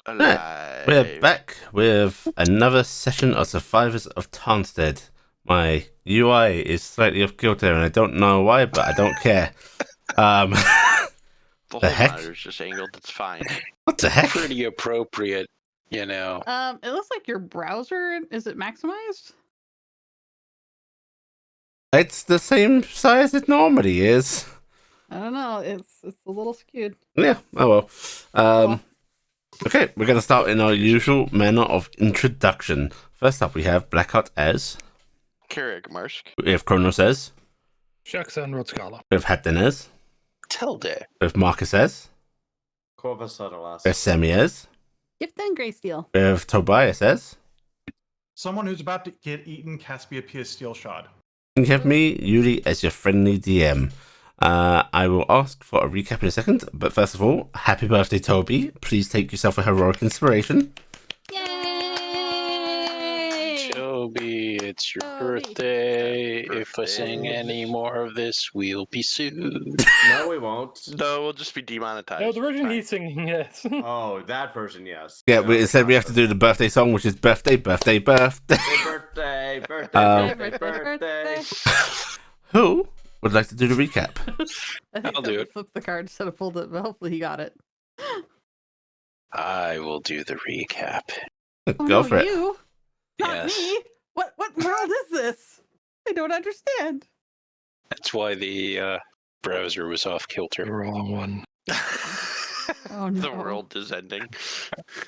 Right, we're Alive. back with another session of Survivors of Tarnstead. My UI is slightly off kilter, and I don't know why, but I don't care. Um, The the whole heck? monitor's just angled. It's fine. What the heck? Pretty appropriate, you know. It looks like your browser is it maximized? It's the same size it normally is. I don't know. It's a little skewed. Yeah. Oh well. Oh, well. Okay, we're gonna start in our usual manner of introduction. First up, we have Blackheart as. Carrick Marsk. We have Kronos as. Shucks and Rotskala. We have Hatton as. Tilde. We have Marcus as. Corvus Sodalas. We have Sammy as. Gift and Graysteel. We have Tobias as. Someone who's about to get eaten, Caspia Pia Steel Shod. And you have me, Yuri, as your friendly DM. I will ask for a recap in a second, but first of all, happy birthday, Toby. Please take yourself a heroic inspiration. Yay! Toby, it's your Toby. birthday. If I Birthday. sing any more of this, we'll be sued. No, we won't. No, we'll just be demonetized. No, the version Fine. he's singing, yes. Oh, that version, yes. Yeah, No, instead we have to do the birthday song, which is birthday, birthday, birthday. birthday, birthday, Um, birthday. Who would like to do the recap? I think I'll do Toby it. flipped the card instead of pulled it, but hopefully he got it. I will do the recap. Oh, Go no, for it. you, not Yes. me. What world is this? I don't understand. That's why the browser was off The kilter. wrong one. Oh no. The world is ending.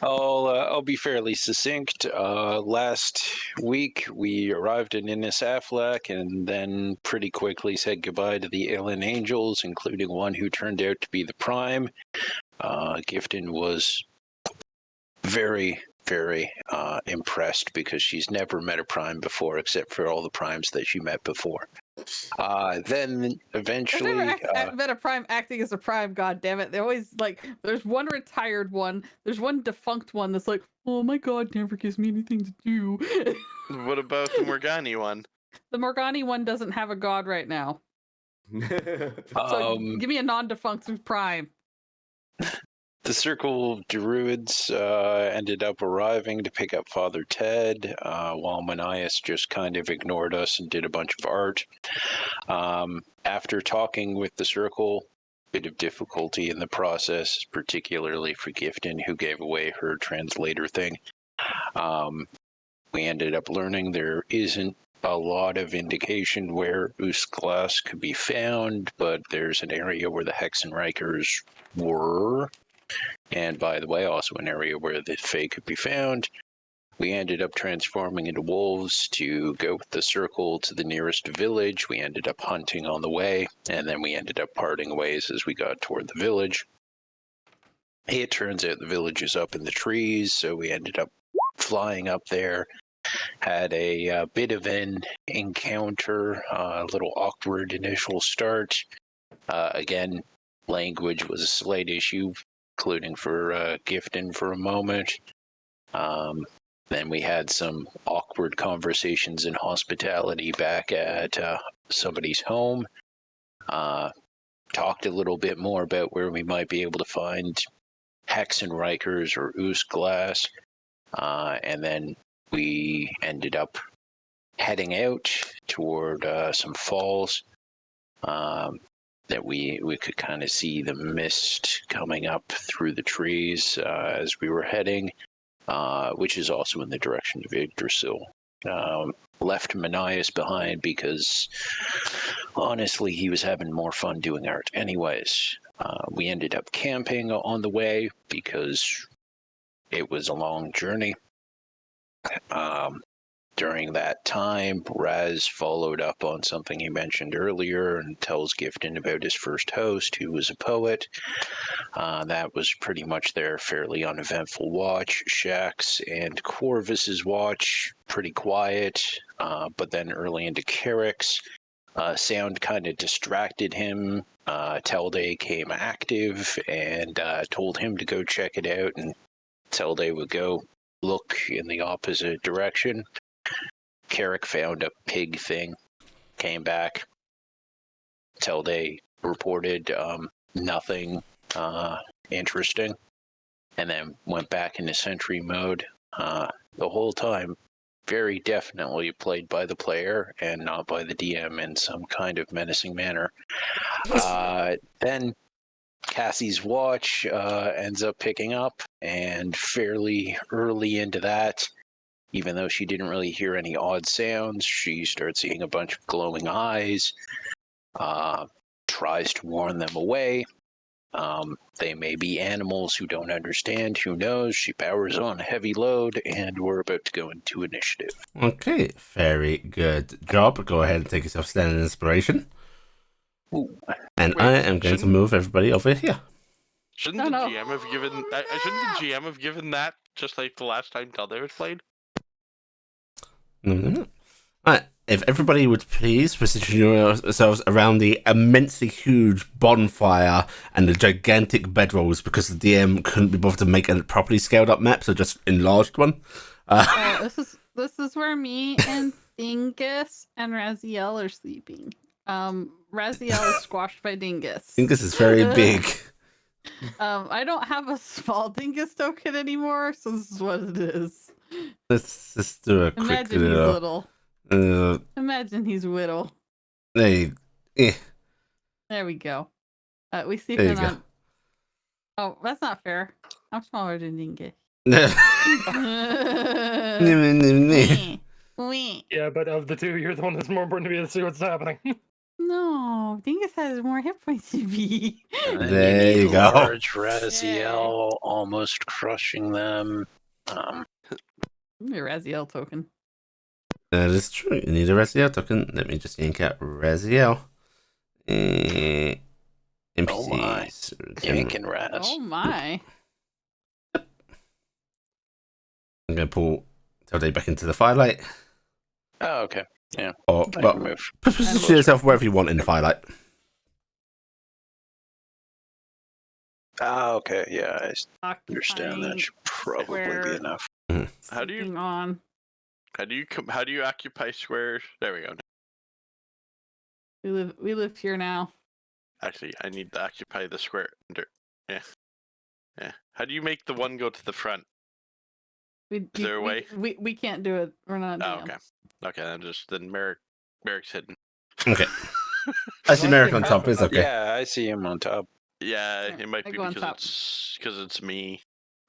I'll be fairly succinct. Last week we arrived in Innis Aflac and then pretty quickly said goodbye to the Alien Angels, including one who turned out to be the Prime. Gifton was very, very impressed because she's never met a Prime before, except for all the Primes that she met before. Then I've eventually, never met a prime acting as a prime. God damn it! They always like. There's one retired one. There's one defunct one that's like, oh my god, never gives me anything to do. What about the Morgani one? The Morgani one doesn't have a god right now. So give me a non-defunct prime. the Circle of Druids ended up arriving to pick up Father Ted, while Manias just kind of ignored us and did a bunch of art. After talking with the Circle, bit of difficulty in the process, particularly for Gifton, who gave away her translator thing. We ended up learning there isn't a lot of indication where Glass could be found, but there's an area where the Hexenreichers were. And by the way, also an area where the Fae could be found. We ended up transforming into wolves to go with the Circle to the nearest village. We ended up hunting on the way, and then we ended up parting ways as we got toward the village. It turns out the village is up in the trees, so we ended up flying up there. Had a bit of an encounter, a little awkward initial start. Again, language was a slight issue, including for Gifton for a moment. Then we had some awkward conversations in hospitality back at somebody's home. Talked a little bit more about where we might be able to find Hexenreichers or Glass. And then we ended up heading out toward some falls. That we could kind of see the mist coming up through the trees as we were heading, which is also in the direction of Yggdrasil. Left Manias behind because honestly he was having more fun doing art anyways. We ended up camping on the way because it was a long journey. During that time, Raz followed up on something he mentioned earlier and tells Gifton about his first host, who was a poet. That was pretty much their fairly uneventful watch. Shax and Corvus's watch, pretty quiet, but then early into Carrick's, sound kind of distracted him. Telde came active and told him to go check it out, and Telde would go look in the opposite direction. Carrick found a pig thing, came back. Telde reported nothing interesting. and then went back into sentry mode. The whole time, very definitely played by the player and not by the DM in some kind of menacing manner. Then Cassie's watch ends up picking up, and fairly early into that, even though she didn't really hear any odd sounds, she starts seeing a bunch of glowing eyes, tries to warn them away. They may be animals who don't understand, who knows. She powers on a heavy load, and we're about to go into initiative. Okay, very good job. Go ahead and take yourself standing inspiration. Ooh. And Wait, I am going to shouldn't- move everybody over here. Shouldn't No, the no. GM have given? Shouldn't the GM have given that just like the last time Delta was played? No. Alright, if everybody would please position yourselves around the immensely huge bonfire and the gigantic bedrolls, because the DM couldn't be bothered to make a properly scaled up map, so just enlarged one. This is where me and Dingus and Raziel are sleeping. Raziel is squashed by Dingus. Dingus is very big. I don't have a small Dingus token anymore, so this is what it is. Let's just do a quick Imagine he's little. little. Imagine he's whittle. There you There we go. We sleep There you in go. on. Oh, that's not fair. I'm smaller than Dingus. Wee. Yeah, but of the two, you're the one that's more important to be able to see what's happening. No, Dingus has more hit points than me. And then There you you need go. large Raziel, almost crushing them. Your Raziel token. That is true. You need a Raziel token. Let me just yank out Raziel. NPCs. Yanking Raz. Oh my. I'm going to pull Tilde back into the firelight. Oh, okay. Or, I well, can move. position yourself wherever you want in the firelight. Ah, okay. Yeah, I understand. That Occupying should probably square. be enough. How do you- sleeping on? How do you occupy square? There we go. We live here now. Actually, I need to occupy the square. Yeah. How do you make the one go to the front? We, Is there a way? We can't do it. We're not. Oh, DM. okay. Okay, then Merrick's hidden. Okay. I see Merrick on top. It's okay. Yeah, I see him on top. Yeah, Yeah, it might I be go on top. because it's me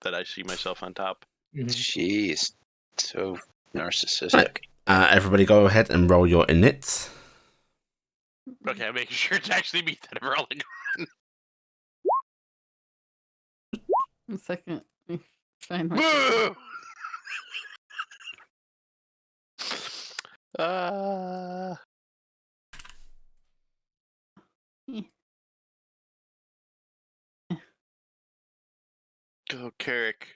that I see myself on top. Mhm. Jeez, so narcissistic. Right. Everybody go ahead and roll your inits. Okay, I'm making sure it's actually me that I'm rolling. A second. Find my Boo! Uh, Go, Carrick.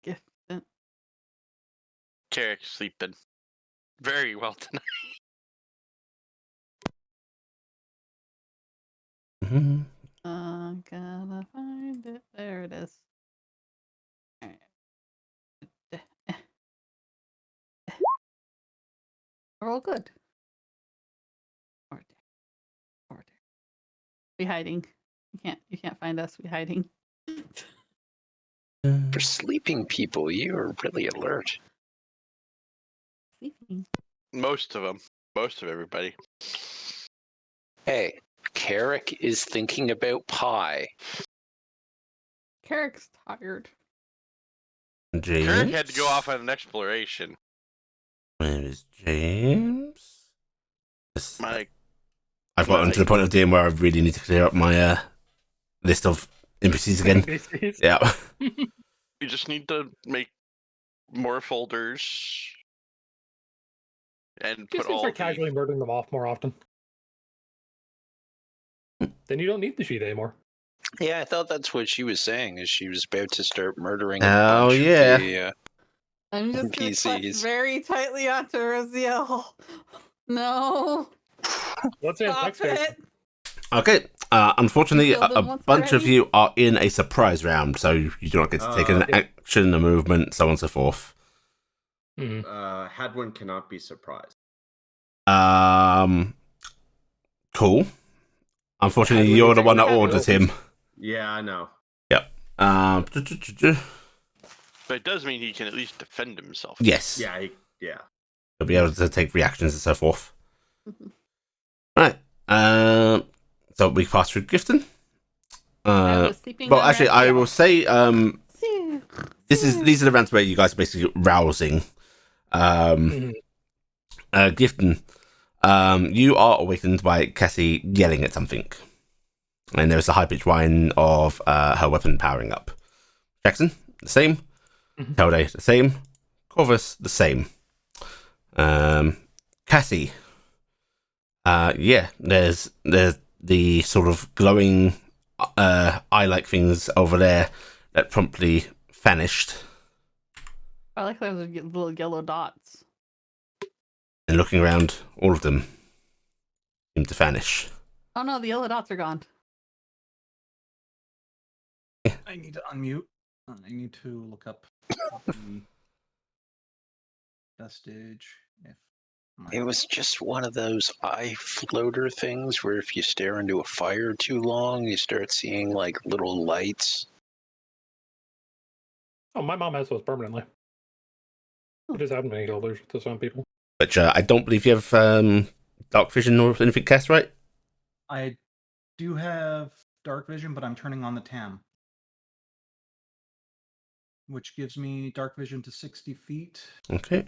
gift. Carrick sleeping very well tonight. Mm-hmm. Gotta find it. There it is. Alright. We're all good. Order. We hiding. You can't find us. We hiding. For sleeping people, you are really alert. Sleeping. Most of everybody. Hey, Carrick is thinking about pie. Carrick's tired. James. Carrick had to go off on an exploration. Where is James? Yes. My I've gotten to the point of the game where I really need to clear up my list of NPCs again. NPCs. Yeah. We just need to make more folders and Just put need to all start the... casually murdering them off more often. Then you don't need the sheet anymore. Yeah, I thought that's what she was saying. Is she was about to start murdering a Oh, bunch yeah. of the I'm just gonna clutch NPCs. very tightly onto Raziel. No. Let's say Stop next phase. it. Okay. Unfortunately, You killed a them once bunch of already? you are in a surprise round, so you do not get to take an Okay. action, a movement, so on and so forth. Mhm. Hadwin cannot be surprised. Cool. Unfortunately, Hadwin you're is the one that actually orders him. Yeah, I know. But it does mean he can at least defend himself. Yes. Yeah, yeah. He'll be able to take reactions and so forth. Mhm. Right. So we pass through Gifton. I was sleeping Well, on actually, I will say these are the rounds where you guys are basically rousing. Mhm. Gifton, you are awakened by Cassie yelling at something, and there is a high pitched whine of her weapon powering up. Jackson, the same. Mhm. Telday, the same. Corvus, the same. Cassie, yeah, there's the sort of glowing eye-like things over there that promptly vanished. I like those little yellow dots. And looking around, all of them seem to vanish. Oh no, the yellow dots are gone. I need to unmute. I need to look up the vestige. If It was just one of those eye floater things where if you stare into a fire too long, you start seeing like little lights. Oh, my mom has those permanently. It just happened to elders to some people. But I don't believe you have dark vision or anything cast, right? I do have dark vision, but I'm turning on the TAM, which gives me dark vision to 60 feet Okay.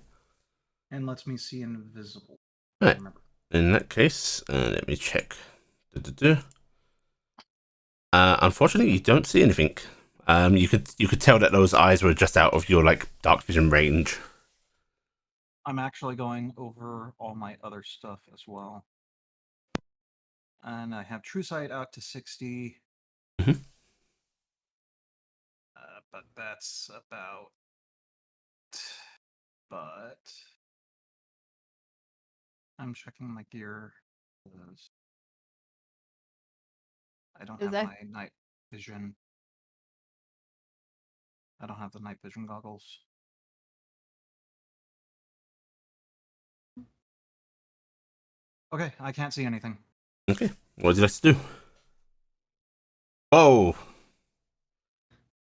and lets me see invisible. Right. Remember. In that case, let me check. Unfortunately, you don't see anything. You could tell that those eyes were just out of your like dark vision range. I'm actually going over all my other stuff as well. And I have True Sight out to 60. Mhm. But that's about. But I'm checking my gear. I don't Is have that- my night vision. I don't have the night vision goggles. Okay, I can't see anything. Okay. What would you like to do? Oh.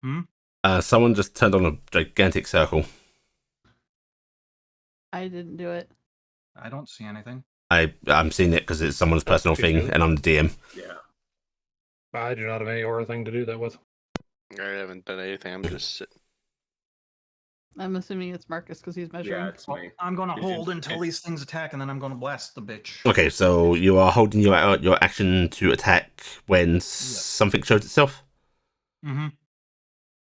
Hmm? Someone just turned on a gigantic circle. I didn't do it. I don't see anything. I'm seeing it because it's someone's That's personal too thing, good. and I'm the DM. Yeah. I do not have any aura thing to do that with. I haven't done anything. I'm just sitting. I'm assuming it's Marcus because he's measuring. Yeah, it's Well, me. I'm gonna Vision. hold until these things attack, and then I'm gonna blast the bitch. Okay, so you are holding your action to attack when something shows itself. Mm-hmm.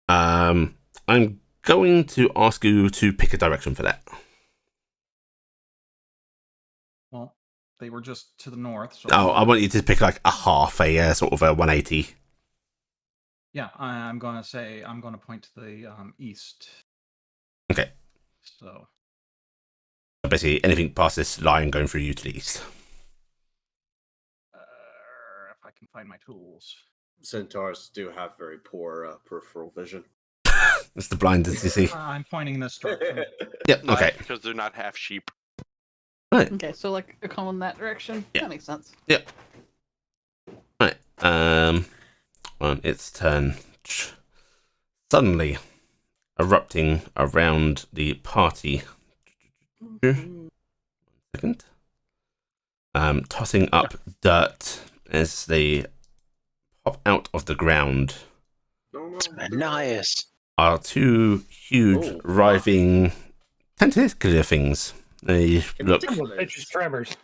I'm going to ask you to pick a direction for that. Well, they were just to the north. So Oh, I want you to pick like a half, a sort of a 180. yeah, I'm gonna say I'm gonna point to the east. Okay. So Basically, anything past this line going through you to the east. if I can find my tools. Centaurs do have very poor peripheral vision. It's the blindness, you see. I'm pointing this direction. Yep. No, Okay. that's because they're not half sheep. Right. Okay, so like a cone in that direction. Yeah. That makes sense. Yep. Right. On its turn, suddenly erupting around the party. Second. Tossing up dirt as they pop out of the ground No, It's no. Manias. are two huge, Oh, writhing, tentacular things. They Can you look, take Well, it's just tremors.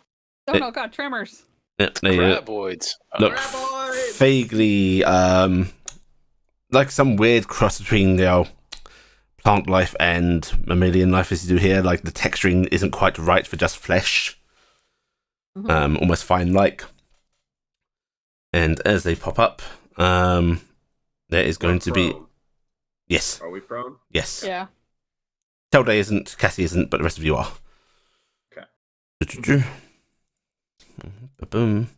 Oh It- no, God, tremors. they Graboids. look Graboid! vaguely like some weird cross between plant life and mammalian life as you do here. Like the texturing isn't quite right for just flesh. Mhm. Almost fine-like. And as they pop up, there is going to be Prone. yes, Are we prone? yes. Yeah. Telday isn't, Cassie isn't, but the rest of you are. Okay. Boom.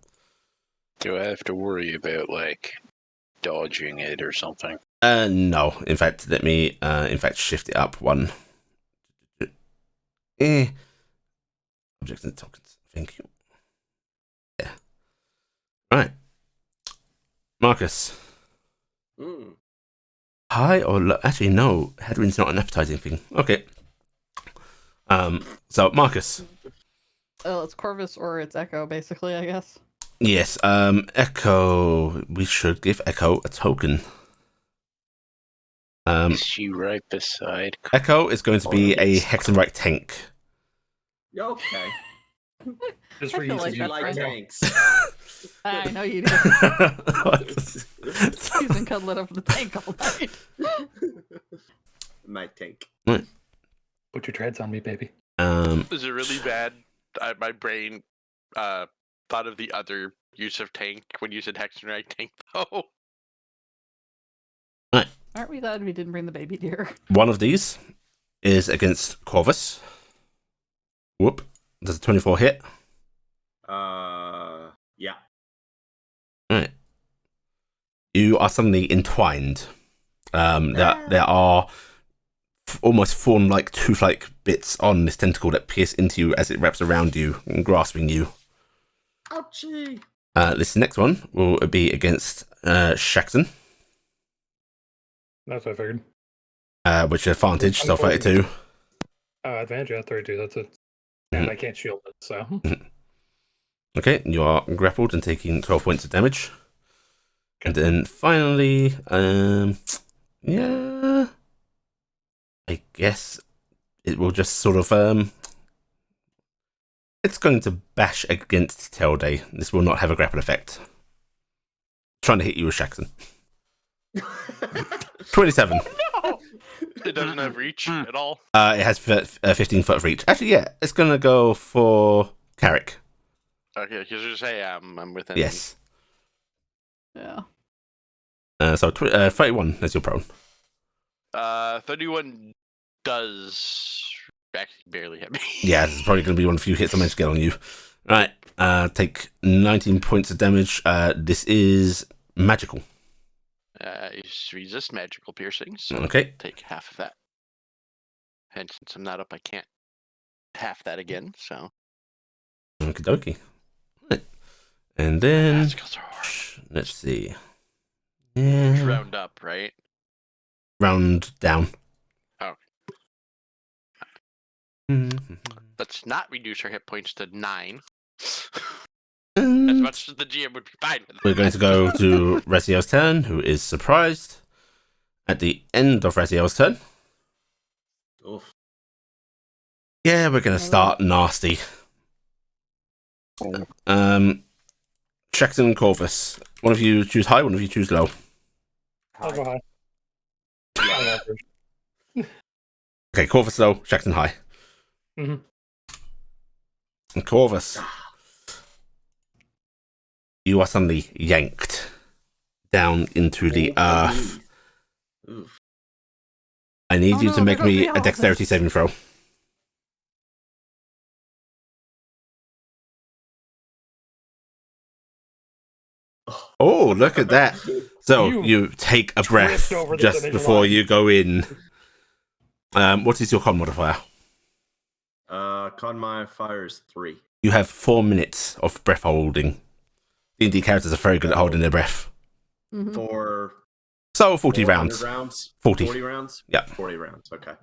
Do I have to worry about like dodging it or something? No. In fact, let me shift it up one. Objects and tokens. Thank you. Yeah. Right. Marcus. Mm. High or low? Actually, no. Headwind's not an appetizing thing. Okay. So Marcus. Oh, it's Corvus or it's Echo, basically, I guess. Yes. Echo. We should give Echo a token. Is she right beside? Echo is going to be a Hexenreich tank. Okay. Just I for feel you, like You that's like right. tanks. I know you do. He's been cuddling up the tank all night. My tank. put your treads on me, baby. Is it really bad? My brain thought of the other use of tank when you said Hexenreich tank, though. Aren't we glad we didn't bring the baby deer? One of these is against Corvus. Whoop. Does a 24 hit? Yeah. Alright. You are suddenly entwined. There are almost fawn-like, tooth-like bits on this tentacle that pierce into you as it wraps around you and grasping you. Ouchie. This next one will be against Shaxton, That's what I figured. which is advantage, so 32. Advantage, yeah, 32. That's it. And I can't shield it, so. Okay, you are grappled and taking 12 points of damage. And then finally, yeah, I guess it will just sort of, it's going to bash against Telday. This will not have a grapple effect. Trying to hit you with Shaxton. 27. No! It doesn't have reach at all. It has 15 foot of reach. Actually, yeah, it's going to go for Carrick. Okay, because you say I'm within. Yes. Yeah. So 31 is your prone. 31 does actually barely hit me. Yeah, this is probably going to be one of the few hits I managed to get on you. Right, take 19 points of damage. This is magical. You resist magical piercings, so Okay. take half of that. And since I'm not up, I can't half that again, so. Okie dokie. Right. And then, Skills are hard. let's see. Yeah. Round up, right? Round down. Oh. Mm-hmm. Let's not reduce our hit points to 9. As And much as the GM would be fine with we're going to go to Raziel's turn, who is surprised. At the end of Raziel's turn, Oof. yeah, we're going to start nasty. Shaxton and Corvus. One of you choose high, one of you choose low. I'll go high. Yeah. Okay, Corvus low, Shaxton high. Mhm. And Corvus, you are suddenly yanked down into the earth. Oof. I need Oh you no, to make there goes me the a dexterity elephants. saving throw. Oh, look at that. So you take a breath over the just finish before line. you go in. What is your con modifier? Con modifier is 3. You have 4 minutes of breath holding. D&D characters are very good at holding their breath. Mhm. For So 40 400 rounds. rounds? 40. 40 rounds? Yeah. 40 rounds, okay.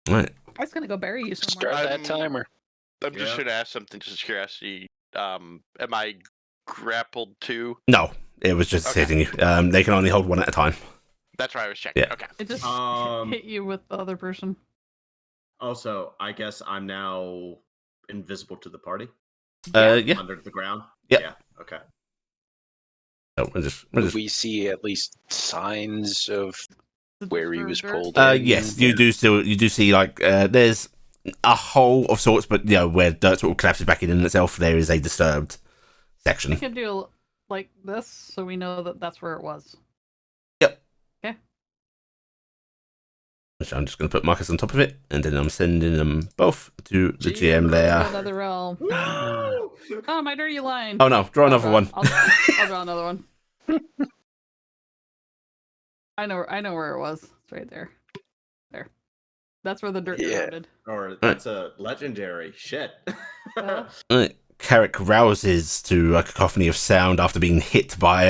Right. I was gonna go bury you somewhere. Start that I'm- timer. I'm just Yeah. going to ask something just as curiosity. Am I grappled too? No, it was just Okay. hitting you. They can only hold one at a time. That's why I was checking. Yeah. Okay. It just Um, hit you with the other person. Also, I guess I'm now invisible to the party. Yeah. Under the ground? Yep. Yeah, okay. So we're just We see at least signs of The where he was disturbed pulled earth. in. yes, you do see like there's a hole of sorts, but you know where dirt sort of collapses back in itself. There is a disturbed We section. can do like this, so we know that that's where it was. Which I'm just going to put Marcus on top of it, and then I'm sending them both to the GM GM layer. Another realm. Woo! Oh, my dirty line. Oh no, draw another one. I'll draw another one. I know where it was. It's right there. There. That's where the dirt Yeah. eroded. Or that's a legendary. Shit. Yeah. Carrick rouses to a cacophony of sound after being hit by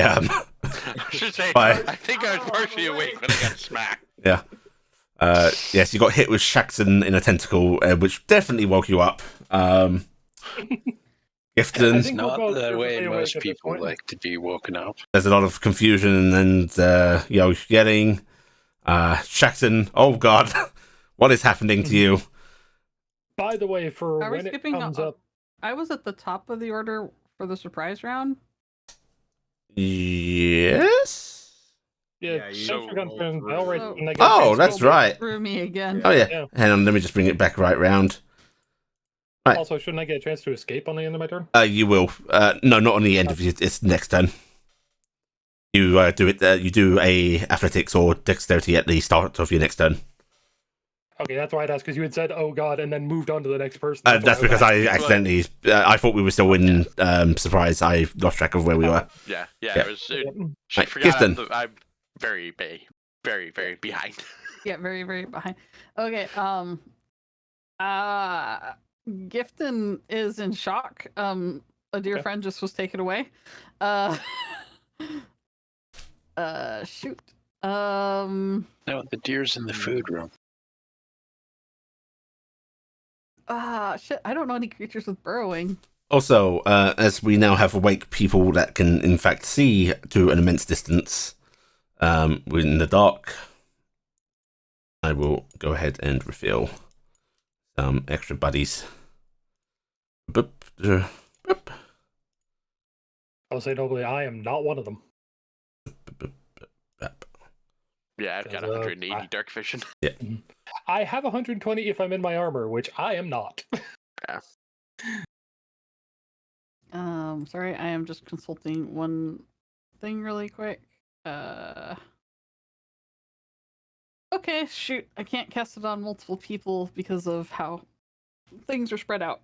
I should say, Bye. I think I was partially awake when I got smacked. Yeah. Yes, you got hit with Shaxton in a tentacle, which definitely woke you up. I Gifton, think we're Not both the way perfectly awake most at this people point. like to be woken up. there's a lot of confusion and yelling. Shaxton, oh god, what is happening to you? By the way, for Are we when it skipping comes up? up, I was at the top of the order for the surprise round. Yes. yeah, you So- thanks for confirming. roll Bell through. rate So- when I get a Oh, chance to that's roll. right. Threw me again. Oh yeah. Yeah. Hang on, let me just bring it back right round. Right. Also, shouldn't I get a chance to escape on the end of my turn? You will. No, not on the end of it. It's next turn. You do it. You do a athletics or dexterity at the start of your next turn. Okay, that's why I'd ask, because you had said, "Oh God," and then moved on to the next person. That's why because was I asking. accidentally. I thought we were still in surprise. I lost track of where we were. Yeah, Yeah. it was. She Right, forgot Gifton. I'm very, very behind. Yeah, very, very behind. Okay, Gifton is in shock. A dear Okay. friend just was taken away. Shoot. No, the deer's in the food room. Shit, I don't know any creatures with burrowing. Also, as we now have awake people that can, in fact, see to an immense distance in the dark, I will go ahead and reveal some extra buddies. Boop, boop, I'll say nobly, I am not one of them. boop. Yeah, I've got Because, 180 dark vision. I have 120 if I'm in my armor, which I am not. Sorry, I am just consulting one thing really quick. Okay, shoot, I can't cast it on multiple people because of how things are spread out.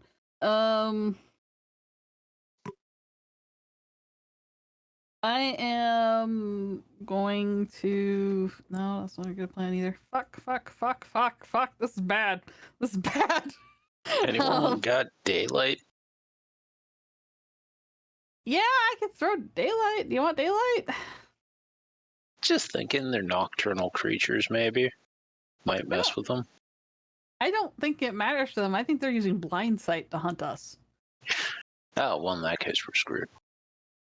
I am going to. No, that's not a good plan either. Fuck. This is bad. This is bad. Anyone got daylight? Yeah, I could throw daylight. Do you want daylight? Just thinking they're nocturnal creatures, maybe. Might mess with them. I don't think it matters to them. I think they're using blind sight to hunt us. Oh, well, in that case, we're screwed.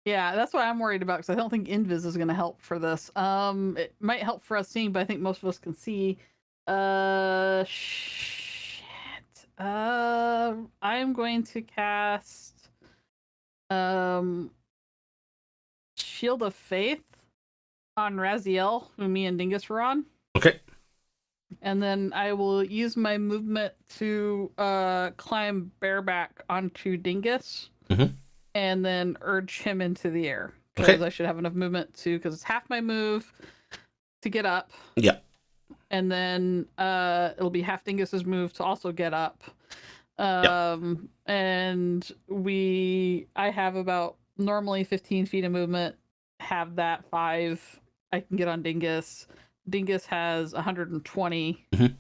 Yeah, that's what I'm worried about because I don't think Invis is going to help for this. It might help for us seeing, but I think most of us can see. Shit. I'm going to cast Shield of Faith on Raziel, who me and Dingus were on. Okay. And then I will use my movement to climb bareback onto Dingus. Mhm. And then urge him into the air. Because Okay. I should have enough movement to, because it's half my move to get up. Yeah. And then it'll be half Dingus's move to also get up. And I have about normally 15 feet of movement, have that 5. I can get on Dingus. Dingus has 120. Mhm.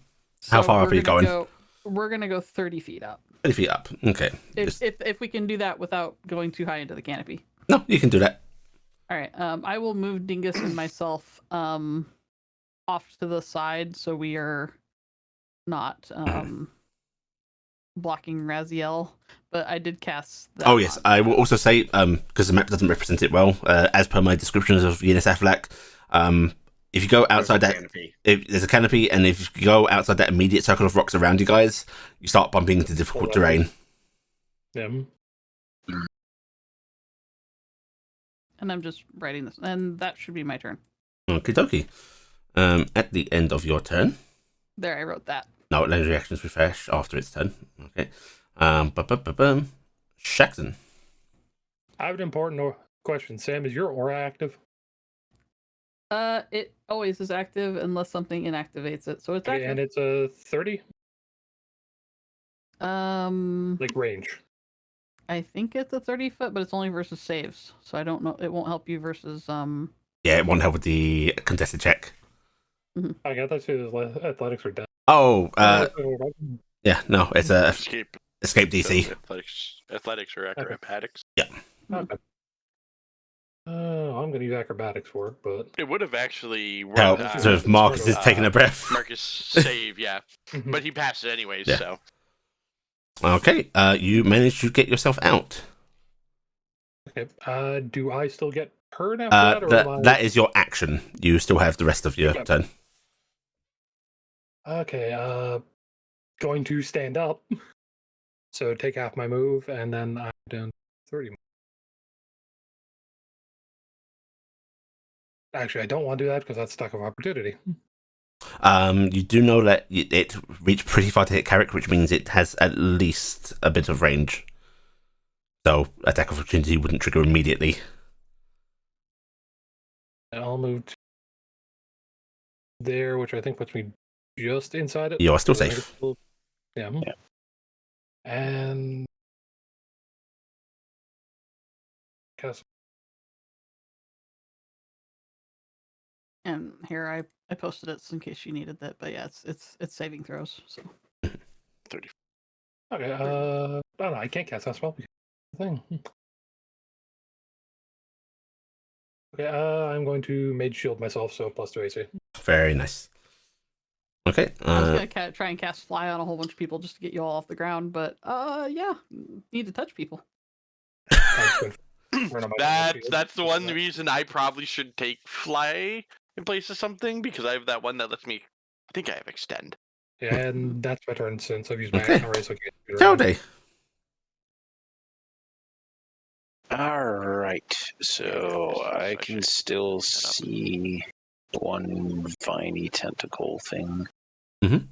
How far up are you going? We're going to go 30 feet up. 30 feet up. Okay. If we can do that without going too high into the canopy. No, you can do that. All right. I will move Dingus and myself off to the side so we are not blocking Raziel. But I did cast that. Oh, yes. I will also say, because the map doesn't represent it well, as per my descriptions of Venus Aflac, if you go outside that, Canopy. if there's a canopy, and if you go outside that immediate circle of rocks around you guys, you start bumping into difficult terrain. Yeah. And I'm just writing this. And that should be my turn. Okie dokie. At the end of your turn, There, I wrote that. no, legendary actions refresh after its turn. Okay. Shaxton. I have an important question. Sam, is your aura active? It always is active unless something inactivates it. So it's Okay, and active. it's a 30, Um, like range. I think it's a 30 foot, but it's only versus saves. So I don't know. It won't help you versus Yeah, it won't help with the contested check. I got that too. Athletics are down. Oh, yeah, no, it's a Escape. escape DC. Athletics or acrobatics. Okay. I'm I'm gonna use acrobatics for it, but It would have actually Help. worked. So if Marcus is taking a breath. Marcus save, yeah, Mhm. but he passed it anyways. Yeah. So Okay, you managed to get yourself out. okay. Do I still get turn after that, or am I... That is your action. You still have the rest of your Yep. turn. Okay. Going to stand up. So take half my move, and then I'm down 30. Actually, I don't want to do that because that's stuck of opportunity. You do know that it reached pretty far to hit Carrick, which means it has at least a bit of range. So attack of opportunity wouldn't trigger immediately. I'll move to there, which I think puts me just inside it. You are still So I think safe. it's still- Yeah. Yeah. And cast And here I posted it in case you needed that. But yeah, it's saving throws. So 30. okay. Oh no, I can't cast that spell because of the thing. Okay. I'm going to mage shield myself, so +2 AC. Very nice. Okay. I was gonna try and cast fly on a whole bunch of people just to get you all off the ground, but yeah, need to touch people. I'm just going to run on my shield. That's the one reason I probably should take fly in place of something, because I have that one that lets me. I think I have extend. Yeah, and that's my turn since I've used my Okay. action already, so I can't do it. Jody. All right, so Yeah, I I can should still look that up. see one viney tentacle thing. Mhm.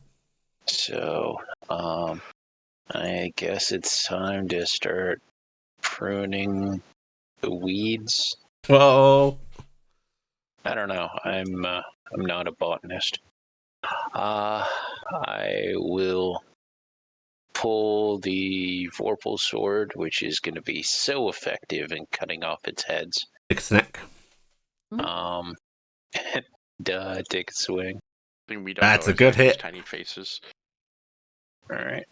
So, I guess it's time to start pruning the weeds. Whoa. I don't know. I'm not a botanist. I will pull the Vorpal sword, which is going to be so effective in cutting off its heads. Big snack. Um, take a swing. Thing we don't That's know a good is these hit. tiny faces. All right.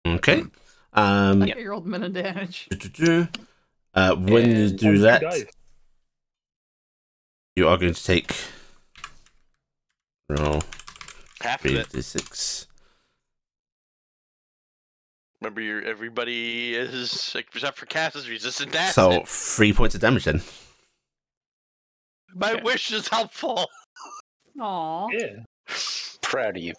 Okay. I get your old min advantage. When you And do On 2 that, dice. you are going to take roll Half of it. 3d6. Remember, everybody is except for Cass is resistant to acid. So 3 points of damage then. My Okay. wish is helpful. Aw. Yeah. Proud of you.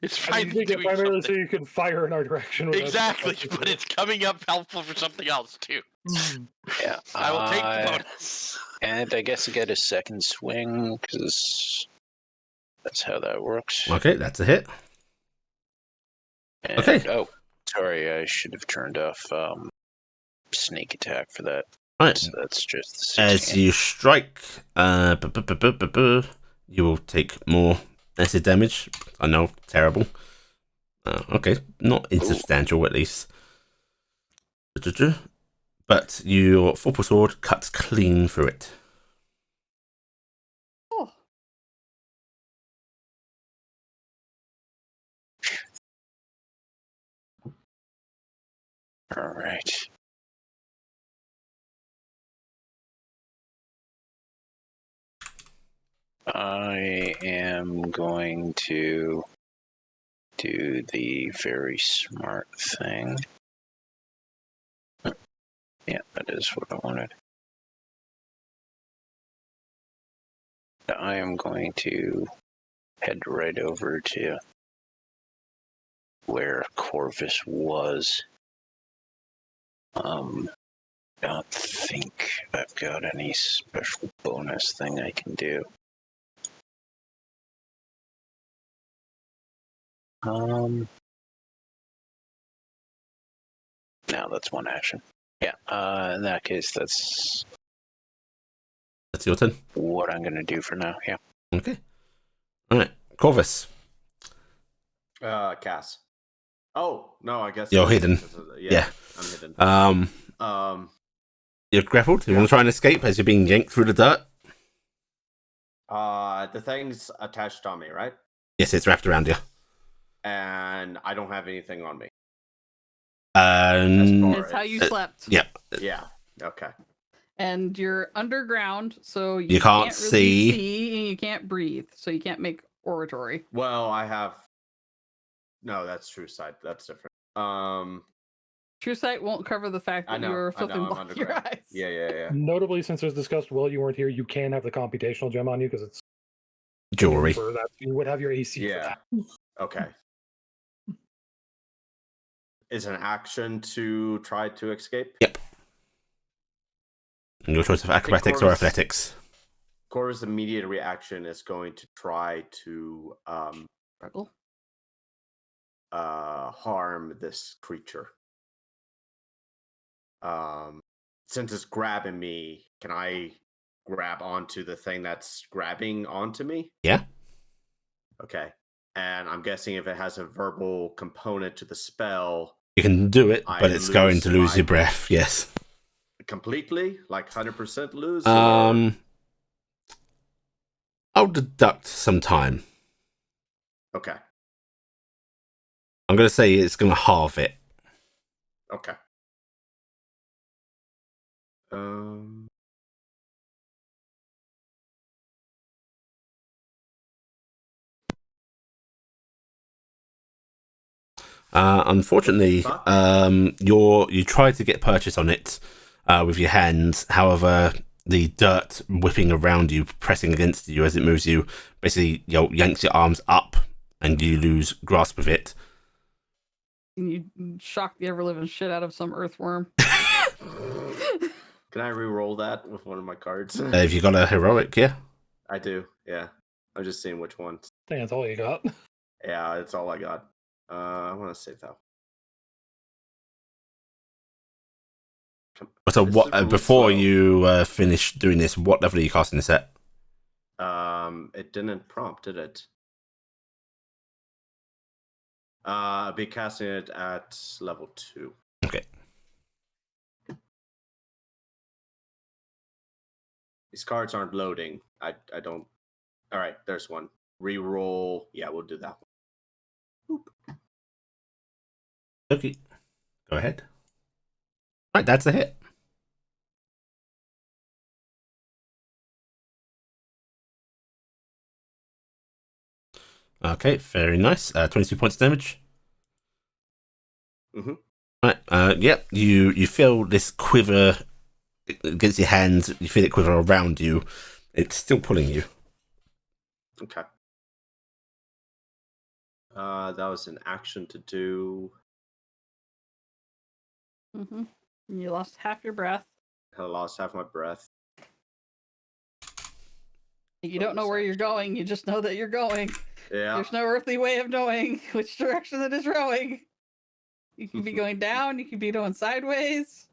It's I mean, finally you think it doing primarily so something. you can fire in our direction. without- Exactly, but it's coming up helpful for something else too. Yeah. I will take the bonus. And I guess I get a second swing because that's how that works. Okay, that's a hit. And, Okay. Oh, sorry, I should have turned off sneak attack for that. Right. So that's just the As 16. you strike, you will take more acid damage. I know, terrible. Okay, not insubstantial at least. But your Vorpal sword cuts clean through it. Oh. All right. I am going to do the very smart thing. Yeah, that is what I wanted. I am going to head right over to where Corvus was. Don't think I've got any special bonus thing I can do. No, that's one action. Yeah, in that case, that's That's your turn. what I'm going to do for now, yeah. Okay. Alright, Corvus. Cass. Oh no, I guess You're it is hidden. because of Yeah. I'm hidden. You're grappled. You want to try and escape as you're being yanked through the dirt? The thing's attached on me, right? Yes, it's wrapped around you. And I don't have anything on me. Um, Or It's how you is- slept. yeah. Yeah. Okay. And you're underground, so You can't really see. and you can't breathe, so you can't make oratory. Well, I have. No, that's true sight. That's different. True sight won't cover the fact I that know. you're I know. flipping I'm block your underground. eyes. Yeah. Notably, since it was discussed while you weren't here, you can have the computational gem on you because it's Jewelry. for that. You would have your AC for Yeah. that. Okay. Is an action to try to escape? Yep. And your choice of acrobatics or Corvus- athletics. Cora's immediate reaction is going to try to Struggle. harm this creature. Since it's grabbing me, can I grab onto the thing that's grabbing onto me? Yeah. Okay. And I'm guessing if it has a verbal component to the spell, You can do it, I but it's going to lose my- your breath. Yes. completely, like 100% lose. I'll deduct some time. Okay. I'm going to say it's going to halve it. Okay. Unfortunately, you try to get purchase on it with your hands. However, the dirt whipping around you, pressing against you as it moves you, basically yanks your arms up, and you lose grasp of it. And you shock the ever-living shit out of some earthworm. Can I re-roll that with one of my cards? If you got a heroic, yeah. I do. Yeah. I'm just seeing which one. I think that's all you got. Yeah, it's all I got. I want to save that. So This what? is really Before slow. you finish doing this, what level are you casting this at? It didn't prompt, did it? I'll be casting it at level 2. Okay. These cards aren't loading. I don't. All right, there's one. Reroll. Yeah, we'll do that one. Boop. Okay. Go ahead. Right, that's a hit. Okay, very nice. 22 points of damage. Mhm. Right. Yep. You feel this quiver against your hands. You feel it quiver around you. It's still pulling you. Okay. That was an action to do. Mm-hmm. You lost half your breath. I lost half my breath. You don't know where you're going. You just know that you're going. Yeah. There's no earthly way of knowing which direction it is rowing. You could be going down. You could be going sideways.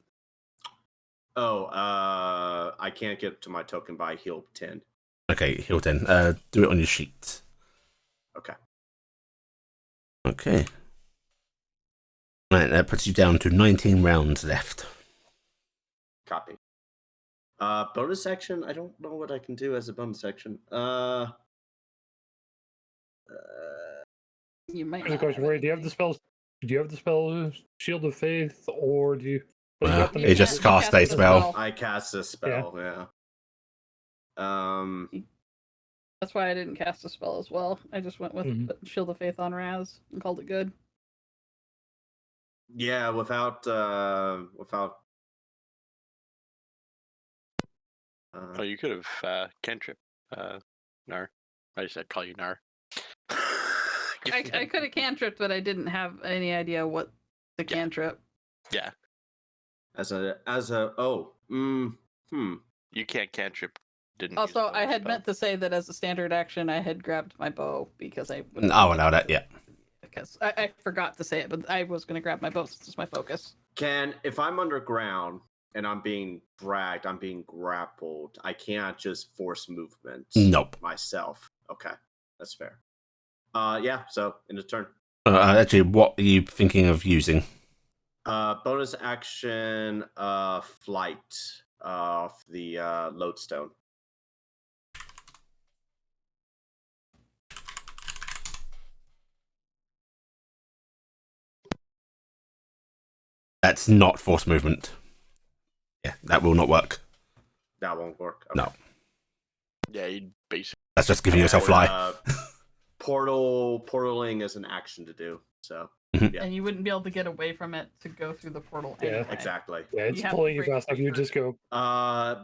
Oh, I can't get to my token by heal 10. Okay, heal 10. Do it on your sheet. Okay. Okay. Right, that puts you down to 19 rounds left. Copy. Bonus action. I don't know what I can do as a bonus action. You might. Here's a Not question have for you. Do you have the spell? Do you have the spell Shield of Faith, or do you? But you got the It main- just You cast a the spell. I cast a spell. Yeah. That's why I didn't cast a spell as well. I just went with Mhm. Shield of Faith on Raz and called it good. Yeah. Without. Oh, you could have cantrip, Nar. I just said call you Nar. I could have cantripped, but I didn't have any idea what the Yeah. cantrip. Yeah, you can't cantrip. Didn't. use Also, a I bonus had spell. meant to say that as a standard action, I had grabbed my bow because I. I'll allow that, yeah. Because I forgot to say it, but I was going to grab my bow since it's my focus. if I'm underground and I'm being dragged, I'm being grappled, I can't just force movement. Nope. Myself. Okay, that's fair. Yeah. So in the turn. Actually, what are you thinking of using? Bonus action. Flight of the lodestone. That's not force movement. Yeah, that will not work. That won't work. Okay. No. Yeah, you basically. That's just giving yourself fly. Portaling is an action to do. So yeah. And you wouldn't be able to get away from it to go through the portal Yeah, anyway. Exactly. Yeah, it's You have to pulling you break fast enough. You through. just go.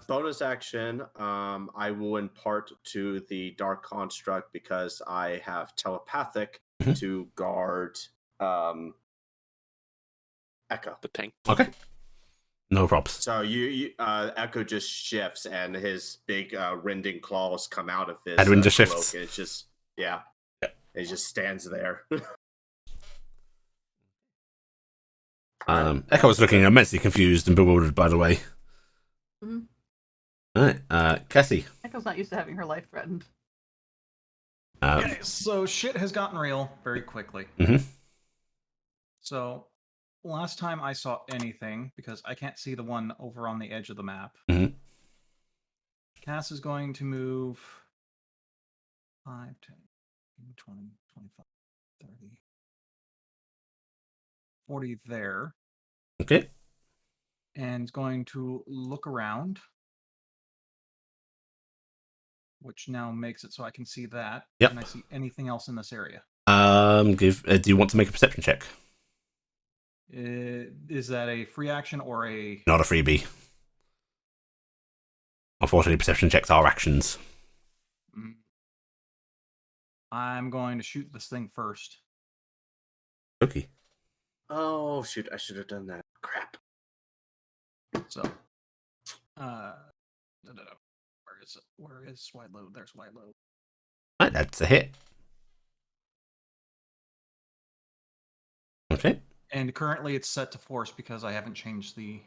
Bonus action. I will impart to the dark construct because I have telepathic to guard Echo. The tank. Okay. No props. So you Echo just shifts and his big rending claws come out of his Edwin cloak, just shifts. and it's just it just stands there. Echo was looking immensely confused and bewildered, by the way. Mhm. All right, Cassie. Echo's not used to having her life threatened. Okay, so shit has gotten real very quickly. Mhm. So last time I saw anything, because I can't see the one over on the edge of the map, Mhm. Cass is going to move 5, 10, 20, 25, 30, 40 there, Okay. and is going to look around, which now makes it so I can see that. Yep. Can I see anything else in this area? Do you want to make a perception check? Is that a free action or a... Not a freebie. Unfortunately, perception checks are actions. Mm. I'm going to shoot this thing first. Okay. Oh shoot! I should have done that. Crap. So, where is it? Where is wide load? There's wide load. Right, that's a hit. Okay. And currently it's set to force because I haven't changed the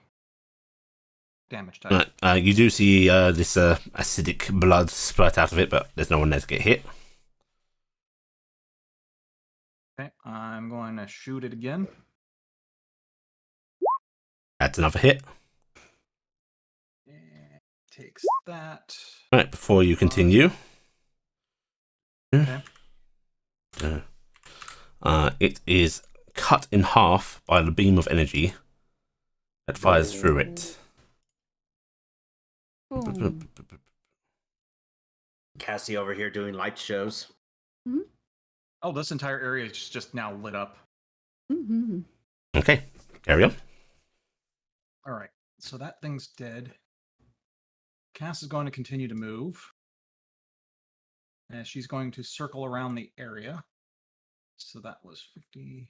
damage type. Right, you do see this acidic blood spurt out of it, but there's no one there to get hit. Okay, I'm going to shoot it again. That's another hit. And takes that. Right, before you continue. Okay. It is cut in half by the beam of energy that fires through it. Boom. Cassie over here doing light shows. Oh, this entire area is just now lit up. Mm-hmm. Okay, carry on. All right, so that thing's dead. Cass is going to continue to move. And she's going to circle around the area. So that was 50.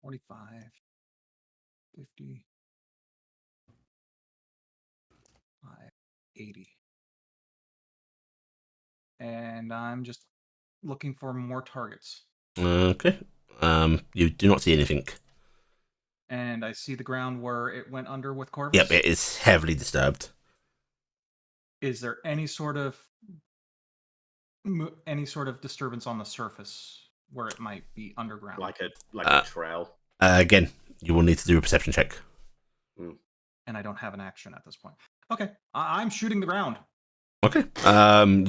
45, 50, 80. And I'm just looking for more targets. Okay. You do not see anything. And I see the ground where it went under with Corvus. Yep, it is heavily disturbed. Is there any sort of disturbance on the surface where it might be underground? Like a trail. Again, you will need to do a perception check. And I don't have an action at this point. Okay, I'm shooting the ground. Okay.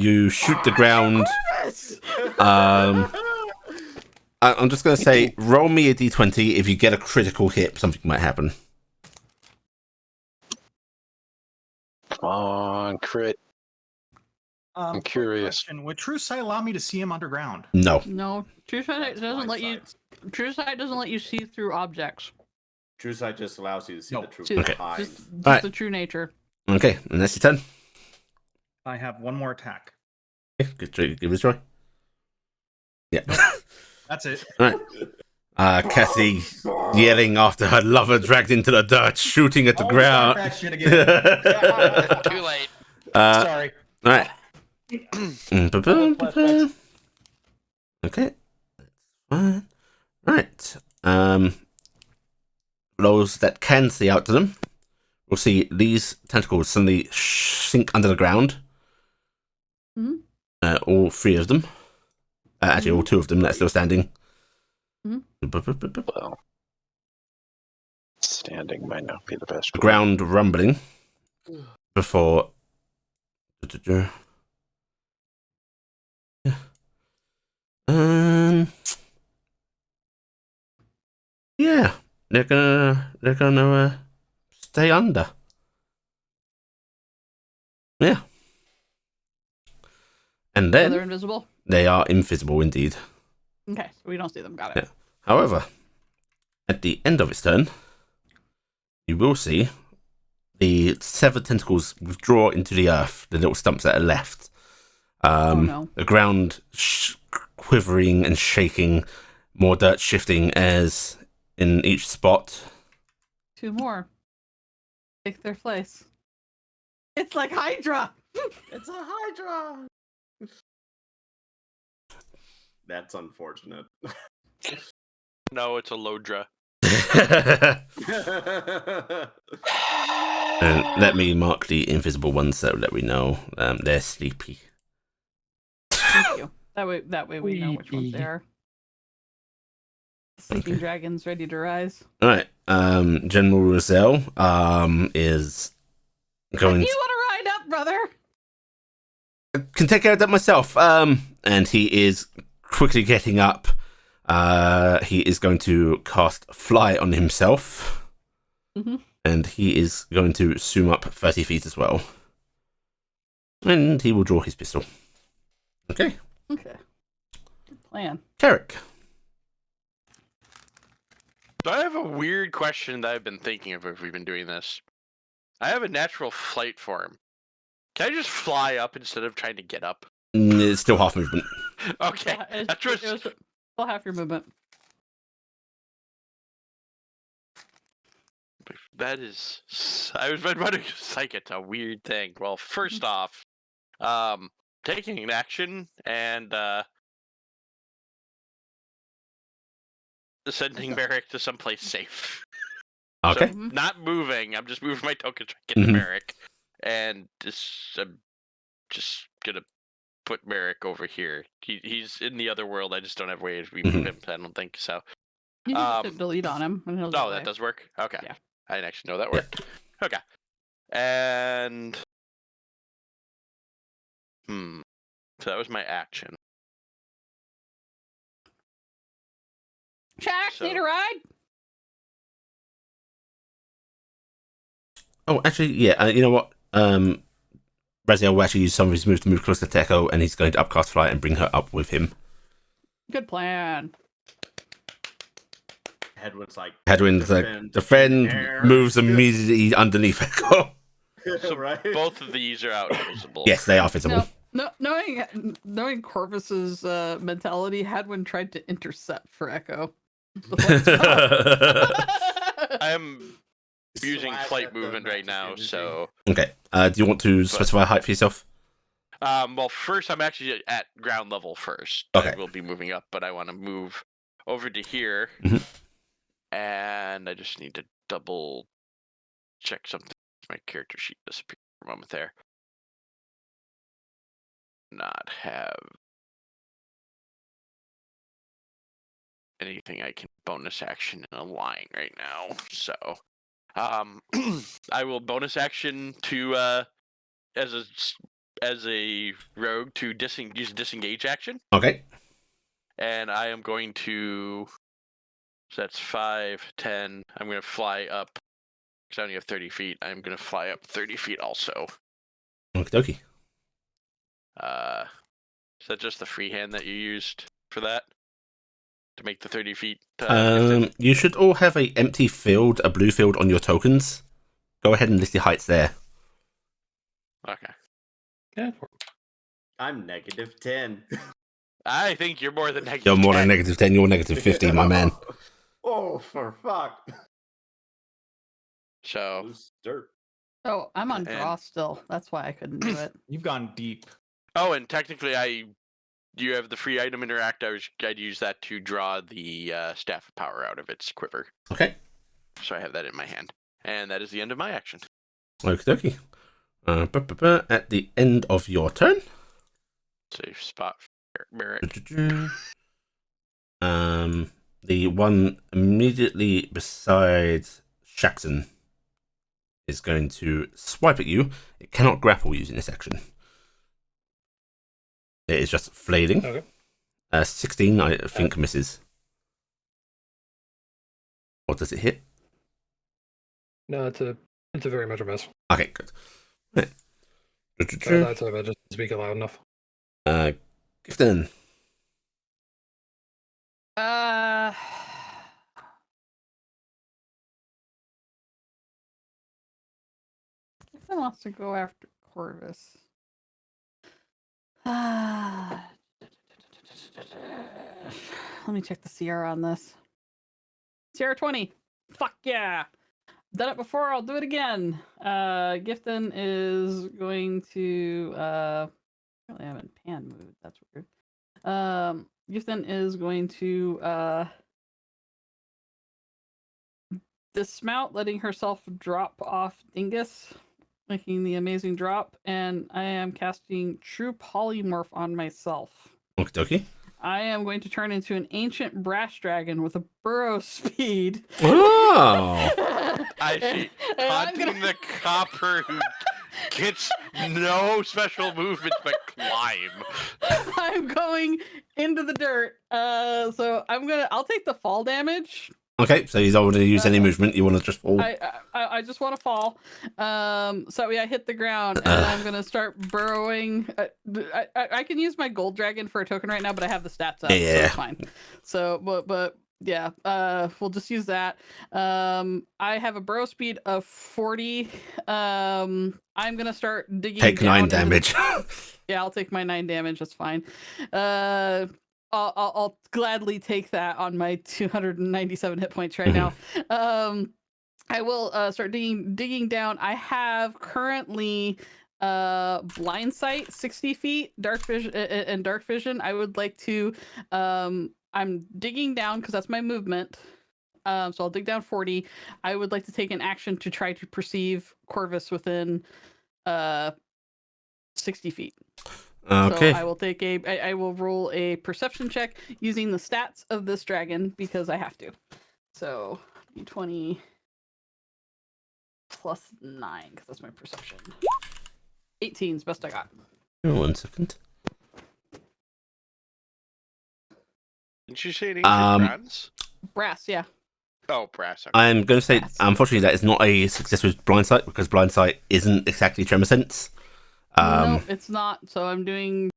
You shoot the ground. I'm just going to say, roll me a d20. If you get a critical hit, something might happen. Come on, crit. I'm curious. Question, would True Sight allow me to see him underground? No. No, True Sight That's doesn't let you. blind sight. True Sight doesn't let you see through objects. True sight just allows you to see No. the truth Just, behind. just Alright. the true nature. Okay, and that's your turn. I have one more attack. Okay, give it a try. Yeah. That's it. Cassie yelling after her lover dragged into the dirt, shooting at the ground. That shit again. Too late. Sorry. All right. Okay. That's fine. Right. Those that can see out to them will see these tentacles suddenly sink under the ground. Mhm. All three of them. Actually, all two of them that are still standing. Well, standing might not be the best. The ground rumbling before. Yeah, they're gonna stay under. Yeah. And So then they're invisible. they are invisible indeed. Okay, so we don't see them. Got it. Yeah. However, at the end of its turn, you will see the severed tentacles withdraw into the earth, the little stumps that are left. Oh no. The ground quivering and shaking, more dirt shifting as in each spot. 2 more. Take their place. It's like Hydra. It's a Hydra. That's unfortunate. No, it's a Lodra. And let me mark the invisible ones so that we know they're sleepy. Thank you. That way we know which ones they Sleepy. are. Sleeping Okay. dragons ready to rise. All right. General Roselle is going. You want to ride up, brother? Can take care of that myself. And he is quickly getting up. He is going to cast Fly on himself. Mm-hmm. And he is going to zoom up 30 feet as well. And he will draw his pistol. Okay. Okay. Good plan. Carrick. So I have a weird question that I've been thinking of if we've been doing this. I have a natural flight form. Can I just fly up instead of trying to get up? It's still half movement. Okay, that's It was what. still half your movement. That is. I was wondering, like, it's a weird thing. Well, first off, taking an action and sending Merrick to someplace safe. Okay. So, not moving. I'm just moving my token to get to Merrick, and I'm just gonna put Merrick over here. He's in the other world. I just don't have ways we move him. I don't think so. You can just hit delete on him. And he'll go Oh, away. that does work? Okay. Yeah. I didn't actually know that worked. Okay. And... So that was my action. Shax, need a ride? Oh, actually, yeah. You know what? Raziel will actually use some of his moves to move closer to Echo, and he's going to upcast Fly and bring her up with him. Good plan. Hedwin's like, The friend moves immediately underneath Echo. So right? both of these are out invisible. Yes, they are visible. No, knowing Corvus's mentality, Hadwin tried to intercept for Echo. I am using flight movement right now, so... Okay. Do you want to specify a height for yourself? Well, first, I'm actually at ground level first. Okay. I will be moving up, but I want to move over to here. Mhm. And I just need to double check something. My character sheet disappeared for a moment there. Not have anything I can bonus action in a line right now. So, I will bonus action to as a rogue to use disengage action. Okay. And I am going to. So that's 5, 10. I'm going to fly up. Because I only have 30 feet. I'm going to fly up 30 feet also. Okie dokie. Is that just the freehand that you used for that? To make the 30 feet? You should all have a empty field, a blue field on your tokens. Go ahead and list your heights there. Okay. Yeah. I'm -10. I think you're more than negative. You're more 10. than -10, you're -50, my man. Oh, for fuck. So. Loose dirt. Oh, I'm on draw still. That's why I couldn't do it. You've gone deep. Oh, and technically, you have the free item interact. I'd use that to draw the staff of power out of its quiver. Okay. So I have that in my hand, and that is the end of my action. Okie dokie. At the end of your turn. Safe spot for Merrick. The one immediately beside Shaxon is going to swipe at you. It cannot grapple using this action. It is just flailing. Okay. 16, I think, misses. Or does it hit? No, it's a very much a miss. Okay, good. Right. That's if I just speak it loud enough. Gifton. Gifton wants to go after Corvus. Let me check the CR on this. CR 20. Fuck yeah. Done it before, I'll do it again. Gifton is going to really I'm in pan mood. That's weird. Gifton is going to dismount, letting herself drop off Dingus, making the amazing drop, and I am casting True Polymorph on myself. Okie dokie. I am going to turn into an ancient brass dragon with a burrow speed. Oh! I see. Haunting the copper who gets no special movements but climb. I'm going into the dirt. So I'll take the fall damage. Okay, so you don't want to use any movement. You want to just fall. I just want to fall. So I hit the ground, and I'm gonna start burrowing. I can use my gold dragon for a token right now, but I have the stats up, so it's fine. So, but yeah, we'll just use that. I have a burrow speed of 40. I'm gonna start digging. Take down 9 damage. Yeah, I'll take my 9 damage. That's fine. I'll gladly take that on my 297 hit points right now. I will start digging down. I have currently blind sight 60 feet, dark vision and dark vision. I would like to I'm digging down because that's my movement. So I'll dig down 40. I would like to take an action to try to perceive Corvus within 60 feet. Okay. So I will roll a perception check using the stats of this dragon because I have to. So d20 plus 9 because that's my perception. 18 is best I got. 1 second. Didn't you say it ain't Brass, yeah. Oh, brass. Okay. I'm going to say, Brass. unfortunately, that is not a success with blind sight because blind sight isn't exactly tremor sense. No, it's not. So I'm doing.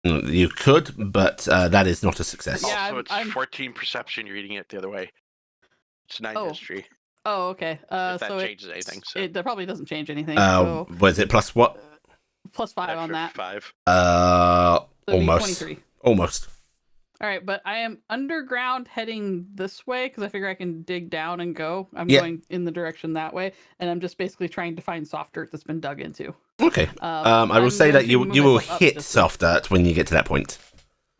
You could, but that is not a success. Yeah, Also, it's I'm- 14 perception. You're reading it the other way. It's 9 Oh. history. Oh, okay. If that So changes anything. So that probably doesn't change anything. So Was it plus what? plus 5 on that. 5. So it'd be Almost. 23. Almost. All right, but I am underground heading this way because I figure I can dig down and go. I'm Yeah. going in the direction that way, and I'm just basically trying to find soft dirt that's been dug into. Okay. I will I'm say going that to you move will myself up hit just a- soft dirt when you get to that point.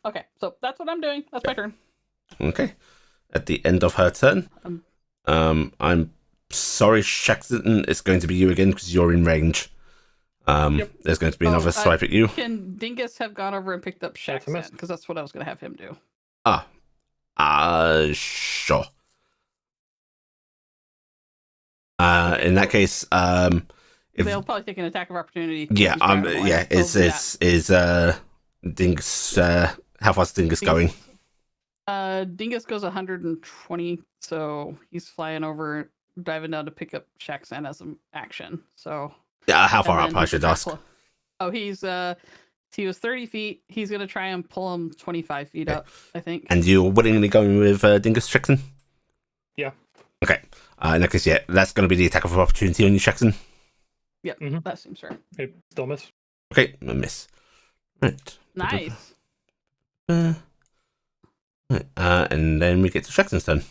Okay, so that's what I'm doing. That's my turn. Okay. At the end of her turn, I'm sorry, Shaxton, it's going to be you again because you're in range. There's going to be another swipe at you. Can Dingus have gone over and picked up That's a miss. Shaxan? Because that's what I was going to have him do. Sure. In that case, if They'll probably take an attack of opportunity. yeah, who's grabbing one, yeah, so is Dingus? How fast is Dingus going? Dingus goes 120, so he's flying over, diving down to pick up Shaxan as an action. So How far and up? then I he should can ask. Oh, he was 30 feet. He's gonna try and pull him 25 feet up, I think. And you're willingly going with Dingus, Shaxton? Yeah. Okay. In that case, yeah, that's going to be the attack of opportunity on you, Shaxton. Yep, Mhm. that seems fair. It still miss. Okay, a miss. Right. Nice. Right. And then we get to Shaxton's turn.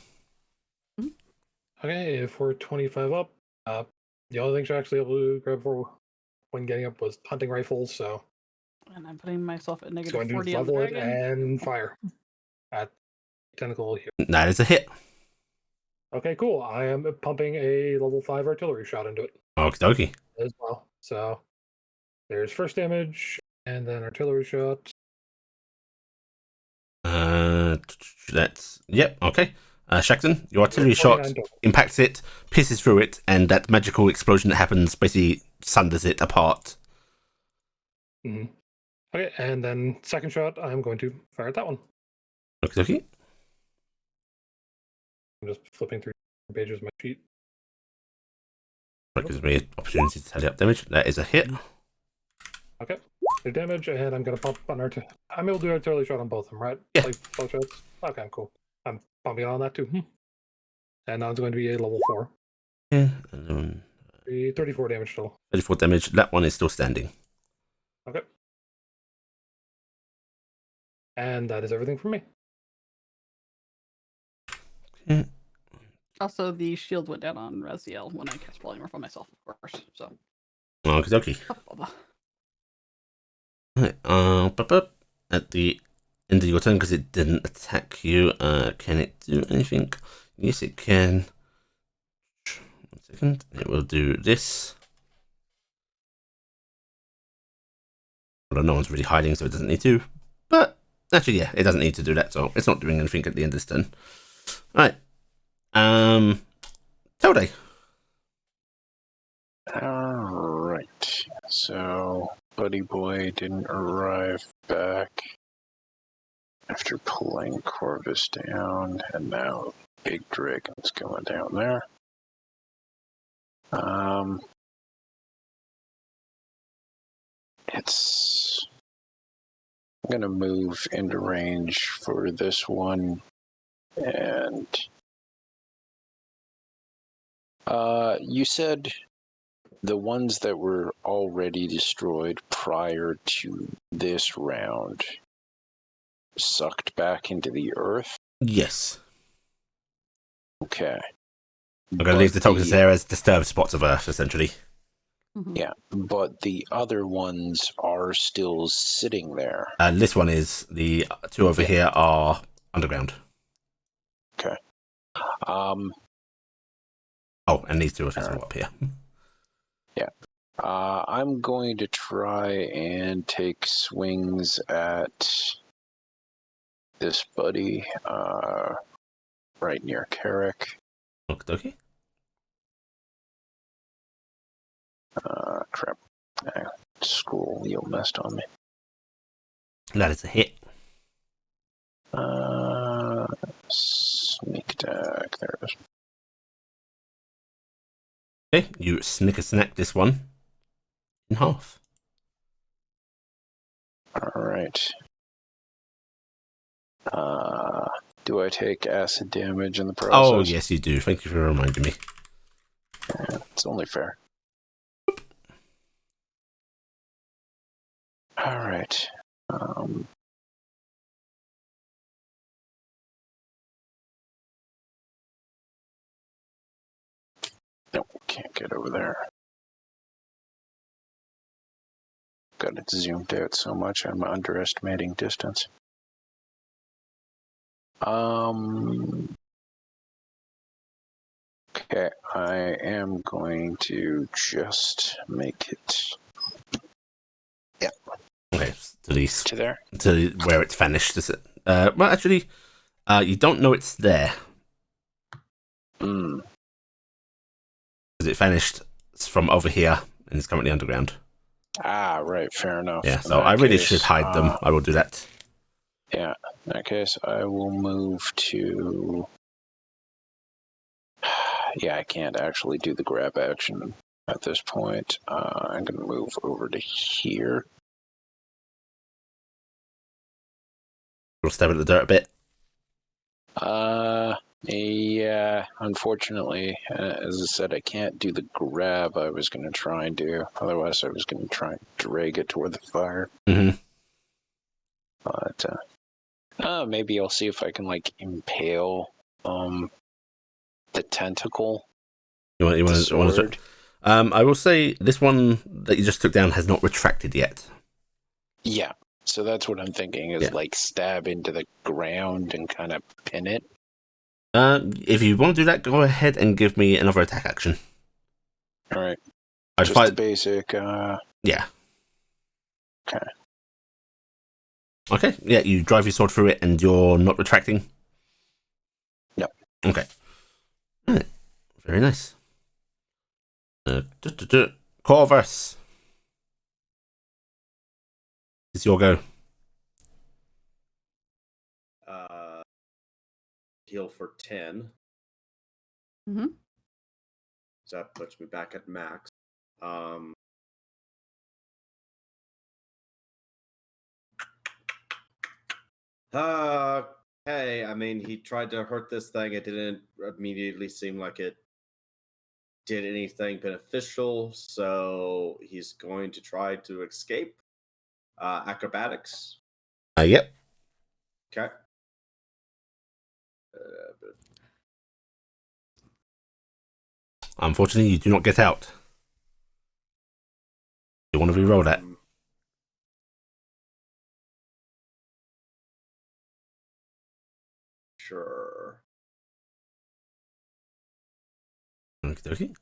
Okay, if we're 25 up, the only thing she's actually able to grab for when getting up was hunting rifles, so And I'm putting myself at it's negative going to 40 on the level it dragon. and fire at tentacle here. That is a hit. Okay, cool. I am pumping a level 5 artillery shot into it Okie dokie. as well. So there's first damage and then artillery shot. That's yep. Okay. Shaxton, your artillery shot 29 total. impacts it, pierces through it, and that magical explosion that happens basically sunders it apart. Mhm. Okay, and then second shot, I'm going to fire at that one. Okie dokie. I'm just flipping through pages of my sheet. That gives me an opportunity to tally up damage. That is a hit. Okay. Your damage, and I'm gonna pump on I'm able to do artillery shot on both of them, right? Yeah. Like both shots. Okay, cool. I'm pumping on that too. And now it's going to be a level 4. Yeah. And then 34 damage total. 34 damage. That one is still standing. Okay. And that is everything from me. Yeah. Also, the shield went down on Raziel when I cast Polymorph on myself, of course. So. Okie dokie. Right, at the end of your turn, because it didn't attack you, can it do anything? Yes, it can. 1 second. It will do this. Although no one's really hiding, so it doesn't need to. But actually, yeah, it doesn't need to do that, so it's not doing anything at the end of this turn. Right. Tilde. Alright. So, Buddy Boy didn't arrive back after pulling Corvus down, and now Big Dragon's going down there. I'm gonna move into range for this one, and you said the ones that were already destroyed prior to this round sucked back into the earth? Yes. Okay. I'm going to leave the tokens there as disturbed spots of Earth, essentially. Yeah, but the other ones are still sitting there. This one is. The two over here are underground. Okay. Oh, and these two are still up here. Yeah. I'm going to try and take swings at this buddy right near Carrick. Okay. Crap. School, you messed on me. That is a hit. Sneak attack. There it is. Okay, you snicker-snack this one in half. Alright. Do I take acid damage in the process? Oh, yes, you do. Thank you for reminding me. Yeah, it's only fair. Alright. Nope, can't get over there. Got it zoomed out so much I'm underestimating distance. Okay, I am going to just make it. Yeah. Okay, to there. To where it's vanished. Is it? Well, actually, you don't know it's there. Because it vanished from over here and it's currently underground. Ah, right, fair enough. Yeah, so I really should hide them. I will do that. Yeah, in that case, I will move to. Yeah, I can't actually do the grab action at this point. I'm going to move over to here. We'll stab at the dirt a bit. Yeah, unfortunately, as I said, I can't do the grab I was going to try and do. Otherwise, I was going to try and drag it toward the fire. But, maybe I'll see if I can, like, impale, the tentacle. You want to I will say this one that you just took down has not retracted yet. Yeah, so that's what I'm thinking is like stab into the ground and kind of pin it. If you want to do that, go ahead and give me another attack action. All right. I'd Just the basic. Yeah. Okay. Okay. Yeah, you drive your sword through it, and you're not retracting. No. Okay. All right. Very nice. Corvus. It's your go. Heal for 10. Mm-hmm. So that puts me back at max. Hey, I mean, he tried to hurt this thing. It didn't immediately seem like it did anything beneficial, so he's going to try to escape. Acrobatics. Yep. Okay. Unfortunately, you do not get out. You want to re-roll that? Sure. Okie dokie.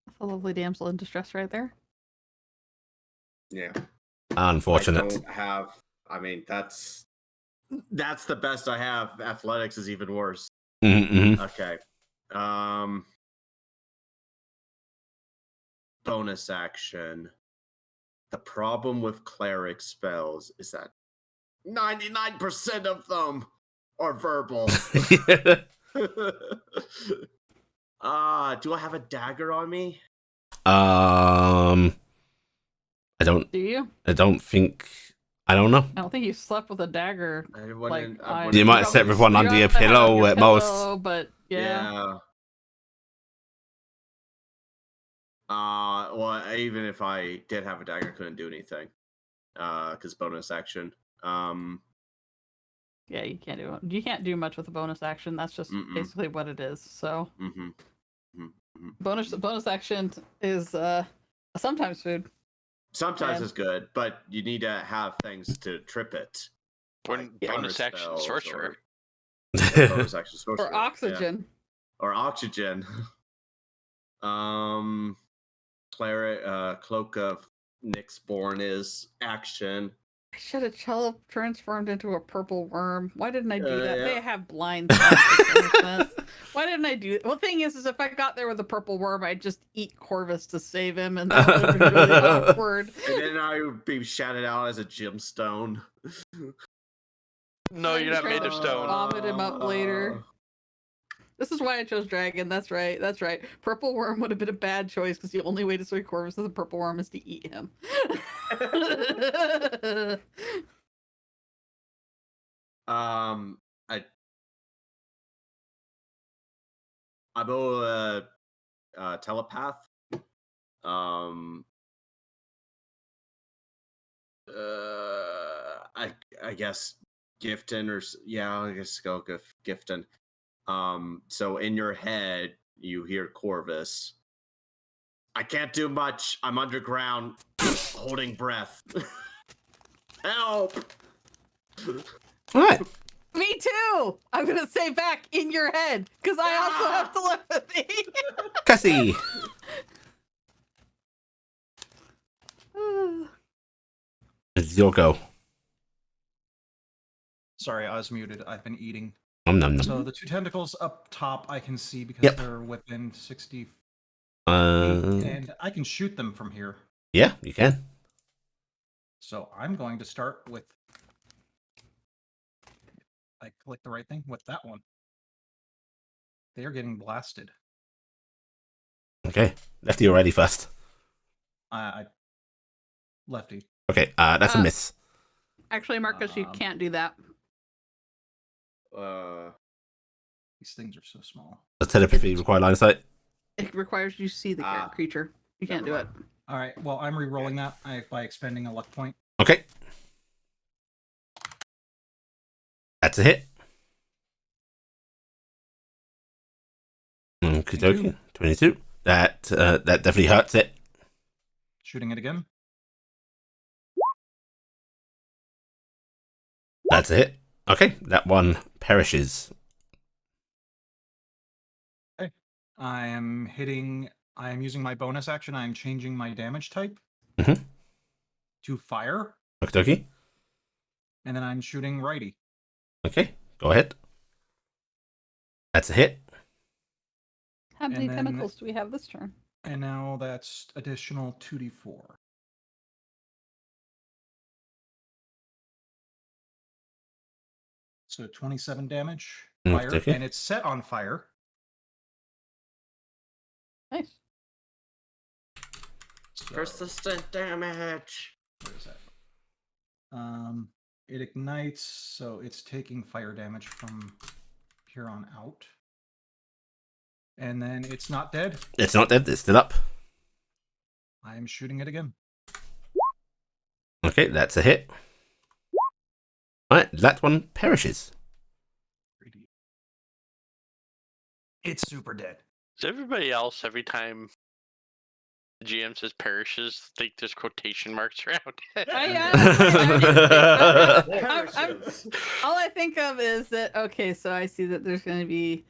That's a lovely damsel in distress right there. Yeah. Unfortunate. I don't have. I mean, that's the best I have. Athletics is even worse. Mm-hmm. Okay. Bonus action. The problem with cleric spells is that 99% of them are verbal. Do I have a dagger on me? I don't. Do you? I don't think. I don't know. I don't think you slept with a dagger. You might have slept with one under your pillow at most. But yeah. Well, even if I did have a dagger, I couldn't do anything. Because bonus action. Yeah, you can't do it. You can't do much with a bonus action. That's just basically what it is. So bonus action is sometimes food. Sometimes it's good, but you need to have things to trip it. Bonus action sorcerer. Bonus action sorcerer. Or oxygen. Yeah. Or oxygen. Cloak of Nyxborn is action. I should have transformed into a purple worm. Why didn't I do that? Yeah. They have blind spots. Why didn't I do it? Well, the thing is if I got there with a purple worm, I'd just eat Corvus to save him, and that would have been really awkward. And then I would be shouted out as a gemstone. No, you're not made of stone. Vomit him up later. This is why I chose dragon. That's right. Purple worm would have been a bad choice because the only way to sway Corvus as a purple worm is to eat him. I'm a telepath. I guess Gifton I guess go Gifton. So in your head, you hear Corvus. I can't do much. I'm underground, holding breath. Help! All right. Me too. I'm gonna say back in your head because I also have telepathy. Cassie. It's your go. Sorry, I was muted. I've been eating. Nom. So the two tentacles up top I can see because they're within 60 feet, and I can shoot them from here. Yeah, you can. So I'm going to start with... I clicked the right thing with that one. They are getting blasted. Okay. Lefty or righty first? I lefty. Okay, that's a miss. Actually, Marcus, you can't do that. These things are so small. Does telepathy require line of sight? It requires you see the creature. You can't do it. All right. Well, I'm re-rolling that by expending a luck point. Okay. That's a hit. Okie dokie. 22. That definitely hurts it. Shooting it again. That's a hit. Okay, that one perishes. Okay. I am using my bonus action. I am changing my damage type to fire. Okie dokie. And then I'm shooting righty. Okay, go ahead. That's a hit. How many tentacles do we have this turn? And now that's additional 2d4. So 27 damage. Fire, and it's set on fire. Nice. So, Persistent damage. where is that? It ignites, so it's taking fire damage from here on out. And then it's not dead. It's not dead. It's still up. I am shooting it again. Okay, that's a hit. Right, that one perishes. It's super dead. Does everybody else, every time the GM says perishes, think there's quotation marks around it? All I think of is that, okay, so I see that there's going to be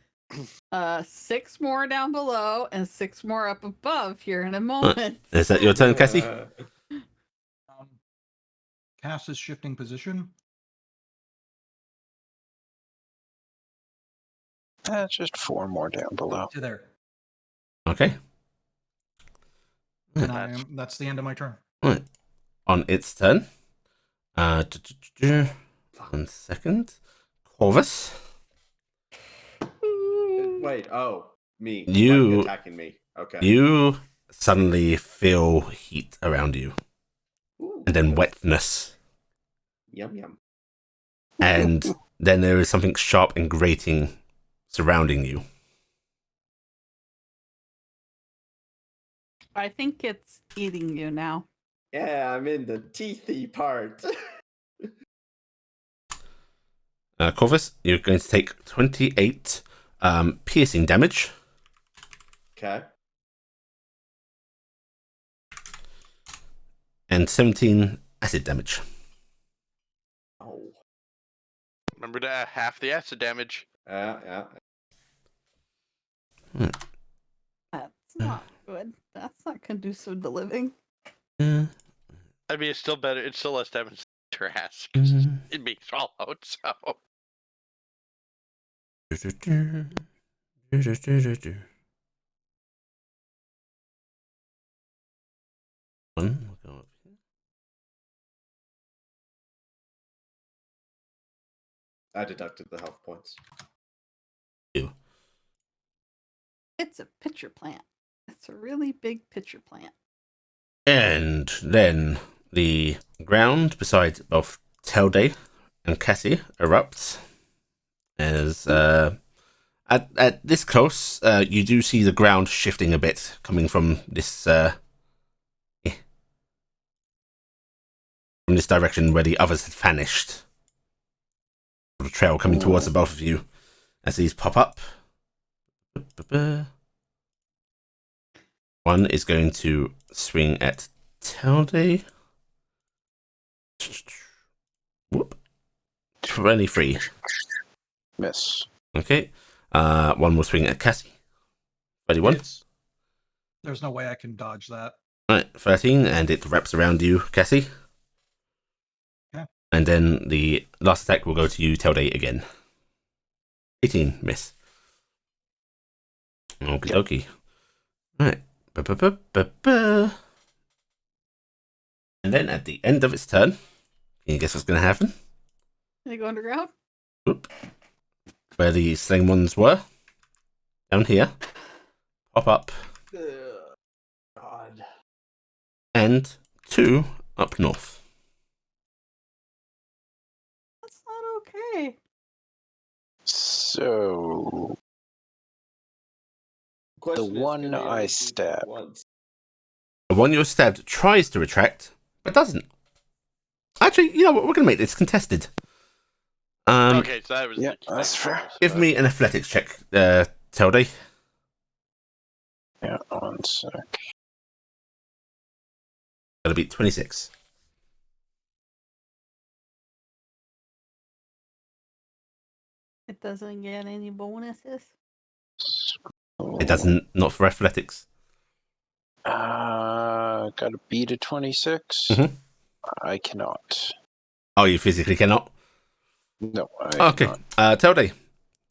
6 more down below and 6 more up above here in a moment. Is that your turn, Cassie? Cass is shifting position. Just 4 more down below. To there. Okay. And that's the end of my turn. Right. On its turn. 1 second. Corvus. Wait, me. You- Like attacking me. Okay. You suddenly feel heat around you. Ooh. And then wetness. Yum yum. And then there is something sharp and grating surrounding you. I think it's eating you now. Yeah, I'm in the teethy part. Corvus, you're going to take 28 piercing damage. Okay. And 17 acid damage. Oh. Remember to add half the acid damage. Yeah. That's not good. That's not conducive to living. Yeah. I mean, it's still better. It's still less damage than Trask. Mhm. It being swallowed, so. One, we'll go up here. I deducted the health points. It's a pitcher plant. It's a really big pitcher plant. And then the ground beside both Telday and Cassie erupts. As at this close, you do see the ground shifting a bit, coming from this direction where the others had vanished. The trail coming towards the both of you as these pop up. One is going to swing at Telday. Whoop. 23. Miss. Okay. One will swing at Cassie. 31. There's no way I can dodge that. Right, 13, and it wraps around you, Cassie. Yeah. And then the last attack will go to you, Telday, again. 18, miss. Okie dokie. Right. Ba-ba-ba-ba-ba. And then at the end of its turn, can you guess what's going to happen? They go underground? Whoop. Where the slain ones were. Down here. Pop up. God. And 2 up north. That's not okay. So Question is, one can they I only do stabbed. once? The one you're stabbed tries to retract, but doesn't. Actually, you know what? We're going to make this contested. Okay, so that was. yeah, the that's fair. Give me an athletics check, Telday. Yeah, 1 sec. That'll be 26. It doesn't get any bonuses. It doesn't, not for athletics. Got to beat a 26. Mhm. I cannot. Oh, you physically cannot? No, I Okay. cannot. Telday,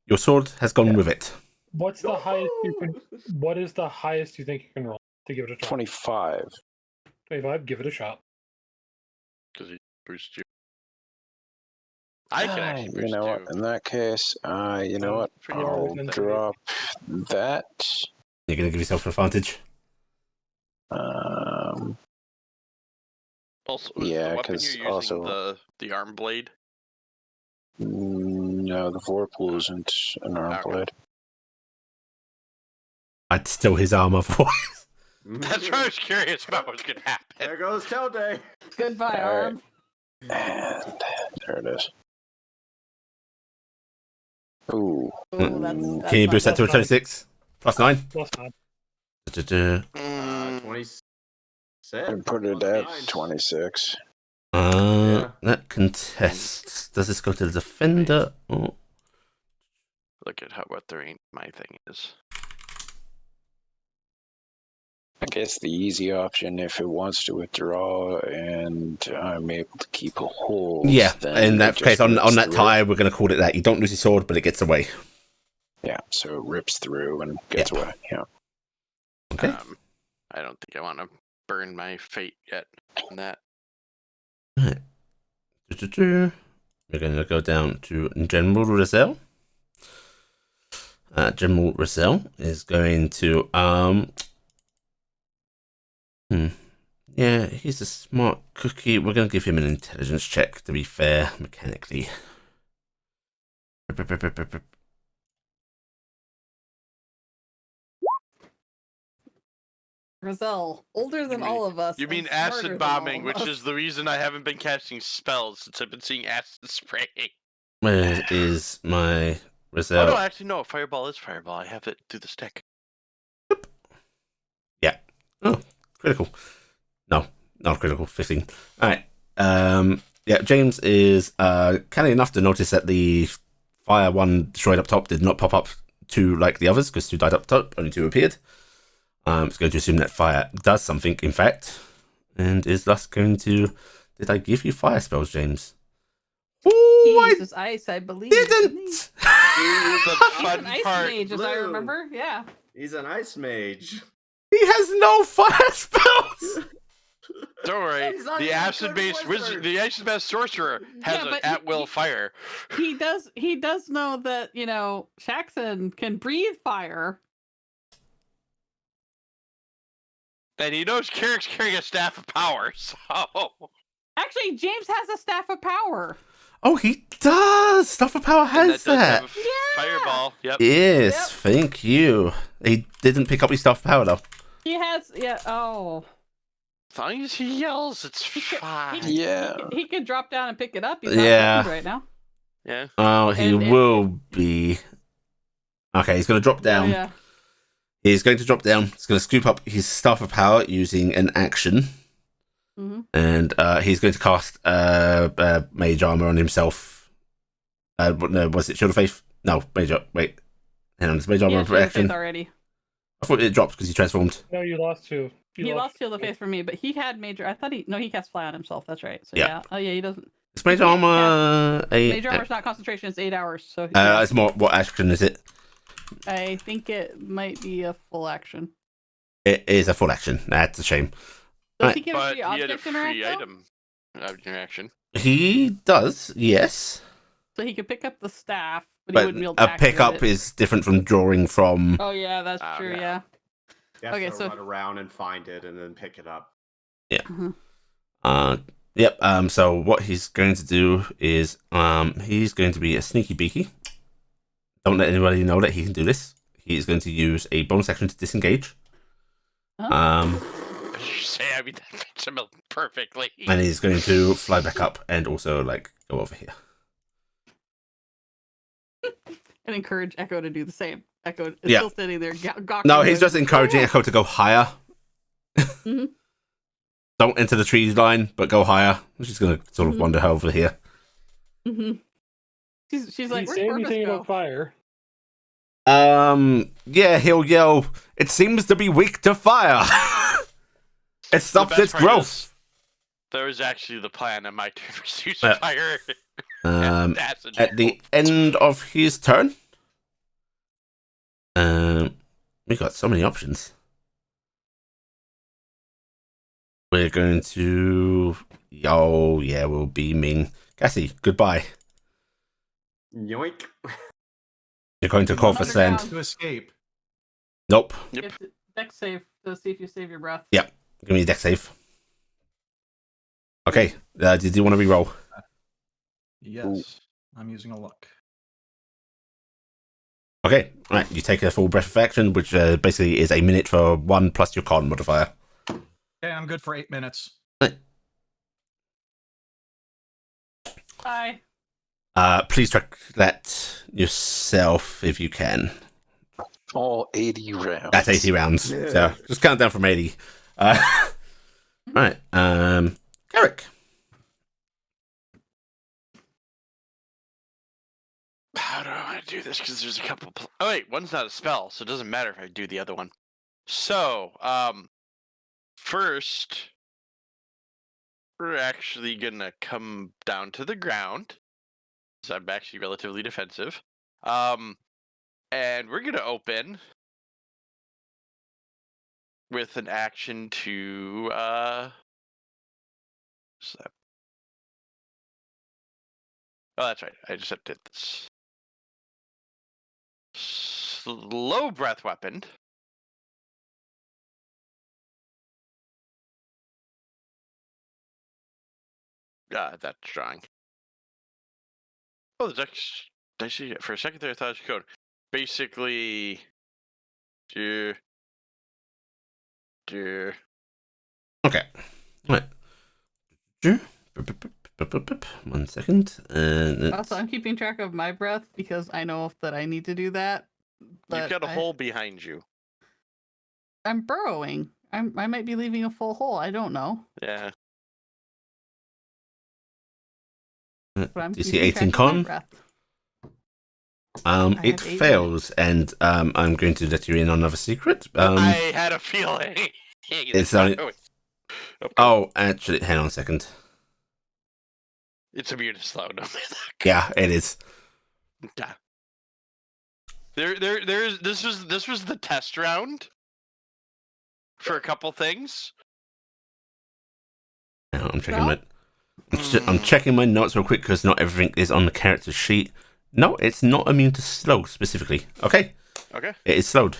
your sword has gone with it. What's the highest you can? What is the highest you think you can roll to give it a try? 25. 25. Give it a shot. Because he boosts you. I can actually You boost know you. what? In that case, you know what? You are I'll within drop that. You're going to give yourself an advantage. Also, is Yeah, the weapon 'cause you're using also- the arm blade? No, the Vorpal isn't an arm Okay. blade. I'd steal his armor for. That's what I was curious about what's going to happen. There goes Telday. Goodbye, All right. arm. And there it is. Ooh. Oh, that's Can you not boost that to a Plus 9. 26? Plus 9? Plus 9. Da-da-da. 26. I put it Plus at 9. 26. Yeah. That contests. Does this go to the defender? Oh. Look at what their aim my thing is. I guess the easy option, if it wants to withdraw and I'm able to keep a hold. Yeah, then in it that just case, on rips that through. tie, we're going to call it that. You don't lose your sword, but it gets away. Yeah, so it rips through and gets away. Yeah. Okay. I don't think I want to burn my fate yet on that. Du-du-du. We're going to go down to General Rizal. General Rizal is going to yeah, he's a smart cookie. We're going to give him an intelligence check, to be fair, mechanically. Rizal, older than mean- all of us. You and mean smarter acid than bombing, all of which us. is the reason I haven't been casting spells since I've been seeing acid spraying. Where is my Oh Rizal? no, actually no, fireball is fireball. I have it through the stick. Oh, critical. No, not critical. 15. All right. Yeah, James is canny enough to notice that the fire one destroyed up top did not pop up two like the others because two died up top, only two appeared. It's going to assume that fire does something, in fact, and is thus going to. Did I give you fire spells, James? He Oh, I uses ice, I believe. doesn't he? didn't. The He's fun an ice part. mage, as I Blue. remember. Yeah. He's an ice mage. He has no fire spells. Don't worry, He's not the even a acid-based good wizard, wizard. the acid-based sorcerer has Yeah, an but at-will he- fire. He does know that, Shaxon can breathe fire. And he knows Carrick's carrying a staff of power, so Actually, James has a staff of power. Oh, he does. Stuff of Power and has that does that. have a fireball. Yep. Yes, Yep. thank you. He didn't pick up his stuff of power though. He has, oh. As long as he yells, it's fine. Yeah. He could drop down and pick it up. He's not Yeah. threatened right now. Yeah. Oh, he And- will be. Okay, he's going to drop down. Oh, yeah. He's going to drop down. He's going to scoop up his staff of power using an action, hmm and he's going to cast mage armor on himself. No, was it Shield of Faith? No, mage. Wait, hang on. It's mage armor Yeah, for Shield of action. Faith already. I thought it dropped because he transformed. No, you lost two. He lost Shield of Faith for me, but he had major. I thought he cast fly on himself. That's right. So Yeah. yeah. Oh yeah, he doesn't. It's mage can't armor. Major armor's not concentration. It's 8 hours. So yeah, It's more. What action is it? I think it might be a full action. It is a full action. That's a shame. Does Right. he get a But free he had a object free interact, though? item interaction. He does, yes. So he could pick up the staff, but he But wouldn't be able to a activate pickup it. is different from drawing from. Oh yeah, that's Ah, true. okay. Yeah. You have Okay, to so- run around and find it and then pick it up. Yep. So what he's going to do is he's going to be a sneaky beaky. Don't let anybody know that he can do this. He's going to use a bonus action to disengage. You say, I mean, that fits him perfectly. And he's going to fly back up and also go over here. And encourage Echo to do the same. Echo is Yeah. still sitting there. Gawking No, he's going, just encouraging Echo to go higher. Mhm. Don't enter the trees line, but go higher. She's going to sort of Mhm. wander over here. Mhm. She's Did like, he where'd say Corvus anything go? about fire? Yeah, he'll yell, "It seems to be weak to fire." It stops best its part growth. is, that was actually the plan on my turn to use Yeah. fire. At the end of his turn, we got so many options. We're going to, oh yeah, we'll be Ming. Cassie, goodbye. Yoink. You're going to call for Underground. sand. To escape. Nope. Yep. Dex save to see if you save your breath. Yep. Give me a dex save. Okay. Did you want to re-roll? Yes. I'm using a luck. Okay. Right. You take a full breath of action, which basically is a minute for 1 plus your con modifier. Okay, I'm good for 8 minutes. Bye. Please track that yourself if you can. All 80 rounds. That's 80 rounds. So just count down from 80. Right. Eric. How do I do this? Because there's a couple. Oh wait, one's not a spell, so it doesn't matter if I do the other one. So, first, we're actually gonna come down to the ground. So I'm actually relatively defensive. And we're gonna open with an action to what's that? Oh, that's right. I just did this. Slow breath weapon. That's drawing. Oh, the dex. I see it for a second there. I thought it was code. Basically, do. Okay. Right. 1 second. Also, I'm keeping track of my breath because I know that I need to do that. You've got a hole behind you. I'm burrowing. I might be leaving a full hole. I don't know. Yeah. But I'm Do you see keeping 18 track of my con? breath. It have 8 fails, and I'm going to let you in on another secret. I had a feeling. It's only- Okay. Oh, actually, hang on a second. It's immune to slow. No, Yeah, it is. yeah. There's. This was the test round for a couple things. Hang on, I'm checking Well- I'm checking my notes real quick because not everything is on the character sheet. No, it's not immune to slow specifically. Okay. Okay. It is slowed.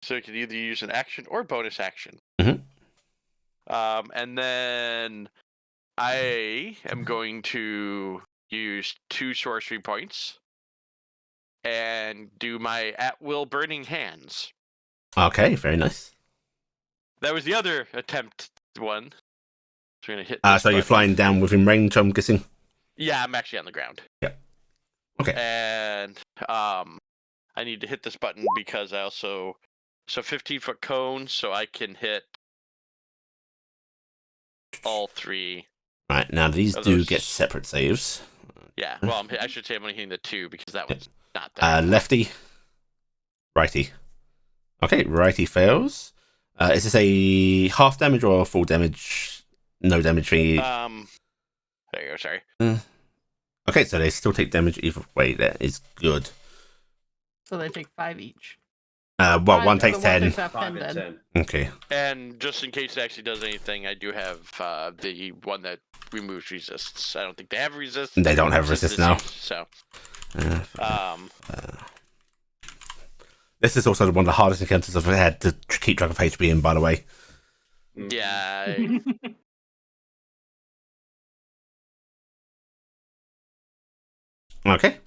So you can either use an action or bonus action. Mhm. And then I am going to use 2 sorcery points and do my at-will burning hands. Okay, very nice. That was the other attempt one. So we're gonna hit. So you're flying down within range, I'm guessing? Yeah, I'm actually on the ground. Yeah. Okay. And I need to hit this button because I also 15-foot cone, so I can hit all 3. Right, now these Of do those- get separate saves. Yeah, well, I should say I'm only hitting the 2 because that one's not there. Lefty. Righty. Okay, righty fails. Is this a half damage or full damage? No damage for you. There you go, sorry. Okay, so they still take damage either way. That is good. So they take 5 each. Well, Five- one the takes 10. takes half 5 10 and dead. 10. Okay. And just in case it actually does anything, I do have the one that removes resists. I don't think they have resist. They don't have It's resist just now. use, So, This is also one of the hardest encounters I've had to keep track of HP in, by the way. yeah. Okay.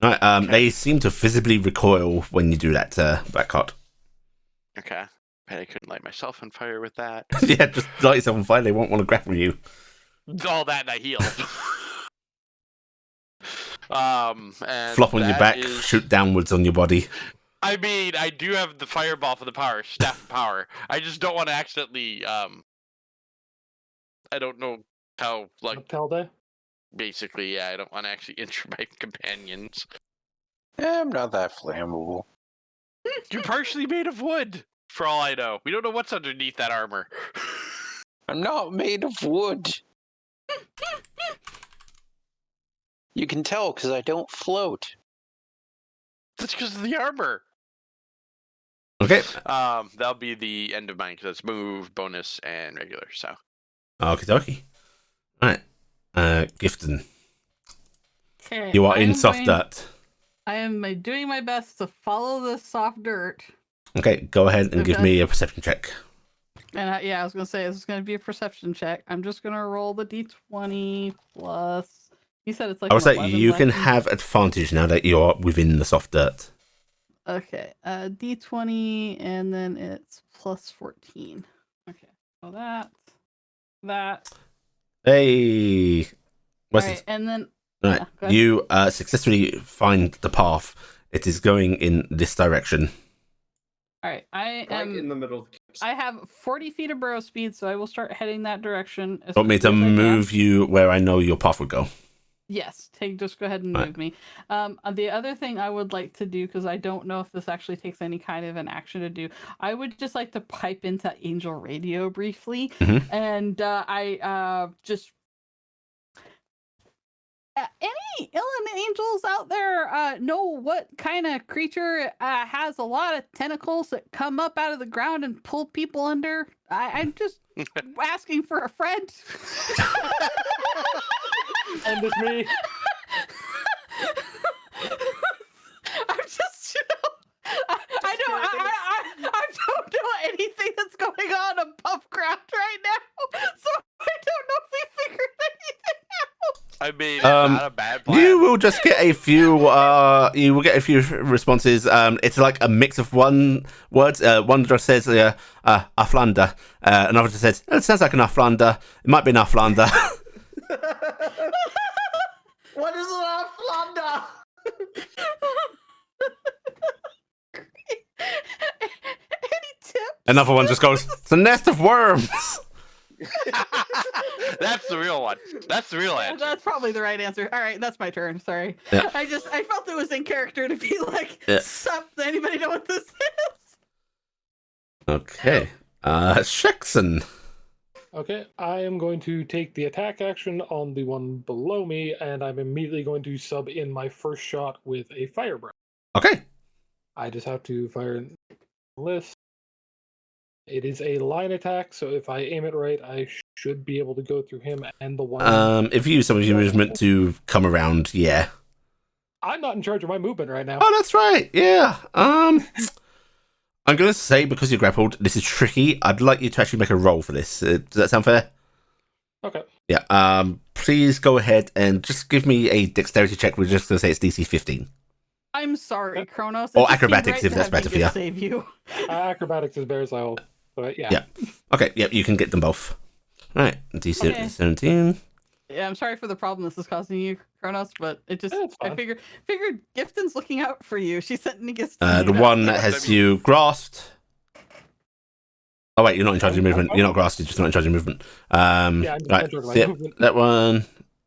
Right, Okay. They seem to visibly recoil when you do that, Blackheart. Okay. Bet I couldn't light myself on fire with that. Yeah, just light yourself on fire. They won't want to grapple you. All that and I healed. And Flop on your that back, is- shoot downwards on your body. I mean, I do have the fireball for the power, staff of power. I just don't want to accidentally. I don't know how, like, Talde? basically, yeah, I don't want to actually injure my companions. I'm not that flammable. You're partially made of wood, for all I know. We don't know what's underneath that armor. I'm not made of wood. You can tell because I don't float. That's because of the armor. Okay. That'll be the end of mine because that's move, bonus, and regular. So. Okie dokie. Right. Gifton, Okay. you are I in am soft going- dirt. I am doing my best to follow the soft dirt. Okay, go ahead and give me a perception check. And I was gonna say this is gonna be a perception check. I'm just gonna roll the d20 plus. You said it's like I would an say 11, you but I can have advantage now that you're within the soft dirt. Okay, d20 and then it's plus 14. Okay, so that. Hey, what's All it? right, and then Right, yeah, go ahead. you successfully find the path. It is going in this direction. All right, I Right in am. the middle of the campsite. I have 40 feet of burrow speed, so I will start heading that direction. As Want me to quickly as I can. move you where I know your path would go? Yes, just go ahead and Right. move me. The other thing I would like to do, because I don't know if this actually takes any kind of an action to do, I would just like to pipe into Angel Radio briefly, Mhm. and I just any Illan angels out there know what kind of creature has a lot of tentacles that come up out of the ground and pull people under? I'm just asking for a friend. And it's me. I'm just, I don't know anything that's going on above ground right now, so I don't know if we figured anything out. I mean, it's not a bad plan. You will just get a few. You will get a few responses. It's like a mix of words. One just says Aflander. Another just says it sounds like an Aflander. It might be an Aflander. What is an Aflander? Any tips? Another one just goes, it's a nest of worms. That's the real one. That's the real Yeah, answer. that's probably the right answer. All right, that's my turn. Sorry. Yeah. I felt it was in character to be like, Yeah. sup, anybody know what this is? Okay. Shexon. Okay, I am going to take the attack action on the one below me, and I'm immediately going to sub in my first shot with a fire breath. Okay. I just have to fire in the list. It is a line attack, so if I aim it right, I should be able to go through him and the one. If you use some of your movement to come around, yeah. I'm not in charge of my movement right now. Oh, that's right. Yeah. I'm gonna say because you're grappled, this is tricky. I'd like you to actually make a roll for this. Does that sound fair? Okay. Yeah. Please go ahead and just give me a dexterity check. We're just gonna say it's DC 15. I'm sorry, Kronos. Or It just seemed acrobatics, right if to that's have better for Dingus you. Save you. Acrobatics is better, so but yeah. Yeah. Okay. Yep. You can get them both. All right. DC Okay. 17. Yeah, I'm sorry for the problem this is causing you, Kronos, but it just Yeah, it's I fine. figured Gifton's looking out for you. She sent me gifts. The one that has you grasped. Oh wait, you're not in charge of movement. You're not grasped. You're just not in charge of movement. I'm Right. in charge of my So, movement. that one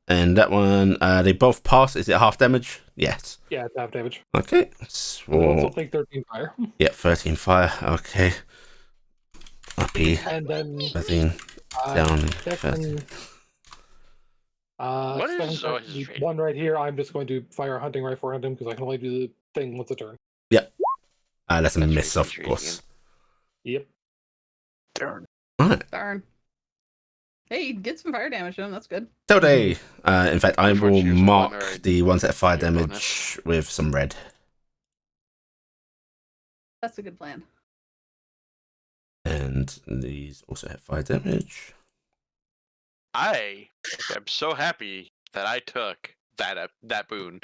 and that one. They both pass. Is it half damage? Yes. Yeah, it's half damage. Okay. I'll So, take 13 fire. yeah, 13 fire. Okay. Uppy. And then 13 down. second, What is second, his the rating? one right here, I'm just going to fire a hunting rifle at him because I can only do the thing once a turn. That's a That's miss, right, of that's course. Yep. Darn. Alright. Darn. Hey, get some fire damage on him. That's good. Today. In fact, I will Unfortunately, there's one mark where the ones that fire your damage bonus. with some red. That's a good plan. And these also have fire damage. I am so happy that I took that boon.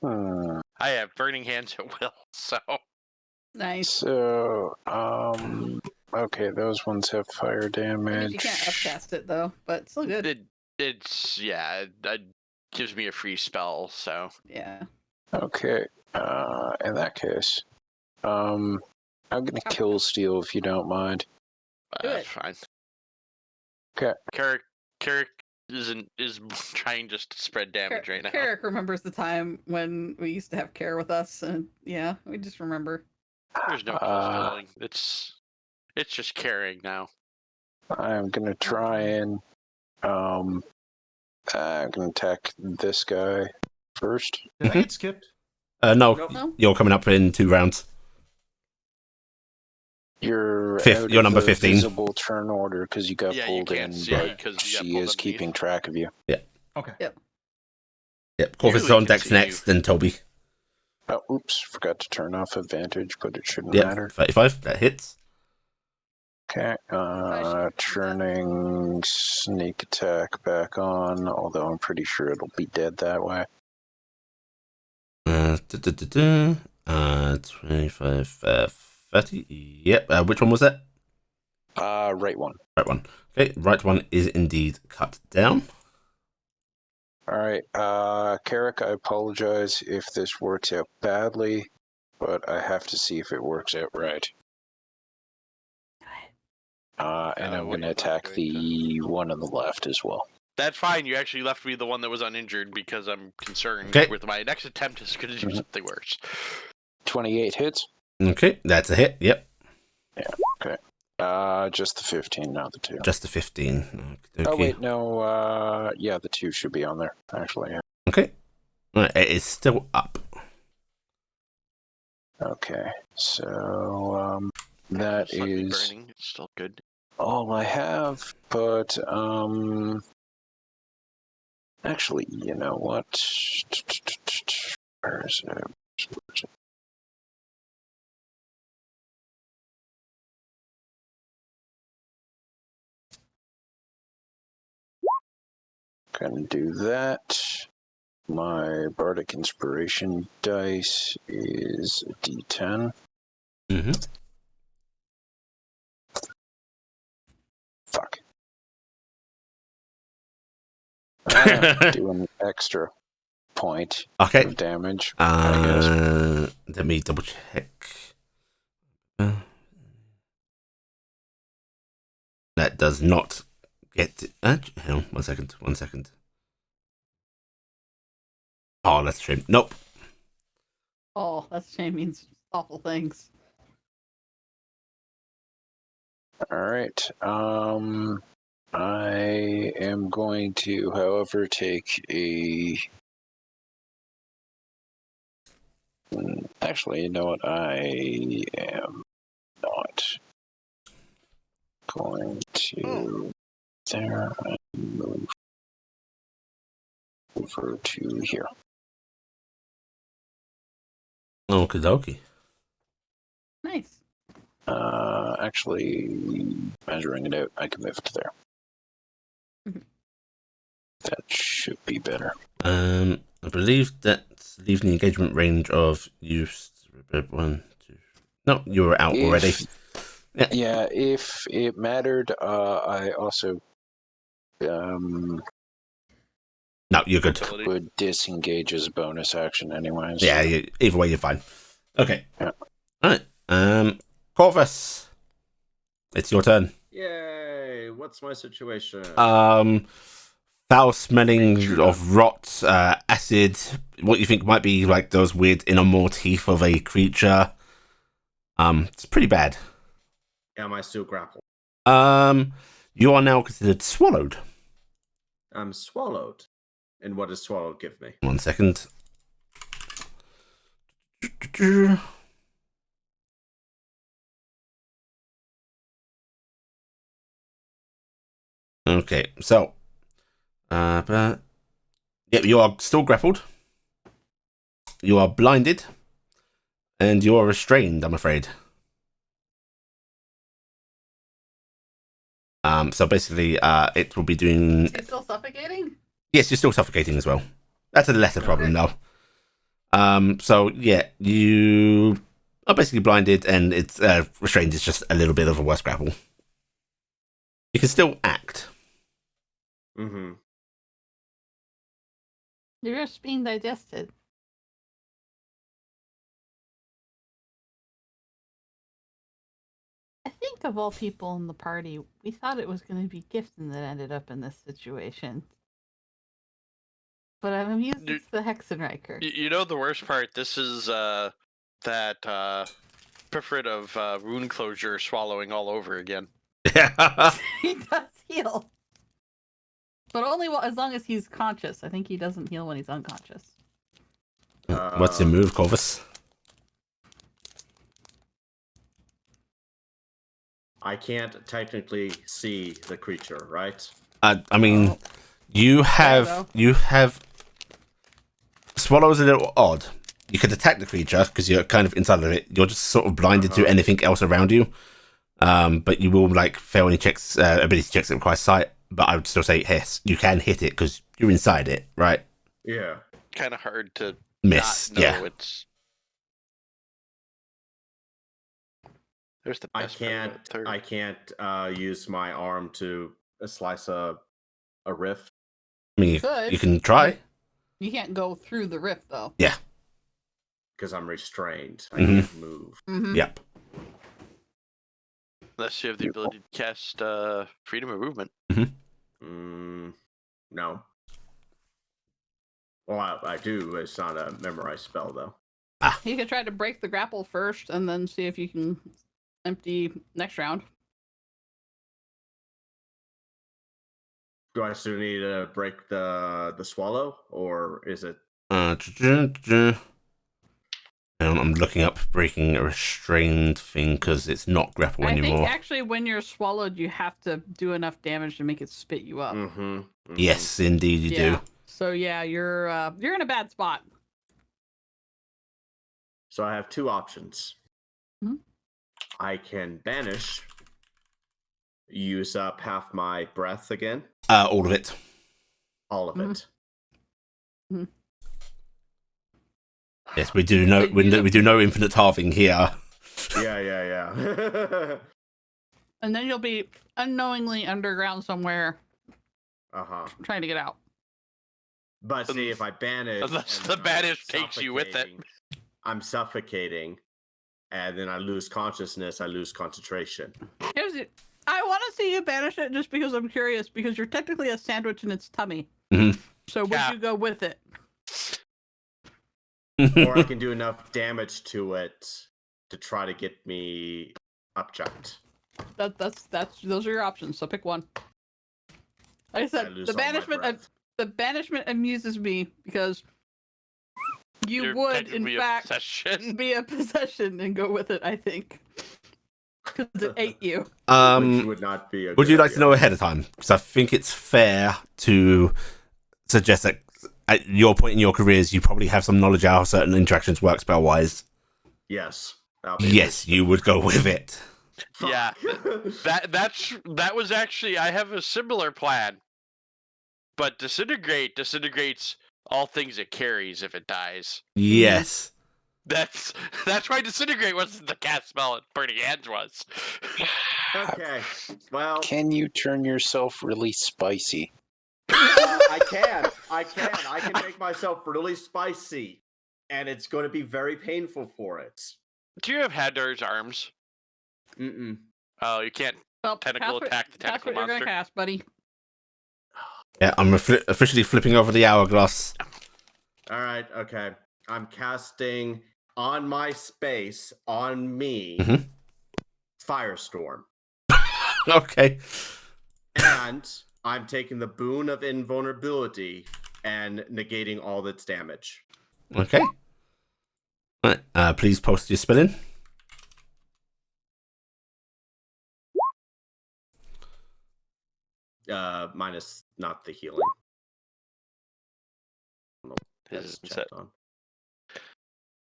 I have burning hands at will, so Nice. So, okay, those ones have fire I damage. mean, you can't upcast it though, but still good. it's that gives me a free spell. So Yeah. Okay, in that case, I'm gonna kill Steel if you don't mind. Do that's it. fine. Okay. Carrick is trying just to spread damage right now. Carrick remembers the time when we used to have Care with us, and yeah, we just remember. There's no killing. It's just carrying now. I'm gonna try and I'm gonna attack this guy first. Did I get skipped? No, Nope. No? you're coming up in 2 rounds. You're You're number 15. Visible turn order because you got Yeah, you pulled can't in, see but because you got she pulled is underneath. keeping track of you. Okay. Yep, Corvus is Usually on can decks see next, then Toby. Oh, oops, forgot to turn off advantage, but it shouldn't Yep, matter. 35. That hits. Okay, turning sneak attack back on, although I'm pretty sure it'll be dead that way. 25, 30. Yep. Which one was that? Right one. Right one. Okay, right one is indeed cut down. Alright, Carrick, I apologize if this works out badly, but I have to see if it works out right. And I'm what going to you plan on attack doing, the one on the left as well. That's fine. You actually left me the one that was uninjured because I'm concerned Okay. with my next attempt is going to do something worse. 28 hits? Okay, that's a hit. Yep. Just the 15, not the 2. Just a 15. Oh, Okay. wait, no, yeah, the 2 should be on there, actually. Yeah. Okay. Right, it is still up. Okay, so, that Slightly is burning. It's still good. all I have, but, actually, you know what? Where is it? Gonna do that. My Bardic Inspiration dice is a D10. Mm-hmm. Fuck. Do an extra point Okay. of damage, I guess. Let me double check. That does not get. Hang on, 1 second. 1 second. Oh, that's a shame. Nope. Oh, that's a shame. Means awful things. Alright. I am going to, however, take a. Actually, you know what? I am not going to there and move over to here. Okie dokie. Nice. Actually, measuring it out, I can move it to there. Mhm. That should be better. I believe that leaves the engagement range of use. 1, 2. No, you were out already. Yeah, if it mattered, I also No, you're good. Ability. would disengage as a bonus action anyways. Yeah, either way, you're fine. Okay. Yeah. All right. Corvus, it's your turn. Yay! What's my situation? Foul smelling of rot, acid. What you think might be like those weird inner maw teeth of a creature. It's pretty bad. Am I still grappled? You are now considered swallowed. I'm swallowed. And what does swallowed give me? 1 second. Okay, so, yep, you are still grappled. You are blinded, and you are restrained, I'm afraid. So basically, it will be doing. Is he still suffocating? Yes, you're still suffocating as well. That's a lesser problem, though. So yeah, you are basically blinded, and it's restrained. Is just a little bit of a worse grapple. You can still act. Mm-hmm. You're just being digested. I think of all people in the party, we thought it was going to be Gifton that ended up in this situation. But I'm amused it's the Hexenriker. You know the worst part? This is that Pifrit of rune closure swallowing all over again. He does heal. But only as long as he's conscious. I think he doesn't heal when he's unconscious. What's your move, Corvus? I can't technically see the creature, right? I mean, you have swallow's a little odd. you could attack the creature because you're kind of inside of it. You're just sort of blinded to anything else around you. But you will like fail any checks, ability checks that require sight. But I would still say yes, you can hit it because you're inside it, right? Yeah. Kind of hard to Miss, not know yeah. it's. There's the I best part about third. can't use my arm to slice a rift. I mean, Could. you can try. You can't go through the rift though. Yeah. Because I'm restrained. I Mhm. can't move. Mhm. Yep. Unless you have the ability to cast freedom of movement. No. Well, I do. It's not a memorized spell, though. You could try to break the grapple first, and then see if you can empty next round. Do I still need to break the swallow, or is it? I'm looking up breaking a restrained thing because it's not grapple I anymore. think actually when you're swallowed, you have to do enough damage to make it spit you up. Yes, indeed you do. So yeah, you're in a bad spot. So I have two options. Mhm. I can banish, use up half my breath again, All of it. all of Mhm. it. Mhm. Yes, we do know. We do know infinite halving here. Yeah. And then you'll be unknowingly underground somewhere trying to get out. But see, if I banish, Unless and the then I'm banish takes you with it. suffocating, I'm suffocating, and then I lose consciousness. I lose concentration. I want to see you banish it just because I'm curious, because you're technically a sandwich in its tummy. Mhm. So would you go with it? Or I can do enough damage to it to try to get me upchucked. Those are your options. So pick one. Like I said, lose the all my banishment breath. the banishment amuses me because you You're would in technically a fact possession. be a possession and go with it. I think because it ate you. Which would not be a Would good you like to idea. know ahead of time? Because I think it's fair to suggest that at your point in your careers, you probably have some knowledge of how certain interactions work spell-wise. Yes. Yes, you would go with it. Yeah, that was actually, I have a similar plan. But disintegrates all things it carries if it dies. Yes. That's why disintegrate wasn't the cast spell at Burning Hands was. Okay. Well, Can you turn yourself really spicy? I can. I can make myself really spicy, and it's going to be very painful for it. Do you have Haddar's arms? Oh, you can't tentacle attack the That's tentacle what you're monster. gonna cast, buddy. Yeah, I'm officially flipping over the hourglass. All right. Okay. I'm casting on my space on me. Firestorm. Okay. And I'm taking the boon of invulnerability and negating all its damage. Okay. Right. Please post your spell in. Minus not the healing. Is it set? On.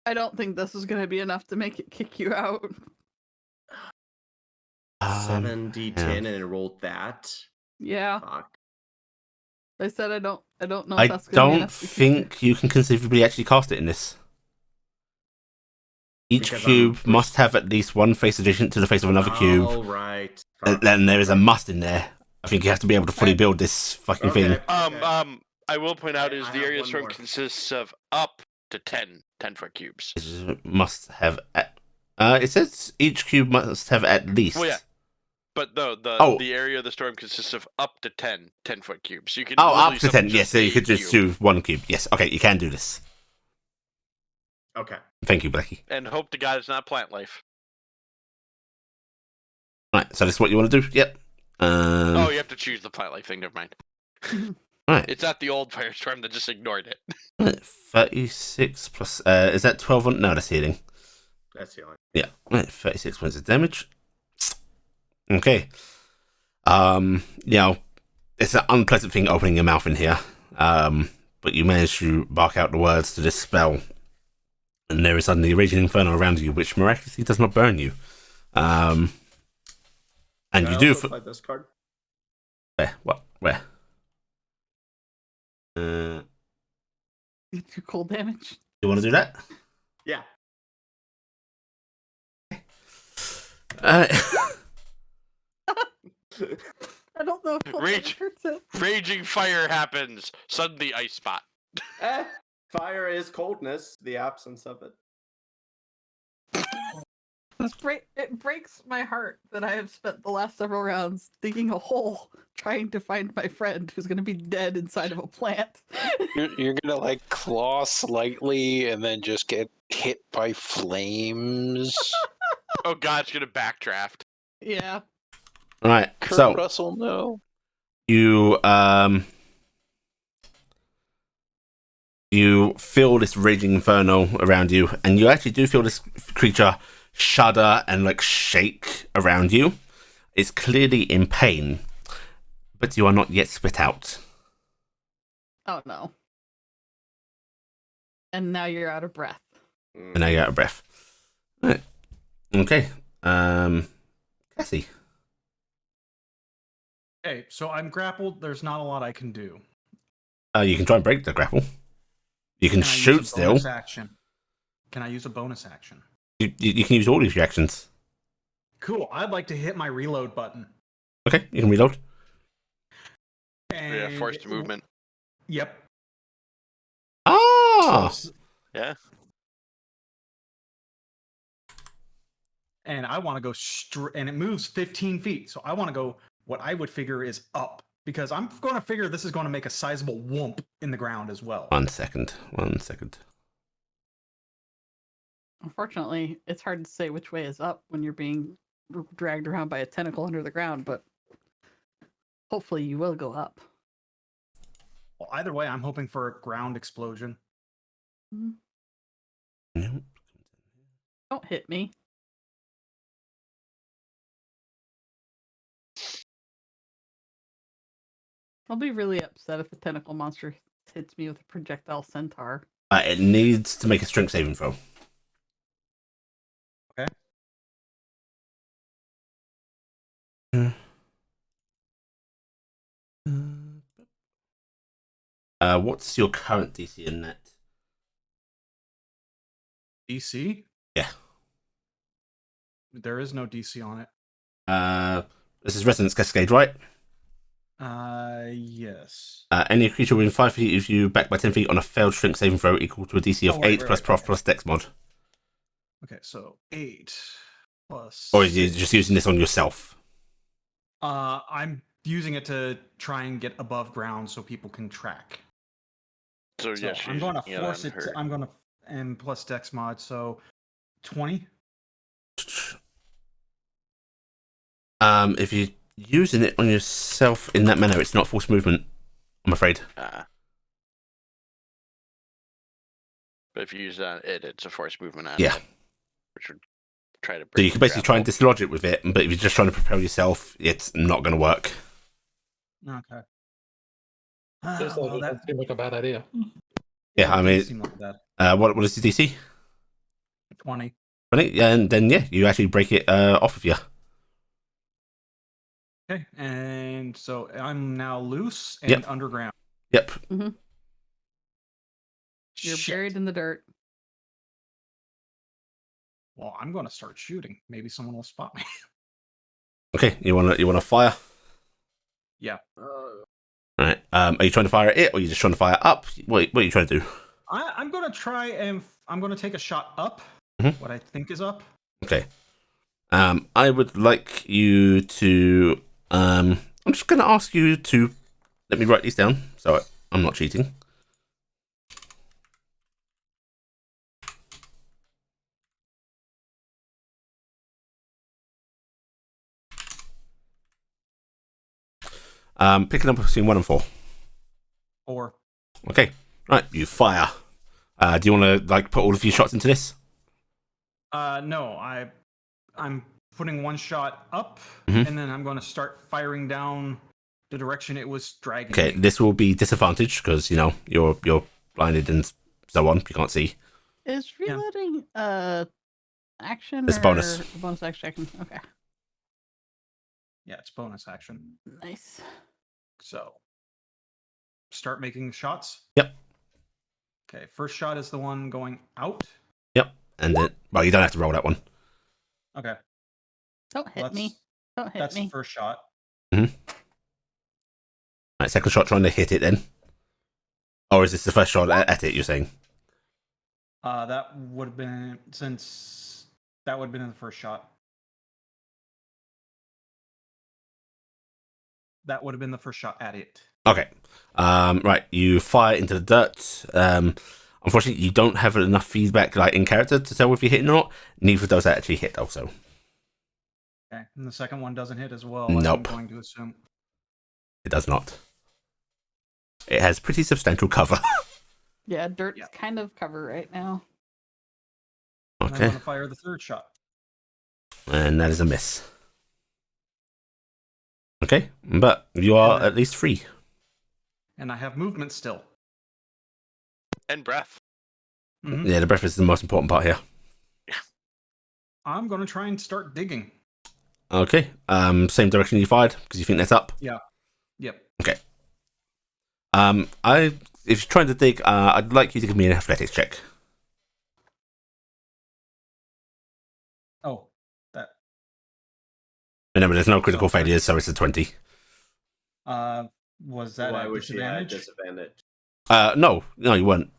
I don't think this is gonna be enough to make it kick you out. 7d10 and it rolled that. Yeah. Fuck. I said I don't know if I that's gonna be don't enough to kick you. think you can conceivably actually cast it in this. Each Because cube must have at least one face adjacent to the face of another cube. Oh, right. And then there is a must in there. I think you have to be able to fully build this fucking thing. I will point out is I the have area one storm more. consists of up to 10-foot cubes. Must have. It says each cube must have at least. Well, yeah. But the area of the storm consists of up to 10-foot cubes. So you can up to 10. summon Yes, so you could just do one cube. Yes, okay, you can do this. Okay. Thank you, Blackie. And hope to God it's not plant life. Right, so this is what you want to do? Yep. Oh, you have to choose the plant life thing. Never mind. Right. It's not the old firestorm that just ignored it. Right, 36 plus. Is that 12 on? No, that's healing. That's the only. Yeah. Right, 36 points of damage. Okay. It's an unpleasant thing opening your mouth in here. But you manage to bark out the words to this spell. and there is suddenly a raging inferno around you, which miraculously does not burn you. And you do. play this card. Where? What? Where? Uh, You do cold damage. you want to do that? Yeah. Uh, I don't know if cold Rage. damage hurts it. Raging fire happens. Suddenly ice spot. Fire is coldness, the absence of it. It breaks my heart that I have spent the last several rounds digging a hole trying to find my friend who's going to be dead inside of a plant. You're gonna like claw slightly and then just get hit by flames. Oh god, it's gonna backdraft. Yeah. right. Kurt So Russell, no. you feel this raging inferno around you, and you actually do feel this creature shudder and like shake around you. It's clearly in pain, but you are not yet spit out. Oh no. And now you're out of breath. And now you're out of breath. Right. Okay. Cassie. Okay, so I'm grappled. There's not a lot I can do. You can try and break the grapple. You can Can I use shoot a still. bonus action? Can I use a bonus action? You can use all of your actions. Cool. I'd like to hit my reload button. Okay, you can reload. And Yeah, forced movement. Yep. Ah! So- Yeah. and I want to go and it moves 15 feet. So I want to go what I would figure is up because I'm going to figure this is going to make a sizable whoomp in the ground as well. 1 second. 1 second. Unfortunately, it's hard to say which way is up when you're being dragged around by a tentacle under the ground, but hopefully you will go up. Well, either way, I'm hoping for a ground explosion. Nope. Don't hit me. I'll be really upset if a tentacle monster hits me with a projectile centaur. It needs to make a strength saving throw. Okay. What's your current DC in that? DC? Yeah. There is no DC on it. This is Resonance Cascade, right? Yes. Any creature within 5 feet of you back by 10 feet on a failed strength saving throw equal to a DC of 8 plus Prof plus Dex mod. Okay, so 8 plus. Or is you just using this on yourself? I'm using it to try and get above ground so people can track. So So yeah, I'm going to she's force on it. her. I'm going to and plus Dex mod, so 20. If you're using it on yourself in that manner, it's not forced movement, I'm afraid. But if you use it on it, it's a forced movement on Yeah. it, which would try to. So you can basically try and dislodge it with it, but if you're just trying to propel yourself, it's not going to work. Okay. This Well, doesn't seem like a bad idea. Yeah, I doesn't mean, seem like that. what is the DC? 20. 20? Yeah, and then yeah, you actually break it off of you. Okay, and so I'm now loose and Yep. underground. Yep. You're Shit. buried in the dirt. Well, I'm going to start shooting. Maybe someone will spot me. Okay, you wanna fire? Yeah. All right. Are you trying to fire at it, or are you just trying to fire up? What are you trying to do? I'm going to try and I'm going to take a shot up. Mhm. What I think is up. Okay. I would like you to. I'm just going to ask you to let me write these down, so I'm not cheating. Pick a number between 1 and 4. 4. Okay. Right. You fire. Do you want to like put all of your shots into this? No, I'm putting one shot up, Mhm. and then I'm going to start firing down the direction it was dragging. Okay. me. This will be disadvantaged because you know you're blinded and so on. You can't see. Is Yeah. reloading action It's or bonus. a bonus action? Okay, Yeah, it's bonus action. nice. So start making shots. Yep. Okay, first shot is the one going out. Yep. And then, well, you don't have to roll that one. Okay. Don't hit me. Don't hit That's the me. first shot. Right, second shot trying to hit it then. Or is this the first shot at it, you're saying? That would have been since that would have been in the first shot. That would have been the first shot at it. Okay. Right, you fire into the dirt. Unfortunately, you don't have enough feedback like in character to tell if you're hitting or not. Neither of those actually hit also. Okay. And the second one doesn't hit as well. Nope. I'm going to assume. It does not. It has pretty substantial cover. Yeah, dirt's Yeah. kind of cover right now. And I'm Okay. going to fire the third shot. And that is a miss. Okay, but you are And then- at least free. And I have movement still. And breath. Mhm. Yeah, the breath is the most important part here. I'm going to try and start digging. Okay. Same direction you fired because you think that's up. Yep. Okay. If you're trying to dig, I'd like you to give me an athletics check. Oh, that. Remember, there's no critical So, failures, so it's a 20. Was that Why a would she have disadvantage? disadvantage? No, you weren't.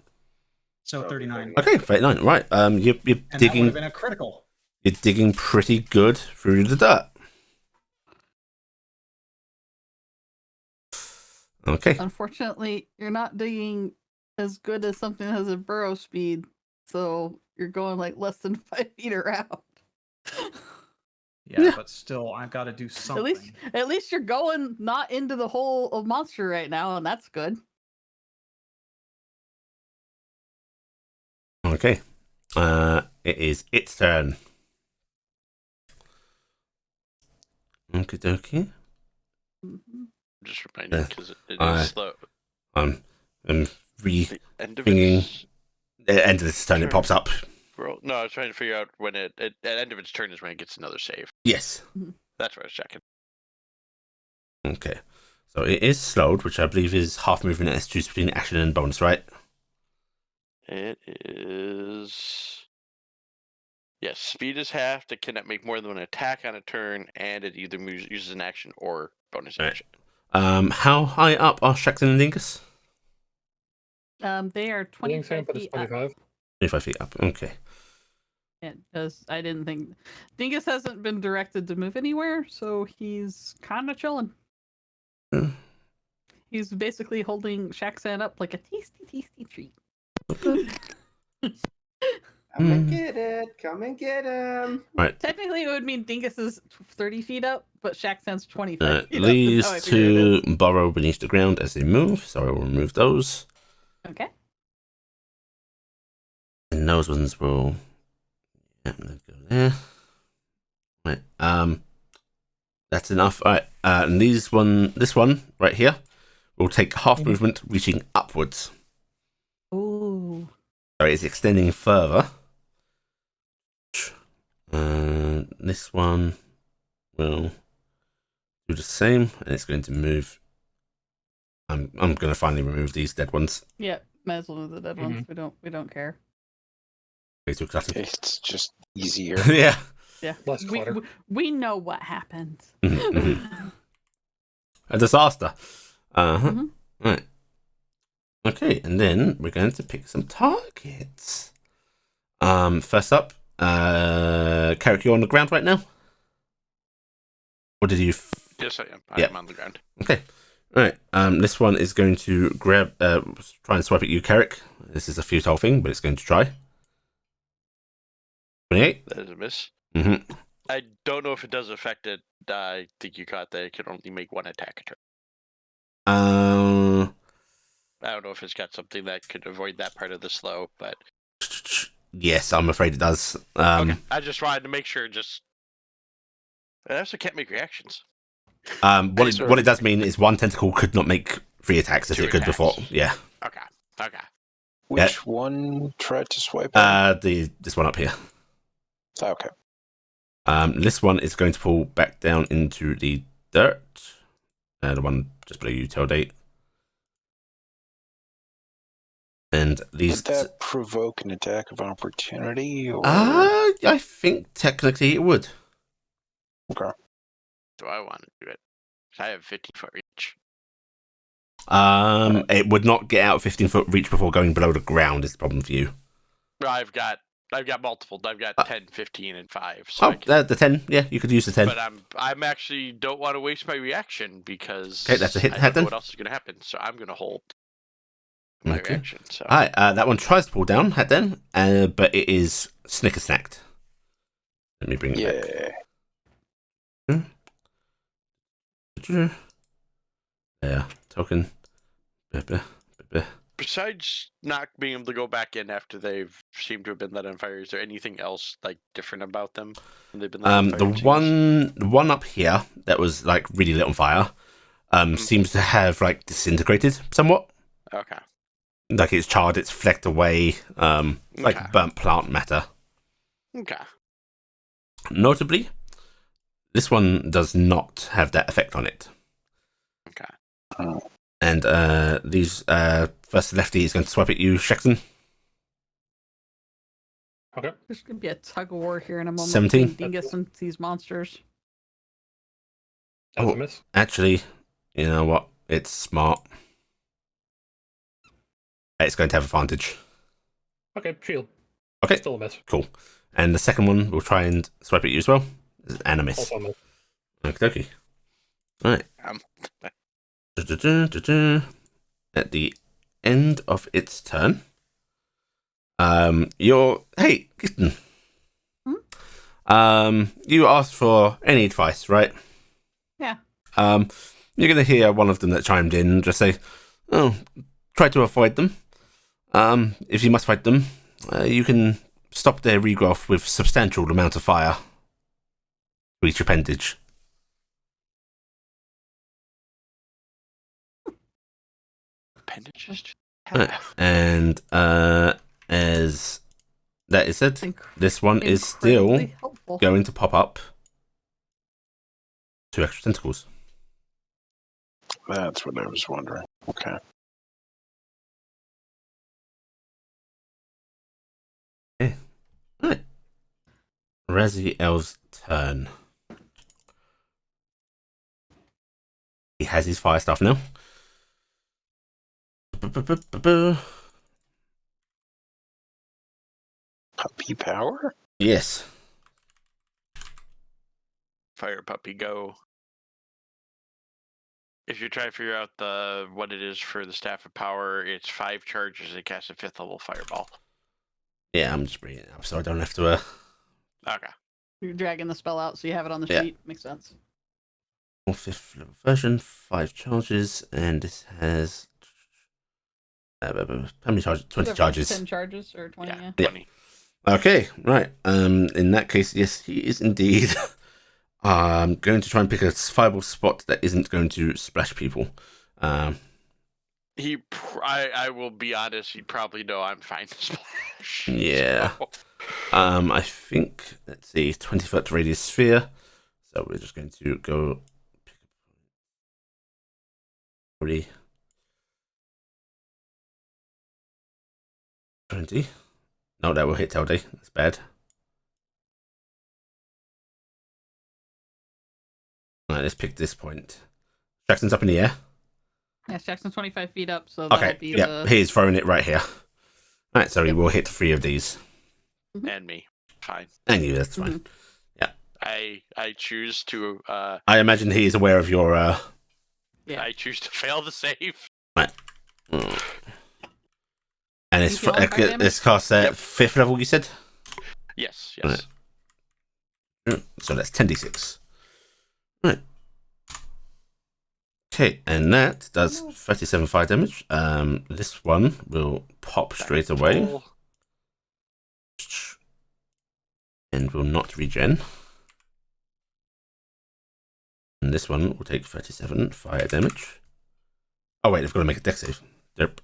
So So 39. Okay, 39. Right. You're And that would digging. have been a critical. You're digging pretty good through the dirt. Okay. Unfortunately, you're not digging as good as something that has a burrow speed, so you're going like less than 5 feet around. Yeah, but still, I've got to do something. At least you're going not into the hole of monster right now, and that's good. Okay. It is its turn. Okie dokie. Mhm. Just reminding because it I- is slow. I'm re The end of Thinking. its the end of this turn. It pops up. roll. No, I was trying to figure out when at the end of its turn is when it gets another save. Yes. That's what I was checking. Okay. So it is slowed, which I believe is half movement as choose between action and bonus, right? It is. Yes, speed is halved. It cannot make more than one attack on a turn, and it either uses an action or bonus Right. action. How high up are Shaxton and Dingus? They are I think 25 same, but it's feet up. 25. 25 feet up. Okay. Yeah, because I didn't think Dingus hasn't been directed to move anywhere, so he's kind of chilling. Hmm. He's basically holding Shaxan up like a tasty treat. Come and get it. Come and get him. Right. Technically, it would mean Dingus is 30 feet up, but Shaxan's 25 feet up. is These how I figured it two burrow beneath the ground as they move, so I will remove those. is. Okay. And those ones will. Yeah, let's go there. Right. That's enough. All right. And this one right here will take half movement, reaching upwards. Ooh. So it's extending further. This one will do the same, and it's going to move. I'm going to finally remove these dead ones. Yeah, might as well move the dead ones. We don't care. Way too cluttered. It's just easier. Yeah. Yeah. Less clutter. We know what happened. Mhm. A disaster. Mhm. Right. Okay, and then we're going to pick some targets. First up, Carrick, you're on the ground right now? Or did you... Yes, I am. Yeah. I'm on the ground. Okay. Right. This one is going to grab, try and swipe at you, Carrick. This is a futile thing, but it's going to try. 28. That is a miss. Mm-hmm. I don't know if it does affect it. I think you caught that it can only make one attack a turn. I don't know if it's got something that could avoid that part of the slow, but Yes, I'm afraid it does. okay. I just wanted to make sure. I also can't make reactions. What it does mean is one tentacle could not make 3 attacks as Two it could before. attacks. Yeah. Okay. Which one tried to swipe at This one up here. Okay. This one is going to pull back down into the dirt. The one just below you, tail date. And these. Would that provoke an attack of opportunity? Or... I think technically it would. Okay. Do I want to do it? I have 50-foot reach. It would not get out of 15-foot reach before going below the ground. Is the problem for you? I've got multiple. I've got 10, 15, and 5. So I Oh, can, the 10. Yeah, you could use the 10. but I'm actually don't want to waste my reaction because Okay, that's a hit. I Head don't know then. what else is going to happen. So I'm going to hold my Okay. reaction. So All right, that one tries to pull down, head then, but it is snicker snacked. Let me bring it back. Yeah, token. besides not being able to go back in after they've seemed to have been let on fire, is there anything else like different about them when they've been let on fire? The it seems? one up here that was like really lit on fire, seems to have like disintegrated somewhat. Okay. Like it's charred, it's flecked away, like Okay. burnt plant matter. Okay. Notably, this one does not have that effect on it. Okay. And these first lefty is going to swipe at you, Shaxton. Okay. There's gonna be a tug of war here in a moment. 17? between Dingus and these monsters. That's Oh. a miss. Actually, you know what? It's smart. It's going to have advantage. Okay, shield. Okay, Still a miss. cool. And the second one will try and swipe at you as well. And a miss. Also a miss. Okie dokie. Alright. At the end of its turn, hey, Kitten. You asked for any advice, right? Yeah. You're gonna hear one of them that chimed in just say, "Oh, try to avoid them. If you must fight them, you can stop their regrowth with substantial amount of fire to each appendage." Appendages. Right. And as that is said, this one is still Incredibly helpful. going to pop up 2 extra tentacles. That's what I was wondering. Okay. Right. Raziel's turn. He has his fire stuff now. Puppy power? Yes. Fire puppy go. If you're trying to figure out what it is for the staff of power, it's 5 charges. It casts a 5th level fireball. Yeah, I'm just bringing it up so I don't have to. Okay. You're dragging the spell out so you have it on the Yeah. sheet. Makes sense. 5th level version, 5 charges, and this has how many charges? 20 Whatever, charges. 10 charges or 20. Yeah. Yeah. 20. Okay, right. In that case, yes, he is indeed going to try and pick a viable spot that isn't going to splash people. I will be honest. He'd probably know I'm fine to splash. Yeah. So, I think, let's see, 20-foot radius sphere. So we're just going to go pick a 40. 20. No, that will hit Telday. That's bad. Alright, let's pick this point. Jackson's up in the air. Yeah, Jackson's 25 feet up, so Okay, that'll be yeah, the. he's throwing it right here. Alright, so he will hit 3 of these. and me. Fine. And you, that's fine. I choose to I imagine he is aware of your Yeah. I choose to fail the save. and it's You feel fire damage? it's cast at Yep. 5th level, you said? Yes. Right. So that's 10d6. Right. Okay, and that does 37 fire damage. This one will pop straight away Roll. and will not regen. And this one will take 37 fire damage. Oh wait, I've got to make a dex save. Yep.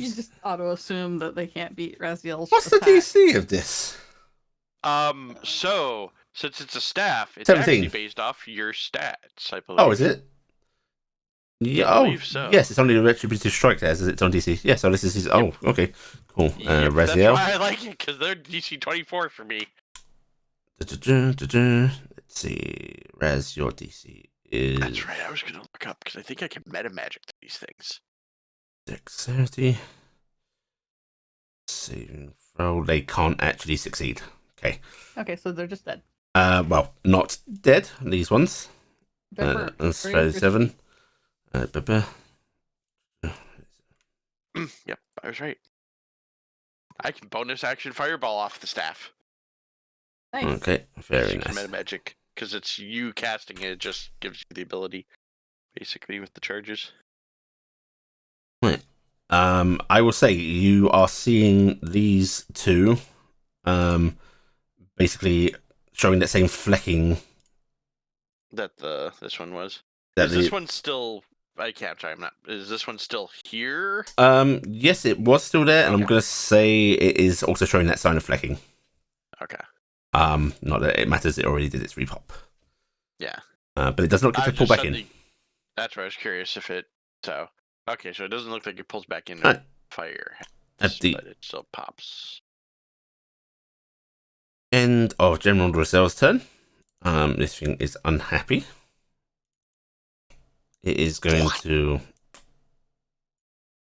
You just auto assume that they can't beat Raziel's What's the attack. DC of this? So since it's a staff, it's 17. actually based off your stats, I believe. Oh, is it? Yeah. I Oh, believe so. yes. It's only a retributive strike there, as it's on DC. Yeah. So this is his. Oh, okay. Cool. Yep, that's Raziel. why I like it, because they're DC 24 for me. Let's see. Raz, your DC is. That's right. I was gonna look up because I think I can meta magic these things. Dexterity. Saving throw. They can't actually succeed. Okay. Okay, so they're just dead. Well, not dead. These ones. They're burnt. That's Very 37. Yep, I was right. I can bonus action fireball off the staff. Nice. Okay, very Meta nice. magic, because it's you casting it. It just gives you the ability, basically, with the charges. Right. I will say you are seeing these two, basically showing that same flecking. That this one was. That Is this one still? I can't. Sorry, I'm not. Is this one still here? Yes, it was still there, and I'm Okay. gonna say it is also showing that sign of flecking. Okay. Not that it matters. It already did its repop. Yeah. But it does not get I to was pull just back in. suddenly- That's why I was curious if it. So okay, so it doesn't look like it pulls back in Right. fire, At the but it still pops. end of General Drossel's turn, this thing is unhappy. It is going to.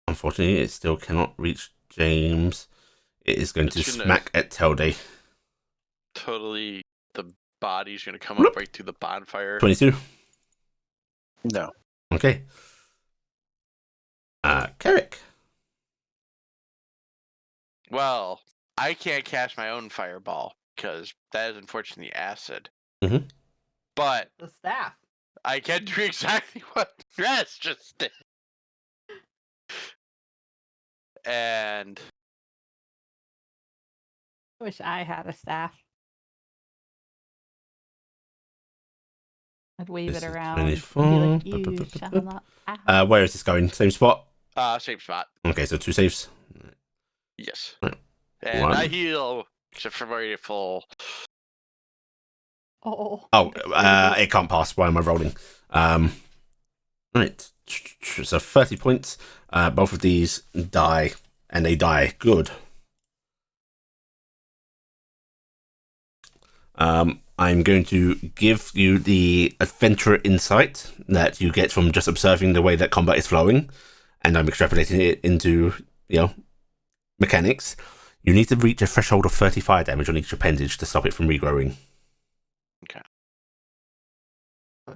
Unfortunately, it still cannot reach James. It is going to It's gonna- smack at Telday. Totally, the body's gonna come Bloop. up right through the bonfire. 22. No. Okay. Carrick. Well, I can't cast my own fireball because that is unfortunately acid. Mhm. But The staff. I can do exactly what Raz just did. And I wish I had a staff. I'd wave This it is around and be like, 24. you shall not pass. Where is this going? Same spot? same spot. Okay, so 2 saves. Yes. Right. And One. I heal except for my full. Oh. Oh, it can't pass. Why am I rolling? Right. So 30 points. Both of these die, and they die good. I'm going to give you the adventurer insight that you get from just observing the way that combat is flowing, and I'm extrapolating it into, mechanics. You need to reach a threshold of 30 fire damage on each appendage to stop it from regrowing.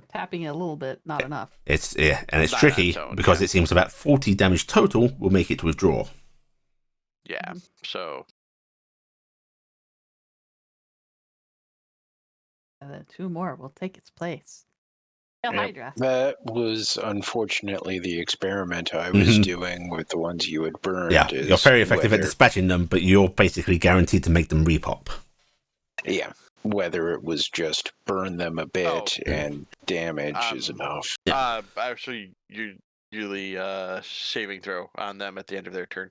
Tapping it a little bit, not enough. And it's Not on tricky its own, because yeah. it seems about 40 damage total will make it to withdraw. Yeah. So And then 2 more will take its place. Hail Yep. Hydra. That was unfortunately the experiment I was Mhm. doing with the ones you had burned. Yeah, you're is very effective at whether- dispatching them, but you're basically guaranteed to make them repop. Yeah, whether it was just burn them a bit and damage is enough. actually, you usually saving throw on them at the end of their turn.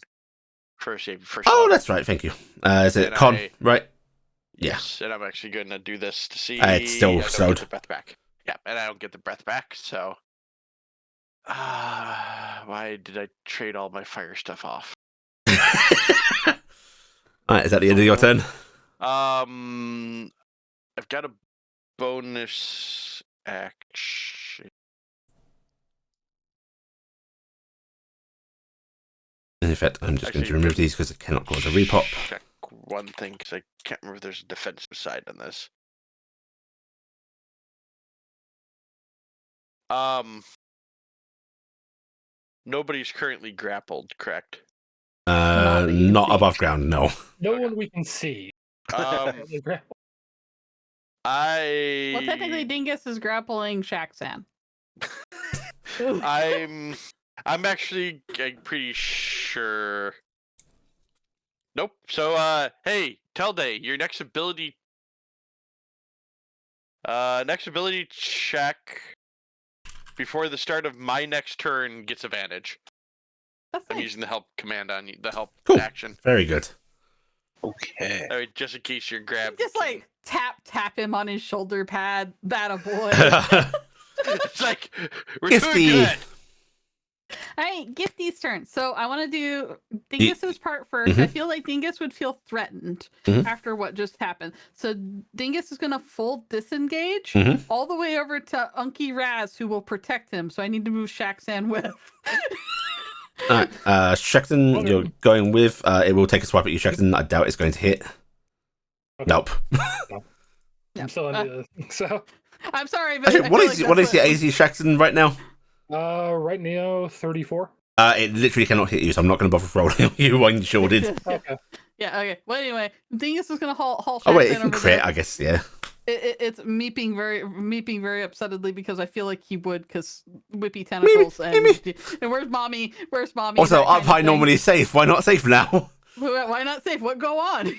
First save. First. Oh, level. that's right. Thank you. Is it And con? I- Right. Yeah. Yes, and I'm actually going to do this to see. It's still I don't slowed. get the breath back. Yeah, and I don't get the breath back, so. Why did I trade all my fire stuff off? Alright, is that the end of your turn? I've got a bonus action. In fact, I'm just going to Actually, remove these because it cannot cause a repop. Check one thing because I can't remember if there's a defensive side on this. Nobody's currently grappled, correct? Not that you Not see. above ground, no. No Okay. one we can see. I. Well, technically, Dingus is grappling Shaxan. I'm actually pretty sure. Nope. So hey, Telday, your next ability check before the start of my next turn gets advantage. That's I'm nice. using the help command on you, the help Cool. action. Very good. Okay. I mean, just in case you're grabbed. Just like tap him on his shoulder pad. That a boy. It's like we're Gifty. doing good. All right, Gifty's turn. So I want to do Dingus's part 1st. I feel like Dingus would feel threatened after what just happened. So Dingus is going to full disengage all the way over to Unky Raz, who will protect him. So I need to move Shaxan with. All right, Shaxton, you're going with. It will take a swipe at you, Shaxton. I doubt it's going to hit. Okay. Nope. I'm still in so I'm sorry, but Actually, what is your AC, Shaxton, right now? right now 34. It literally cannot hit you, so I'm not going to bother rolling you when you shielded. Okay. Yeah, okay. Well, anyway, Dingus is going to haul Shaxan Oh wait, it can over crit, there. I guess. Yeah. It's meeping very upsettedly because I feel like he would, because whippy tentacles and where's mommy? Where's mommy? Also, That kind up of high thing. normally is safe. Why not safe now? Why not safe? What go on?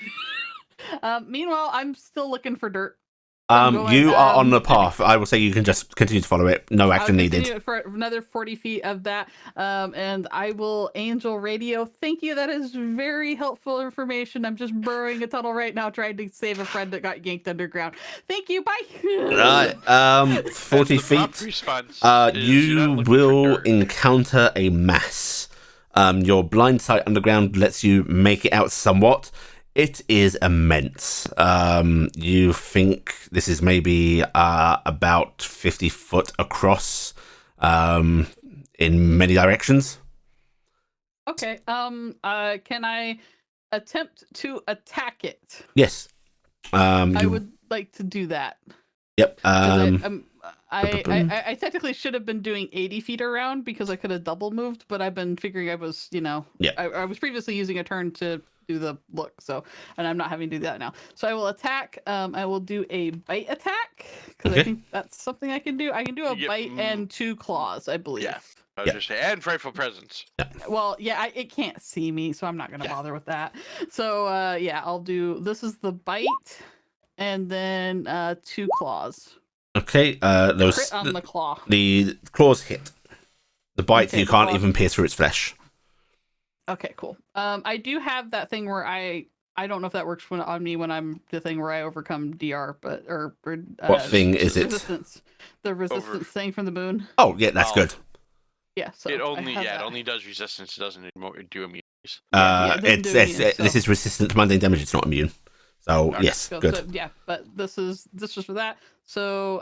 Meanwhile, I'm still looking for dirt. going, You are on the path. I will say you can just continue to follow it. No action I'll needed. continue it for another 40 feet of that, and I will angel radio. Thank you. That is very helpful information. I'm just burrowing a tunnel right now, trying to save a friend that got yanked underground. Thank you. Bye. Right. 40 The prompt feet. response is you're You not looking for will dirt. encounter a mass. Your blind sight underground lets you make it out somewhat. It is immense. You think this is maybe about 50 foot across in many directions. Okay. Can I attempt to attack it? Yes. I would like to do that. Yep. 'Cause I technically should have been doing 80 feet around because I could have double moved, but I've been figuring I was, I was previously using a turn to do the look, and I'm not having to do that now. So I will attack. I will do a bite attack because I think that's something I can do. I can do a You get bite and 2 claws, I believe. Yeah. I was just saying, and frightful presence. Well, yeah, it can't see me, so I'm not gonna bother with that. So I'll do. This is the bite, and then 2 claws. Okay. Those Crit on the claw. the claws hit. The bite Okay, you the can't claw. even pierce through its flesh. Okay, cool. I do have that thing where I don't know if that works on me when I'm the thing where I overcome DR, but What thing is it? Resistance. The resistance thing from the moon. Oh yeah, that's Oh. good. Yeah. So It I only have it that. only does resistance. It doesn't do immunities. Yeah, it doesn't do immune, This so- is resistant to mundane damage. It's not immune. So Okay. yes, So, good. so, yeah, but this is for that. So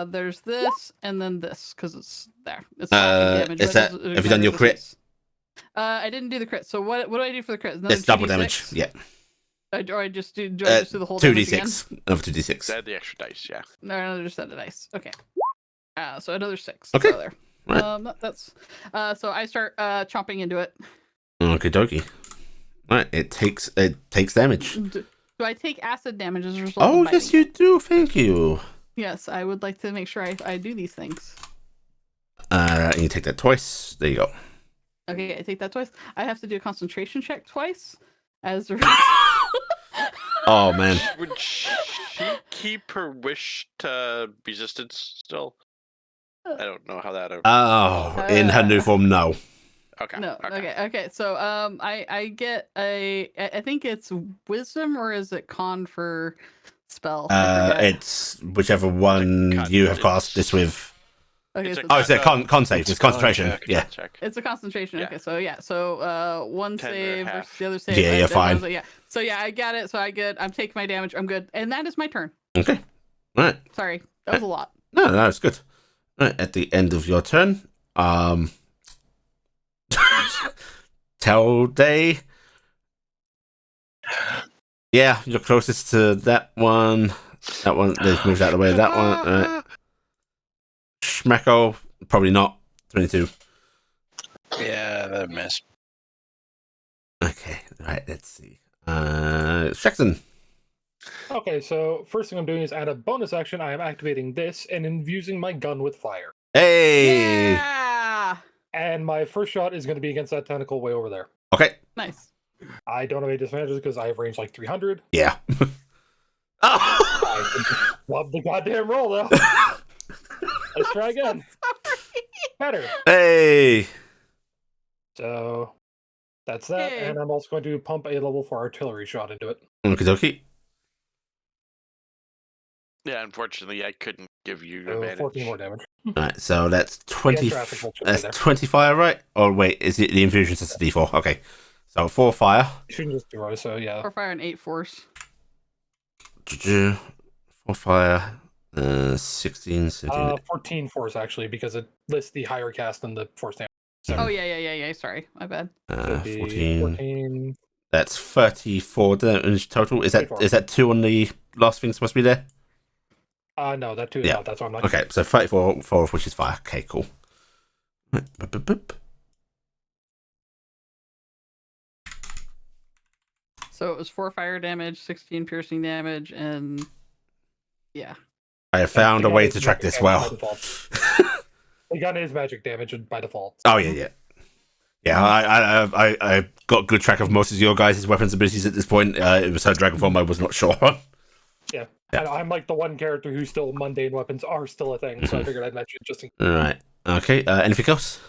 there's this and then this because it's there. It's slashing damage. is but that- it doesn't- have you done your crit? resistance. I didn't do the crit. So what do I do for the crit? It's double damage. Yeah. Or I just do I just do the whole Two damage again? d6. Another 2d6. Add the extra dice. Yeah. No, another set of dice. Okay. So another 6. Okay. So there. Right. That's so I start chomping into it. Okie dokie. Right. It takes damage. Do I take acid damage as a result? Oh of yes, biting? you do. Thank you. Yes, I would like to make sure I do these things. And you take that twice. There you go. Okay, I take that twice. I have to do a concentration check twice. As a Oh man. Would she keep her wish to resistance still? I don't know how that. Oh, in her new form, no. Okay. No, okay. So I get I think it's wisdom or is it con for spell? I forget. It's whichever one you have cast this with. Okay, it's so a Oh, it's a con save. It's It's a con concentration. check. Yeah. Check. it's a concentration. Yeah. Okay, so yeah, so 1 10 or save half. versus the other save. Yeah, you're fine. Yeah, so yeah, I got it. So I'm taking my damage. I'm good, and that is my turn. Okay. Right. Sorry, that was a lot. No, it's good. Right, at the end of your turn, tell day. Yeah, you're closest to that one. That one, they've moved out of the way of that one. Right. Schmecko, probably not. 22. Yeah, that miss. Okay, right, let's see. Shaxton. Okay, so first thing I'm doing is add a bonus action. I am activating this and infusing my gun with fire. Hey! Yeah, And my first shot is going to be against that tentacle way over there. Okay, nice. I don't have any disadvantages because I have range like 300. yeah. Oh! I can just love the goddamn roll though. Let's try again. Better. Hey! So That's that, Yay. and I'm also going to pump a level 4 artillery shot into it. Okie dokie. Yeah, unfortunately, I couldn't give you So advantage. 14 more damage. Right, so that's 20. traffic will chip That's there. 20 fire, right? Or wait, is it the infusion just a D4? Okay. So 4 fire. Shouldn't just do so yeah. 4 fire and 8 force. 4 fire. 16, 17. 14 force actually, because it lists the higher cast than the force damage. So Oh yeah. Sorry, my bad. it'd be 14. 14. That's 34 damage total. Is that 34. 2 on the last thing supposed to be there? No, that too is Yeah. not. That's why I'm not. Okay, so 34 4 of which is fire. Okay, cool. Boop, boop, boop. So it was 4 fire damage, 16 piercing damage, and yeah. I have found a The way gun to is track magic this damage well. by default. The gun is magic damage by default. Oh yeah. I got good track of most of your guys' weapons abilities at this point. It was her dragon form. I was not sure. Yeah. Yeah. I'm like the one character who's still mundane weapons are still a thing, so I figured I'd mention it just in case. All right. Okay. Anything else?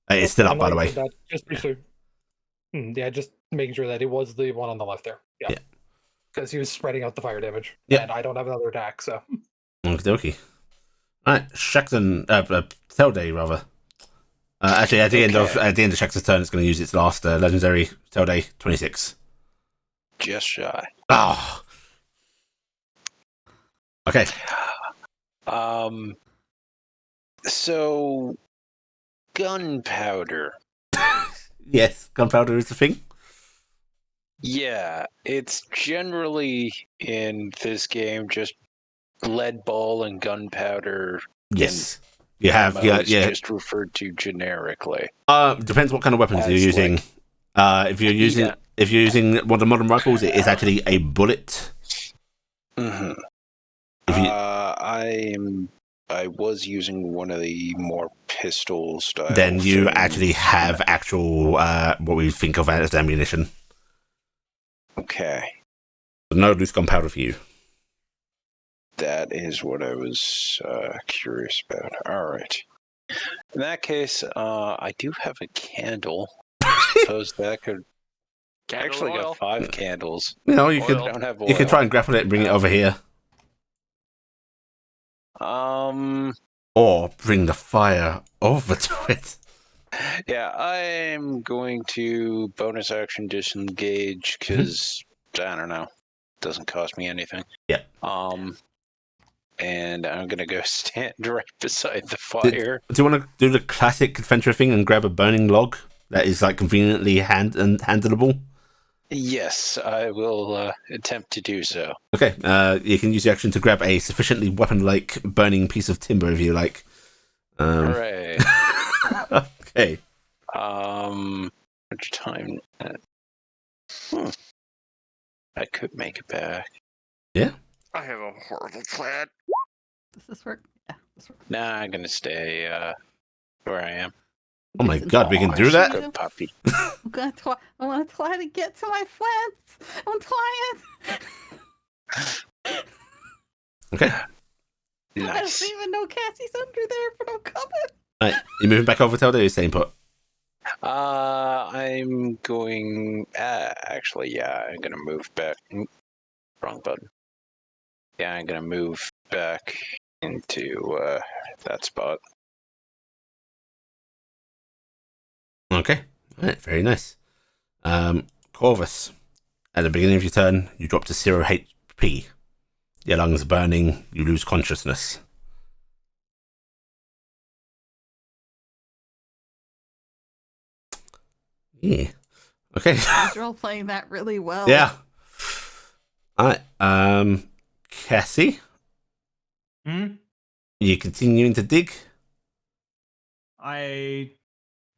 It's still up, And by the like I way. said, that, just be sure. Yeah, just making sure that it was the one on the left there. Yeah. Because he was spreading out the fire damage. Yeah. And I don't have another attack, so. Okie dokie. All right, Shaxton, Telday rather. Actually, at the end of Shaxton's turn, it's going to use its last legendary Telday 26. Just shy. Oh. Okay. So gunpowder. Yes, gunpowder is the thing. Yeah, it's generally in this game just lead ball and gunpowder. Yes. You have ammo is yeah. just referred to generically. Depends what kind of weapons you're As, using. If you're using one of the modern rifles, it is actually a bullet. Mm-hmm. If you, I was using one of the more pistol style. then you things. actually have actual what we think of as ammunition. Okay. No loose gunpowder for you. That is what I was curious about. All right. In that case, I do have a candle. I suppose that could. Candle Actually, oil. got 5 candles. You know, you Oil. could I don't have oil. you could try and grapple it and bring it over here, or bring the fire over to it. Yeah, I'm going to bonus action disengage because I don't know, doesn't cost me anything. Yeah. And I'm gonna go stand right beside the fire. Do you want to do the classic adventure thing and grab a burning log that is like conveniently handleable? Yes, I will attempt to do so. Okay, you can use the action to grab a sufficiently weapon-like burning piece of timber if you like. Hooray! Okay. Which time? I could make it back. Yeah. I have a horrible plan. Does this work? Yeah, this works. Nah, I'm gonna stay where I am. Oh my god, we can Oh, do that? Good puppy. I want to try to get to my friends. I'm trying. Okay. I Nice. don't even know Cassie's under there, but I'm coming. Right, you moving back over to Telday or staying put? I'm going. Actually, yeah, I'm gonna move back. Wrong button. Yeah, I'm gonna move back into that spot. Okay. Right, very nice. Corvus, at the beginning of your turn, you drop to 0 HP. Your lungs are burning, you lose consciousness. Yeah. Okay. He's role playing that really well. Yeah. Alright, Cassie, you continuing to dig?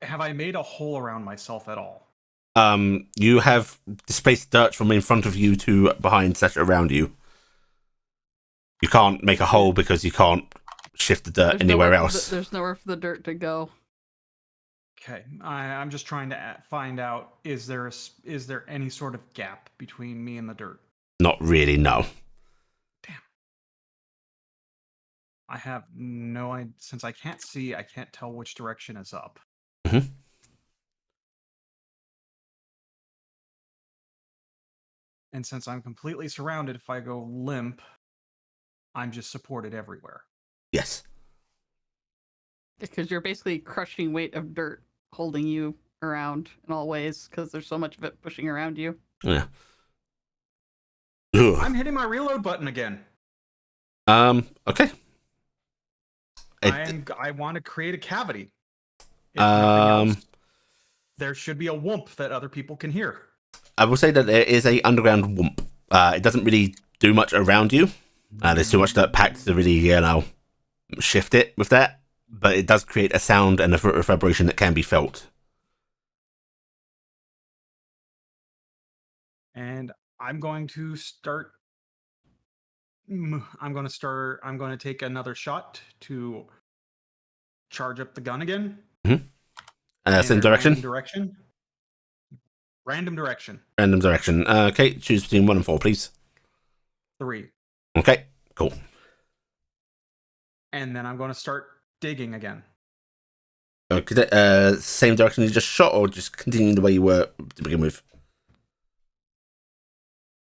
Have I made a hole around myself at all? You have displaced dirt from in front of you to behind / around you. You can't make a hole because you can't shift the dirt anywhere else. There's nowhere for the dirt to go. Okay, I'm just trying to find out: is there any sort of gap between me and the dirt? Not really, no. I have no idea. Since I can't see, I can't tell which direction is up. Mm-hmm. And since I'm completely surrounded, if I go limp, I'm just supported everywhere. Yes. Because you're basically crushing weight of dirt holding you around in all ways because there's so much of it pushing around you. Yeah. Ugh. I'm hitting my reload button again. Okay. I want to create a cavity. If nothing else, there should be a whoomp that other people can hear. I will say that there is a underground whoomp. It doesn't really do much around you. There's too much dirt packed to really, shift it with that. But it does create a sound and a vibration that can be felt. And I'm going to start. I'm going to take another shot to charge up the gun again. Same direction? Random direction. Random direction. Okay, choose between 1 and 4, please. 3. Okay, cool. And then I'm going to start digging again. Okay, same direction you just shot, or just continuing the way you were to begin with?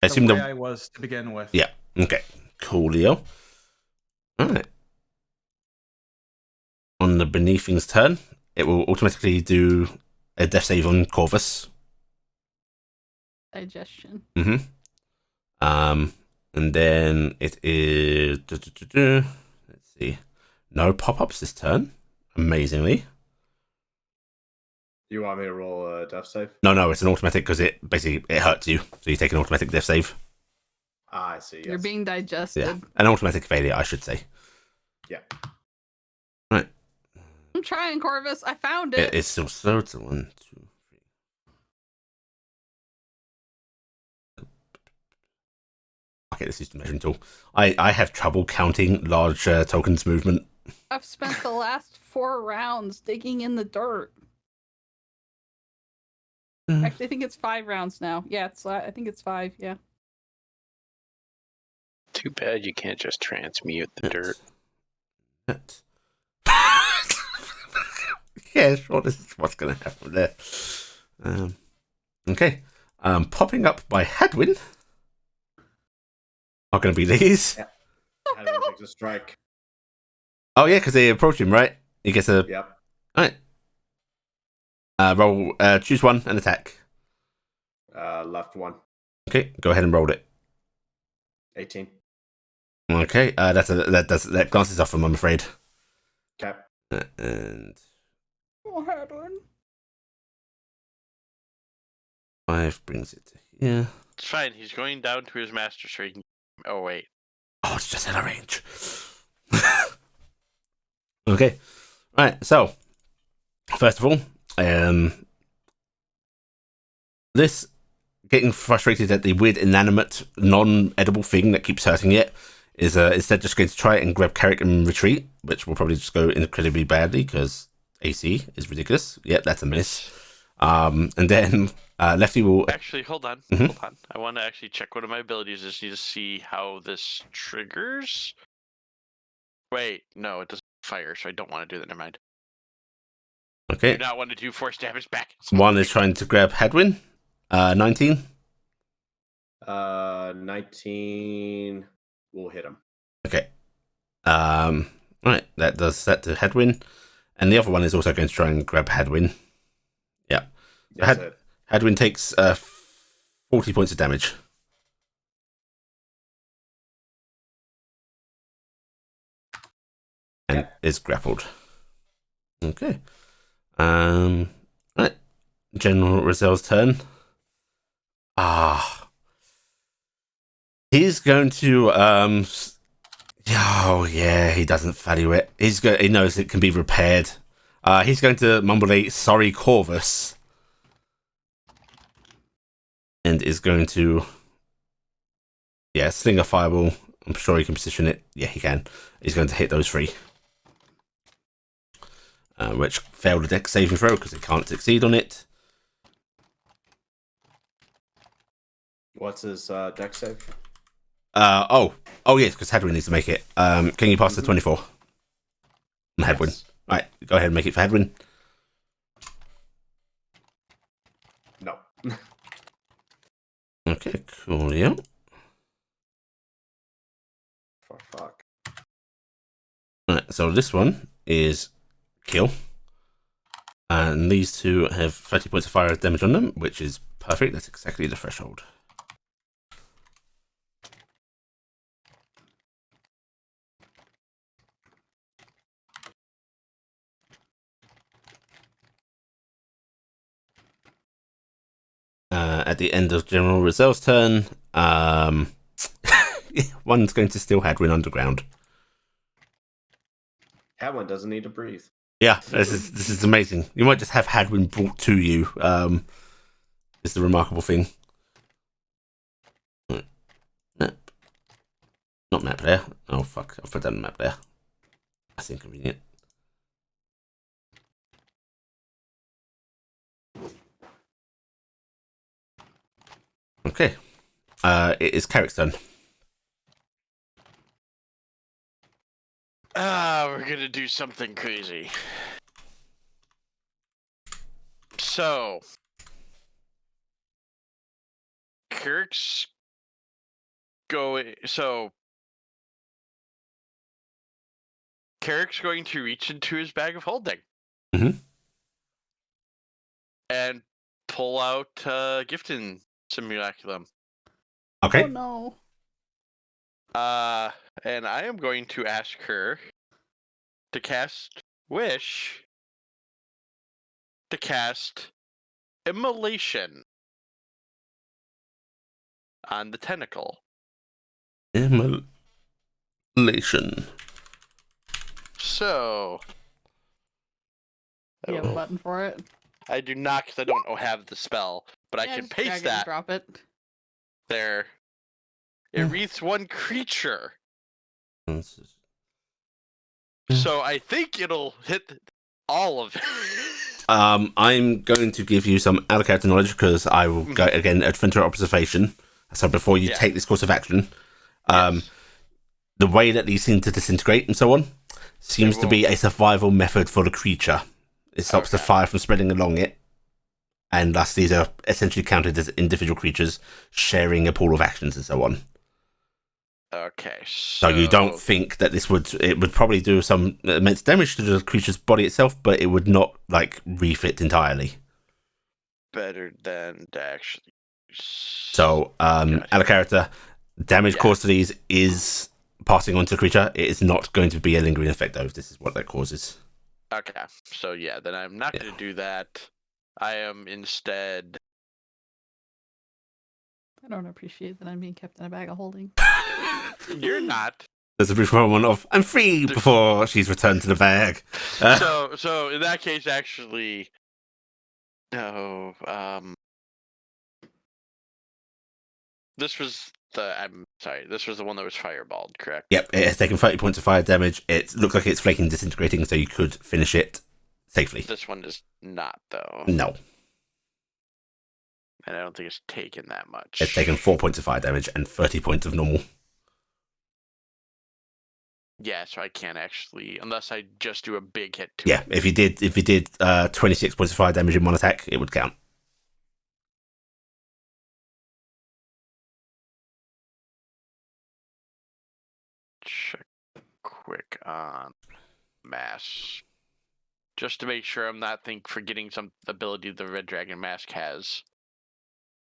I assume the way I was to begin with. Yeah. Okay. Coolio. Alright. On the Beneathing's turn, it will automatically do a death save on Corvus. Digestion. And then it is. Let's see. No pop-ups this turn. Amazingly. You want me to roll a death save? No, it's an automatic because it hurts you, so you take an automatic death save. I see. Yes. You're being digested. Yeah, an automatic failure, I should say. Yeah. Right. I'm trying, Corvus. I found it. It's still so. It's 1, 2, 3. Okay, this is the measuring tool. I have trouble counting large tokens movement. I've spent the last 4 rounds digging in the dirt. Actually, I think it's 5 rounds now. Yeah, I think it's 5. Yeah. Too bad you can't just transmute the dirt. Yeah, sure. This is what's going to happen there. Okay. Popping up by Hadwin. Not going to be these. Yeah. Hadwin takes a strike. Oh yeah, because they approach him, right? He gets a. Yep. All right. Roll. Choose one and attack. Left one. Okay, go ahead and roll it. 18. Okay, that glances off him, I'm afraid. Okay. And Oh, Hadwin. 5 brings it to here. It's fine. He's going down to his master so he can. Oh wait. Oh, it's just out of range. Okay. Right. So, first of all, this getting frustrated at the weird, inanimate, non-edible thing that keeps hurting it is instead just going to try and grab Carrick and retreat, which will probably just go incredibly badly because AC is ridiculous. Yep, that's a miss. And then Lefty will Actually, hold on. Hold on. I want to actually check one of my abilities. I just need to see how this triggers. Wait, no, it doesn't fire, so I don't want to do that. Never mind. I okay. do not want to do force damage back. One is trying to grab Hadwin. 19. 19 will hit him. Okay. Right, that does that to Hadwin. And the other one is also going to try and grab Hadwin. Yeah. Yes, Hadwin takes 40 points of damage. And is grappled. Okay. Right. General Rozel's turn. He's going to oh yeah, he doesn't value it. He knows it can be repaired. He's going to mumble a sorry Corvus. And is going to sling a fireball. I'm sure he can position it. Yeah, he can. He's going to hit those 3. Which failed a dex saving throw because he can't succeed on it. What's his dex save? Oh yes, because Hadwin needs to make it. Can you pass the 24? Hadwin. Yes. Right, go ahead and make it for Hadwin. No. Okay, Coolio. For fuck. Right, so this one is kill. And these two have 30 points of fire damage on them, which is perfect. That's exactly the threshold. At the end of General Rozel's turn, one's going to steal Hadwin Underground. Hadwin doesn't need to breathe. Yeah, this is amazing. You might just have Hadwin brought to you. Is the remarkable thing. Right. Map. Not map there. Oh fuck! I've put down the map there. That's inconvenient. Okay. It is Carrick's turn. We're gonna do something crazy. So, Kirk's going. So, Carrick's going to reach into his bag of holding Mhm. and pull out Gifton Simulaculum. Okay. Oh no. And I am going to ask her to cast Wish to cast Immolation on the tentacle. Immolation. So, You have a button for it? I do not, because I don't have the spell, but I Yeah, can just drag paste it and that drop it. there. It reads one creature, so I think it'll hit all of it. I'm going to give you some out of character knowledge because I will go again adventure observation. So before you take this course of action, Yes. the way that these seem to disintegrate and so on seems to be a survival method for the creature. It stops the fire from spreading along it, and thus these are essentially counted as individual creatures sharing a pool of actions and so on. Okay, So you don't think that it would probably do some immense damage to the creature's body itself, but it would not like refit entirely. better than to actually. So out of character, damage caused to these is passing on to the creature. It is not going to be a lingering effect though, if this is what that causes. Okay, so yeah, then I'm not going to do that. I am instead. I don't appreciate that I'm being kept in a bag of holding. You're not. There's a brief moment of I'm free before she's returned to the bag. So in that case, actually, no. This was I'm sorry. This was the one that was fireballed, correct? Yep, it has taken 30 points of fire damage. It looks like it's flaking, disintegrating, so you could finish it safely. This one is not, though. No. And I don't think it's taken that much. It's taken 4 points of fire damage and 30 points of normal. Yeah, so I can't actually, unless I just do a big hit to Yeah, it. if you did 26 points of fire damage in one attack, it would count. Check quick on mass. Just to make sure I'm not forgetting some ability the Red Dragon Mask has.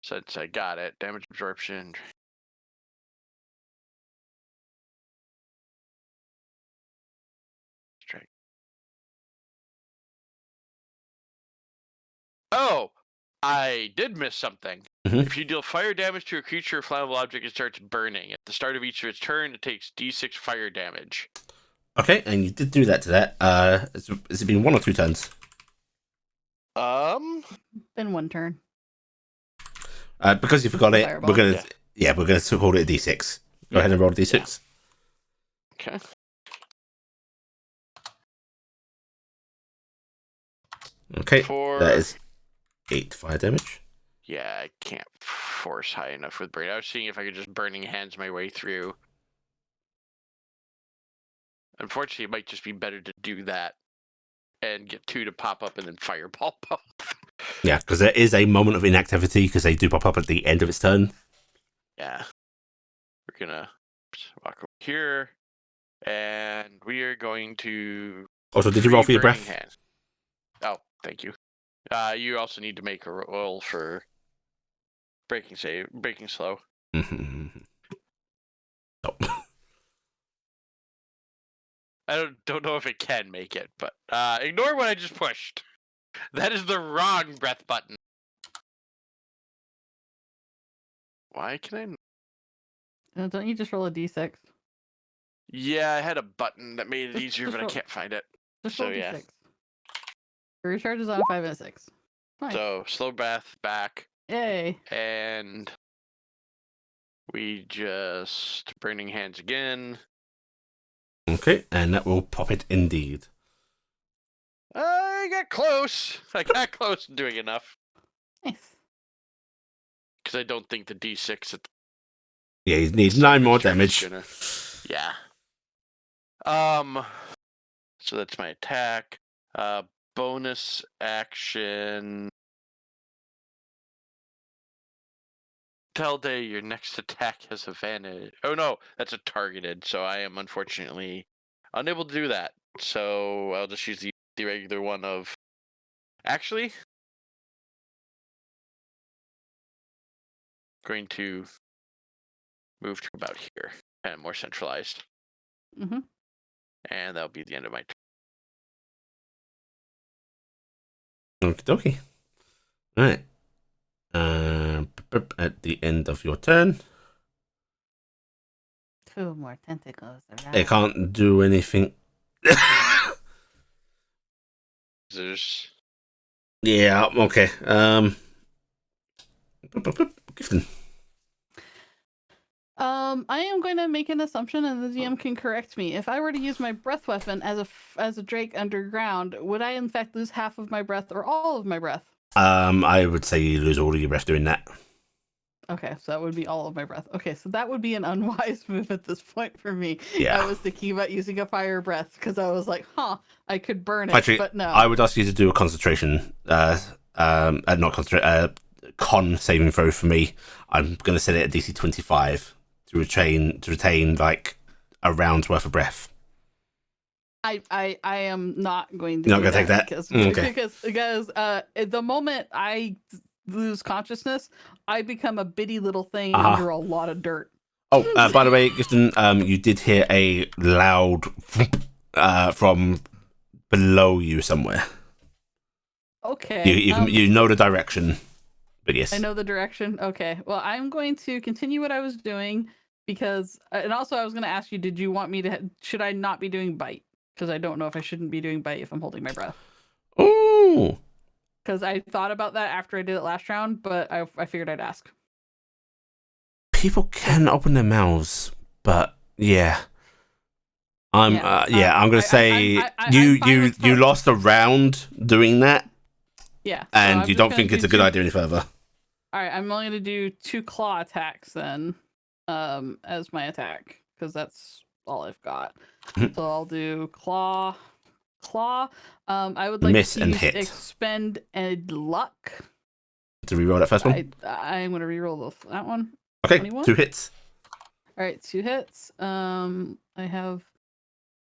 Since I got it, damage absorption. Oh, I did miss something. Mhm. If you deal fire damage to a creature or flammable object, it starts burning. At the start of each of its turn, it takes D6 fire damage. Okay, and you did do that to that. Has it been 1 or 2 turns? Been one turn. Because you forgot it, Fireball. we're gonna call it a D6. Go ahead and roll a D6. Okay. Okay, For that is 8 fire damage. Yeah, I can't force high enough with burn. I was seeing if I could just burning hands my way through. Unfortunately, it might just be better to do that and get 2 to pop up and then fireball both. Yeah, because there is a moment of inactivity because they do pop up at the end of its turn. Yeah. We're gonna walk over here, and we are going to. Also, did you roll for your Burning breath? Hand. Oh, thank you. You also need to make a roll for breaking slow. Oh. I don't know if it can make it, but ignore what I just pushed. That is the wrong breath button. Why can I? Don't you just roll a d6? Yeah, I had a button that made it Just- easier, just but roll- I can't find it. Just So, roll yeah. d6. Your recharge is on 5 and a 6. Fine. So slow breath back, Yay. and we just burning hands again. Okay, and that will pop it indeed. I got close. I got close to doing enough Nice. because I don't think the D6 at Yeah, he needs the 9 more start of his damage. turn Yeah. So that's my attack. Bonus action. Tell Day your next attack has advantage. Oh no, that's a targeted, so I am unfortunately unable to do that. So I'll just use the regular one of. Actually, going to move to about here and more centralized. Mm-hmm. And that'll be the end of my turn. Okie dokie. Right. At the end of your turn, 2 more tentacles around. it can't do anything. There's Yeah, okay. Gifton. I am going to make an assumption, and the GM can correct me. If I were to use my breath weapon as a Drake underground, would I in fact lose half of my breath or all of my breath? I would say you lose all of your breath doing that. Okay, so that would be all of my breath. Okay, so that would be an unwise move at this point for me. Yeah. I was thinking about using a fire breath because I was like, I could burn it, Actually, but no. I would ask you to do a concentration, con saving throw for me. I'm going to set it at DC 25 to retain like a round's worth of breath. I am not going to. You're not gonna take that? because Okay. because the moment I lose consciousness, I become a bitty little thing under a lot of dirt. Oh, by the way, Gifton, you did hear a loud from below you somewhere. Okay. You know the direction, but yes. I know the direction. Okay. Well, I'm going to continue what I was doing because, and also I was going to ask you, did you want me to? Should I not be doing bite? Because I don't know if I shouldn't be doing bite if I'm holding my breath. Oh. Because I thought about that after I did it last round, but I figured I'd ask. People can open their mouths, but yeah. I'm gonna say you lost a round doing that. Yeah. And so you don't think it's a good idea any further. All right, I'm only gonna do 2 claw attacks then, as my attack because that's all I've got. So I'll do claw. I would like Miss to and use hit. expend a luck. To reroll that first one. I'm gonna reroll that one. Okay, 21? 2 hits. All right, 2 hits. I have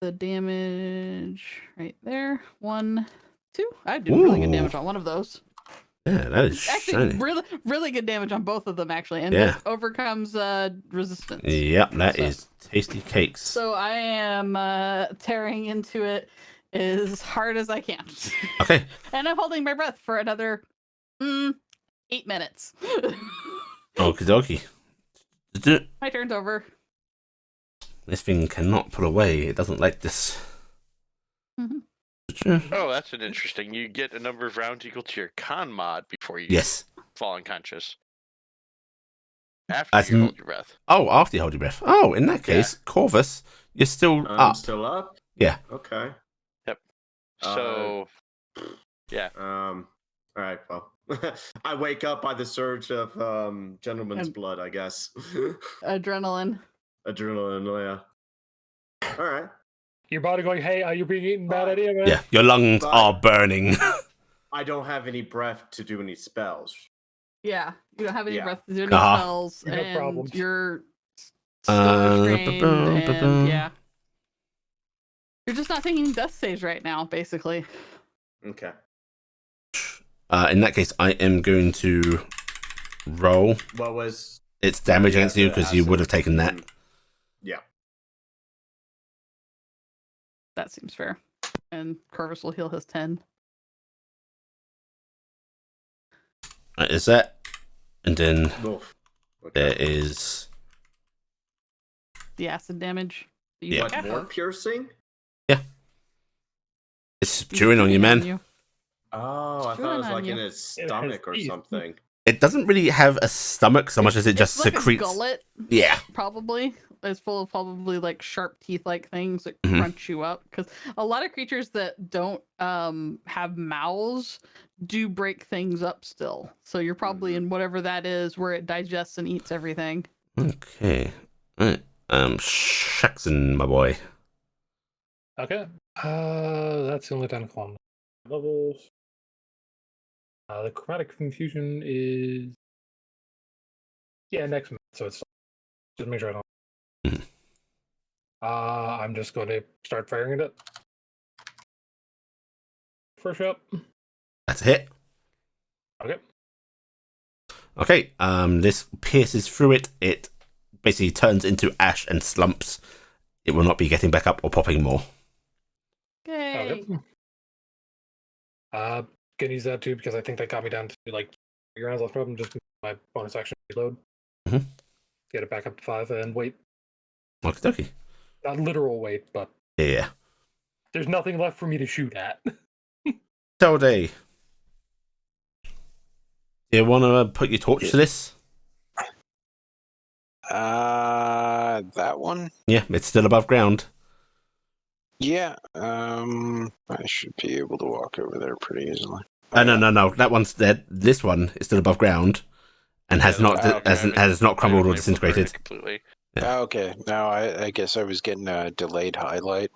the damage right there. 1, 2. I did really good damage on one of those. Yeah, that is Actually, shiny. really good damage on both of them, actually. And Yeah. this overcomes resistance. Yep, that is tasty cakes. So I am tearing into it as hard as I can. Okay. And I'm holding my breath for another 8 minutes. Okie dokie. My turn's over. This thing cannot pull away. It doesn't like this. Mm-hmm. Oh, that's an interesting. You get a number of rounds equal to your con mod before you Yes. fall unconscious. After you hold your breath. Oh, after you hold your breath. Oh, in that case, Corvus, you're still I'm up. still up? Yeah. Okay. Yep. So, yeah. All right, well. I wake up by the surge of gentleman's blood, I guess. Adrenaline. Adrenaline, yeah. All right. Your body going, hey, are you being eaten? Bad idea, man. Yeah, your lungs are burning. I don't have any breath to do any spells. Yeah, you don't have any Yeah. breath, any Ah. spells, You have and problems. you're still restrained, and yeah, you're just not taking death saves right now, basically. Okay. In that case, I am going to roll. What was? It's damage yeah, against you the because you acid. would have taken that. Mhm. Yeah. That seems fair. And Corvus will heal his 10. Right, is that? And then Oof. Okay. there is. The acid damage. that you Yeah. What, have. more piercing? It's He's chewing on you, man. Oh, I thought it chewing was on like in you. his stomach or teeth. something. It doesn't really have a stomach so much as it just it's like secretes. a gullet, Yeah. probably. It's full of probably like sharp teeth-like things that Mhm. crunch you up. Because a lot of creatures that don't have mouths do break things up still. So you're probably Mhm. in whatever that is where it digests and eats everything. Okay. Right. Shaxon, my boy. Okay. That's the only technical on levels. The chromatic confusion is next month, so it's just make sure I don't. Mhm. I'm just going to start firing it. First up. That's a hit. Okay. Okay. This pierces through it. It basically turns into ash and slumps. It will not be getting back up or popping more. Yay! Okay. Gonna use that too because I think that got me down to like 3 rounds left. I'm just my bonus action reload. Mhm. Get it back up to 5 and wait. Okie dokie. Not literal wait, but Yeah. there's nothing left for me to shoot at. Tolday. Do you want to put your torch to this? That one? Yeah, it's still above ground. Yeah. I should be able to walk over there pretty easily. No. That one's dead. This one is still above ground and has Yeah, not the one has not crumbled or labeled burned disintegrated. completely. Yeah. Okay. No, I guess I was getting a delayed highlight.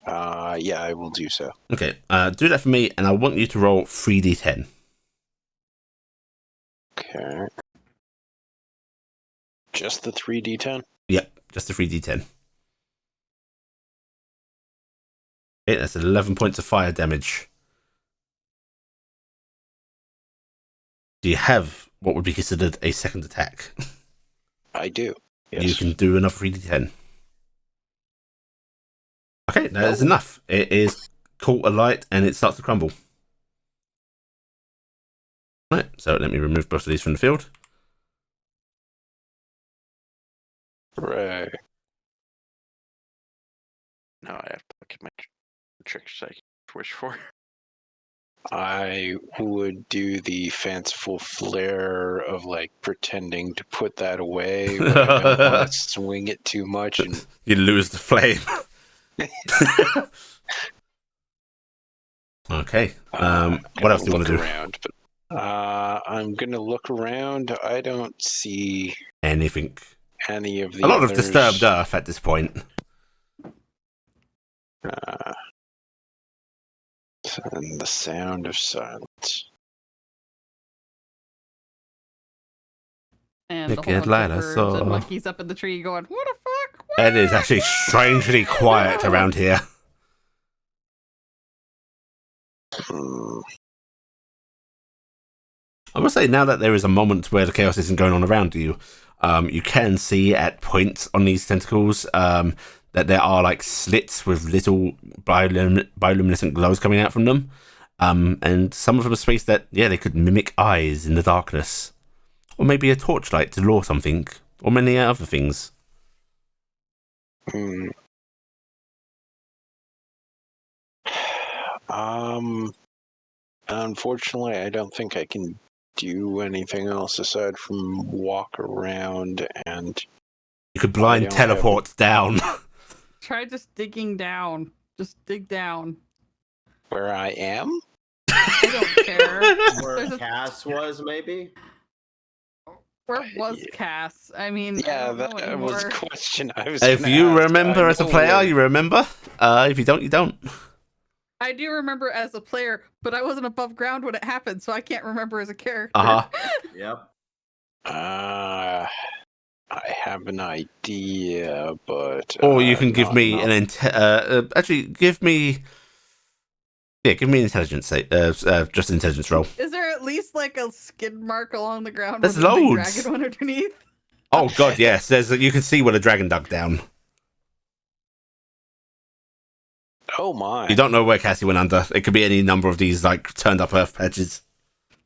Yeah, I will do so. Okay. Do that for me, and I want you to roll 3d10. Okay. Just the 3d10? Yep, just a 3d10. Okay, that's 11 points of fire damage. Do you have what would be considered a second attack? I do. Yes. You can do another 3d10. Okay, that is Oh. enough. It is caught alight and it starts to crumble. Right, so let me remove both of these from the field. Hooray. Now I have to look at my tricks I can wish for. I would do the fanciful flair of like pretending to put that away, but I don't want to swing it too much. And You lose the flame. Okay. What else do you want to do? Around, but, I'm gonna look around. I don't see Anything. any of the A lot others. of disturbed earth at this point. And the sound of silence. And the Look whole at bunch Lila, of birds so- and monkeys up in the tree going, what the fuck? It is actually strangely quiet around here. Hmm. I must say, now that there is a moment where the chaos isn't going on around you, you can see at points on these tentacles that there are like slits with little bioluminescent glows coming out from them. And some of them are spaced that, yeah, they could mimic eyes in the darkness. Or maybe a torchlight to lure something. Or many other things. Hmm. Unfortunately, I don't think I can do anything else aside from walk around and You could blind don't have- teleport down. Try just digging down. Just dig down. where I am. I don't care. Where There's a- Cass was, maybe? Where was Cass? I mean, I Yeah, don't know that anymore. was a question I was. If gonna you ask. remember I as a know player, where- you remember. If you don't, you don't. I do remember as a player, but I wasn't above ground when it happened, so I can't remember as a character. Yep. I have an idea, but Or you can give not me enough. actually give me an intelligence just an intelligence roll. Is there at least like a skid mark along the ground There's with a big loads. dragon one underneath? Oh god, yes. You can see where the dragon dug down. Oh my! You don't know where Cassie went under. It could be any number of these like turned up earth patches.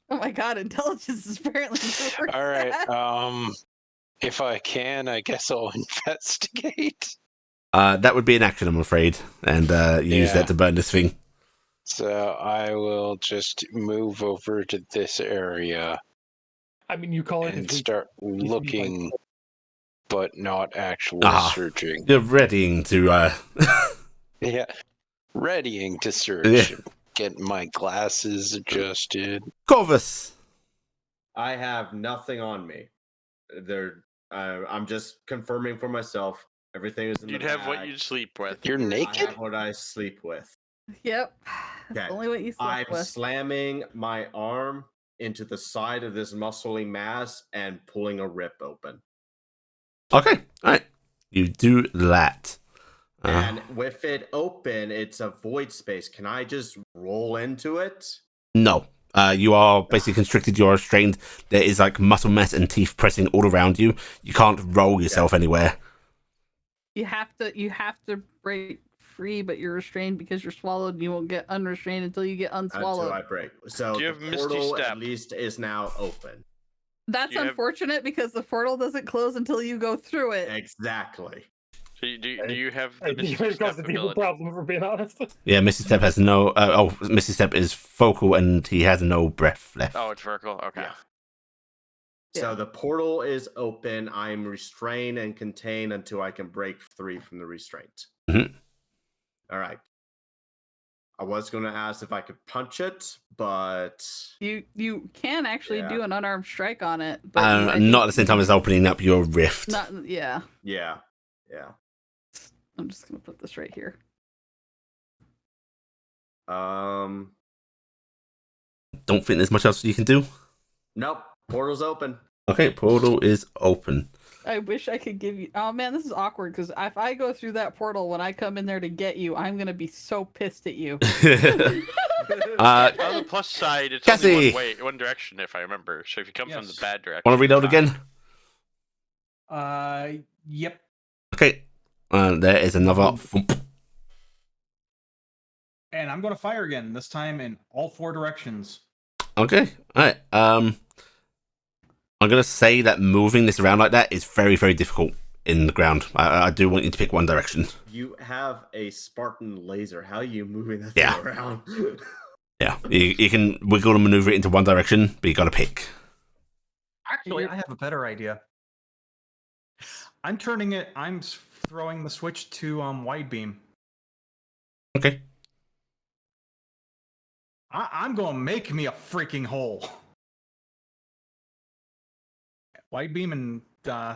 Oh my god, intelligence is apparently the All right. worst. If I can, I guess I'll investigate. That would be an action, I'm afraid, and use that to burn this thing. So I will just move over to this area I mean, you call it and his weak. start needs to be looking, like- but not actually searching. You're readying to. Yeah, readying to search. Yeah. Get my glasses adjusted. Corvus! I have nothing on me. I'm just confirming for myself. Everything is in You'd the have bag. what you'd sleep with. You're I naked? have what I sleep with. Yep. That's Okay. only what you I'm slept with. slamming my arm into the side of this muscly mass and pulling a rip open. Okay, alright. You do that. And with it open, it's a void space. Can I just roll into it? No. You are basically constricted, you're restrained. There is like muscle mass and teeth pressing all around you. You can't roll yourself anywhere. You have to break free, but you're restrained because you're swallowed, and you won't get unrestrained until you get Until I unswallowed. break. So Do you the have Misty portal Step? at least is now open. That's You have- unfortunate because the portal doesn't close until you go through it. Exactly. So do you have I the think you Misty may have Step caused a deeper ability? problem, for being honest. Yeah, Misty Step has no. Misty Step is focal and he has no breath left. Oh, it's vertical. Okay. Yeah. Yeah. So the portal is open. I'm restrained and contained until I can break free from the restraint. Mhm. All right. I was going to ask if I could punch it, but You can actually Yeah. do an unarmed strike on it, but I think Not at the same time as opening up your rift. Not yeah. yeah. I'm just gonna put this right here. Um. Don't think there's much else you can do. Nope. Portal's open. Okay, portal is open. I wish I could give you. Oh man, this is awkward because if I go through that portal when I come in there to get you, I'm gonna be so pissed at you. On the plus side, it's Cassie! only one way, one direction, if I remember. So if you come from the Yes. bad direction, Want to reload fine. again? Yep. Okay. There is another thump. And I'm going to fire again, this time in all four directions. Okay. Alright. I'm gonna say that moving this around like that is very, very difficult in the ground. I do want you to pick one direction. You have a Spartan laser. How are you moving that Yeah. thing around? Yeah. You can wiggle and maneuver it into one direction, but you gotta pick. Actually, I have a better idea. I'm throwing the switch to wide beam. Okay. I'm going to make me a freaking hole. Wide beam and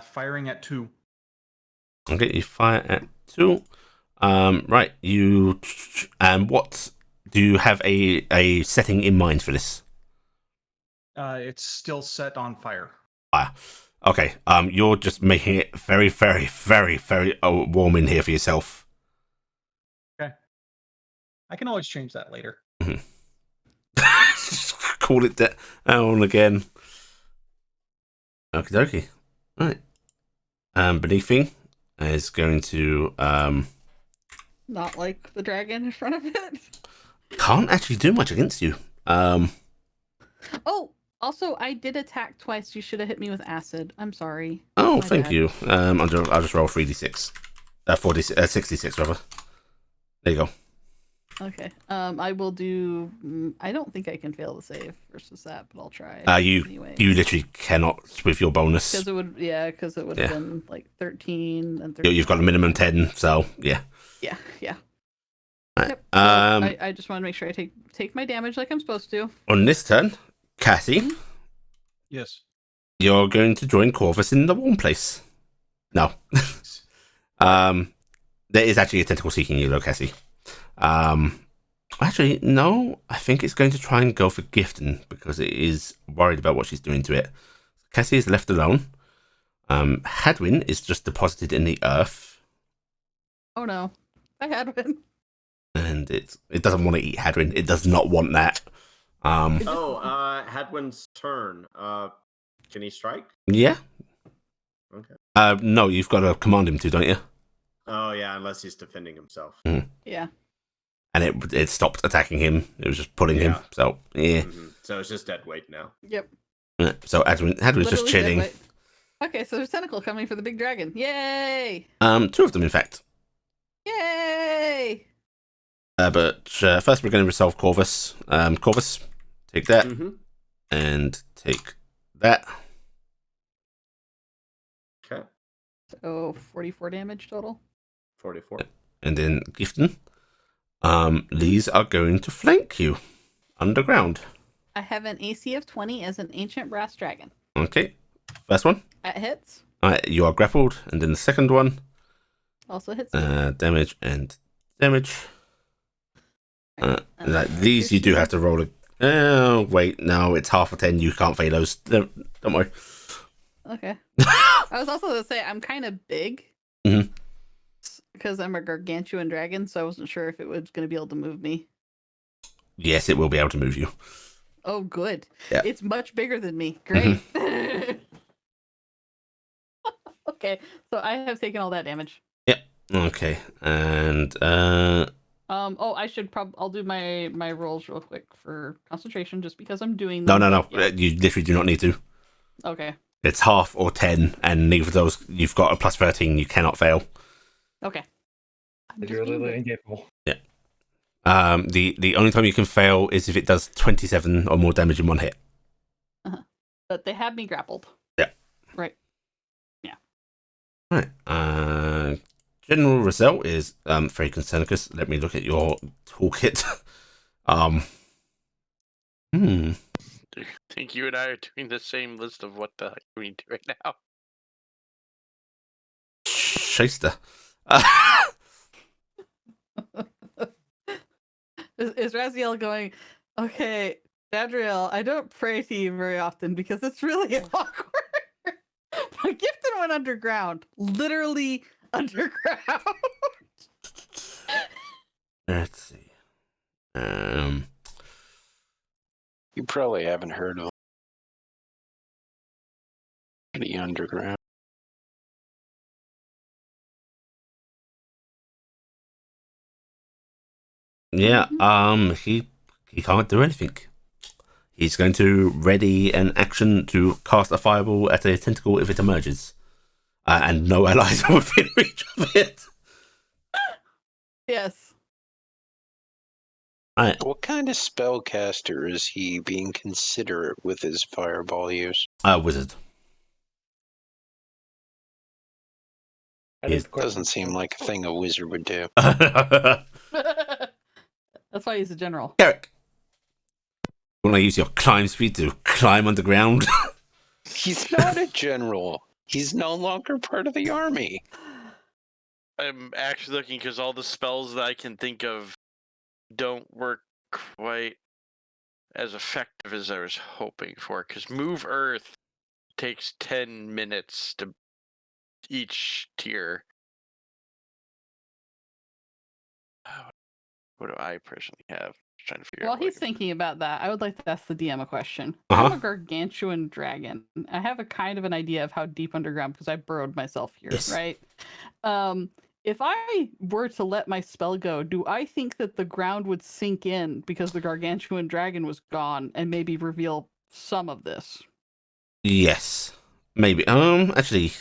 firing at 2. Okay, you fire at 2. Right, what do you have a setting in mind for this? It's still set on fire. Okay, you're just making it very, very, very, very warm in here for yourself. Okay. I can always change that later. Call it down again. Okie dokie. Right. Beneathing is going to Not like the dragon in front of it. can't actually do much against you. Oh, also, I did attack twice. You should have hit me with acid. I'm sorry. Oh, My thank bad. you. I'll just roll 3d6. 66 rather. There you go. Okay. I will do. I don't think I can fail the save versus that, but I'll try. You anyway. You literally cannot with your bonus. Because it would, because it would have been like 13 and 13. You've got a minimum 10, so yeah. Yeah. Right. Yep. So I just want to make sure I take my damage like I'm supposed to. On this turn, Cassie, Yes. you're going to join Corvus in the warm place. No. There is actually a tentacle seeking you, though, Cassie. Actually, no. I think it's going to try and go for Gifton because it is worried about what she's doing to it. Cassie is left alone. Hadwin is just deposited in the earth. Oh no, I had one. And it doesn't want to eat Hadwin. It does not want that. Hadwin's turn. Can he strike? Yeah. Okay. No, you've got to command him to, don't you? Oh yeah, unless he's defending himself. Yeah. And it stopped attacking him. It was just pulling him. So yeah. Mm-hmm. So it's just dead weight now. Yep. So Hadwin's just Literally chilling. dead weight. Okay, so there's tentacle coming for the big dragon. Yay! 2 of them, in fact. Yay! But first, we're going to resolve Corvus. Corvus, take that and take that. Okay. So 44 damage total. 44. And then Gifton. These are going to flank you underground. I have an AC of 20 as an ancient brass dragon. Okay. First one. That hits. Alright, you are grappled. And then the second one. Also hits. Damage and damage. These you do have to roll a. Oh, wait, no, it's half a 10. You can't fail those. Don't worry. Okay. I was also going to say, I'm kind of big. Mhm. Because I'm a gargantuan dragon, so I wasn't sure if it was going to be able to move me. Yes, it will be able to move you. Oh, good. Yeah. It's much bigger than me. Great. Okay, so I have taken all that damage. Yep. Okay, and I should I'll do my rolls real quick for concentration, just because I'm doing them. no. Yeah. You literally do not need to. Okay. It's half or 10, and neither of those you've got a plus 13. You cannot fail. Okay. You're literally incapable. Yeah. The only time you can fail is if it does 27 or more damage in one hit. But they have me grappled. Yeah. Right. Yeah. Right. General result is Frey Concernicus. Let me look at your toolkit. I think you and I are doing the same list of what the heck we do right now. Shyster. Is Raziel going, okay, Adriel, I don't pray to you very often because it's really awkward. My Gifton went underground. Literally underground. Let's see. You probably haven't heard of the underground. Yeah, he can't do anything. He's going to ready an action to cast a fireball at a tentacle if it emerges. And no allies are within reach of it. Yes. Alright. What kind of spellcaster is he being considerate with his fireball use? Wizard. Doesn't seem like a thing a wizard would do. That's why he's a general. Eric. Want to use your climb speed to climb underground? He's not a general. He's no longer part of the army. I'm actually looking because all the spells that I can think of don't work quite as effective as I was hoping for. Because Move Earth takes 10 minutes to each tier. What do I personally have? Just trying to figure While out. he's thinking about that, I would like to ask the DM a question. Uh-huh. I'm a gargantuan dragon. I have a kind of an idea of how deep underground because I burrowed myself here, Yes. right? If I were to let my spell go, do I think that the ground would sink in because the gargantuan dragon was gone and maybe reveal some of this? Yes. Maybe. Actually,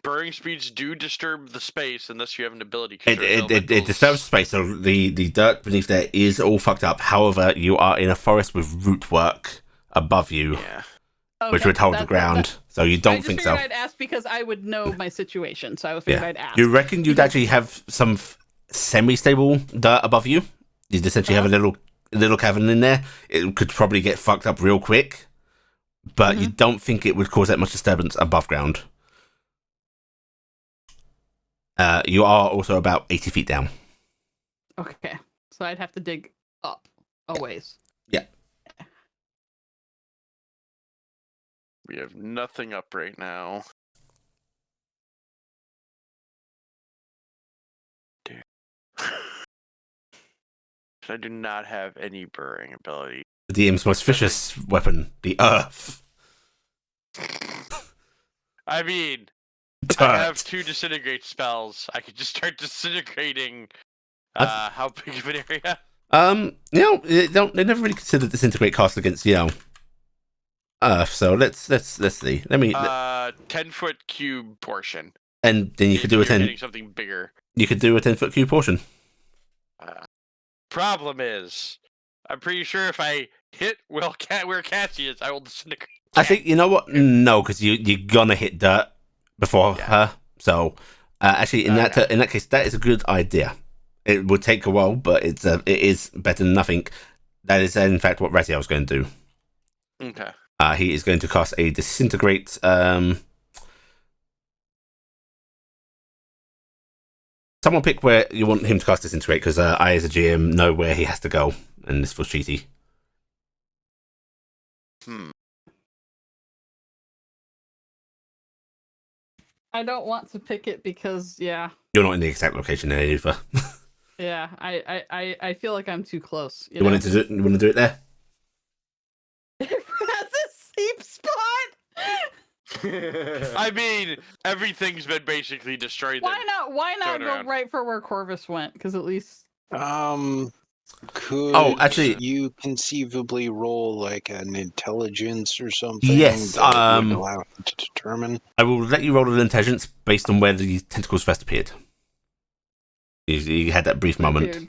Burrowing speeds do disturb the space unless you have an ability. it disturbs space, so the dirt beneath there is all fucked up. However, you are in a forest with root work above you, Yeah. which would hold the ground, so you don't think so. I'd ask because I would know my situation, so I figured I'd ask. You reckon you'd actually have some semi-stable dirt above you? You'd essentially have a little cavern in there. It could probably get fucked up real quick, but you don't think it would cause that much disturbance above ground. You are also about 80 feet down. Okay, So I'd have to dig up a ways. Yeah. We have nothing up right now. Damn. I do not have any burrowing ability. The DM's most vicious weapon, the earth. I mean, Dirt. I have 2 disintegrate spells. I could just start disintegrating. How big of an area? They never really considered disintegrate cast against, earth, so let's see. Let me 10-foot cube portion. and then you could do a 10 hitting something bigger. You could do a 10-foot cube portion. Problem is, I'm pretty sure if I hit where Cassie is, I will disintegrate. I think, you know what? No, because you're gonna hit dirt before her. So, actually, in that case, that is a good idea. It would take a while, but it is better than nothing. That is, in fact, what Raziel is going to do. Okay. He is going to cast a disintegrate. Someone pick where you want him to cast disintegrate, because I, as a GM, know where he has to go, and this feels cheaty. I don't want to pick it because, You're not in the exact location there either. Yeah, I feel like I'm too close. You want to do it there? It has a safe spot. I mean, everything's been basically destroyed. Why not go around. right for where Corvus went? Because at least. Could actually, you conceivably roll like an intelligence or something? Yes, that would allow him to determine. I will let you roll an intelligence based on where the tentacles first appeared. You had that brief moment.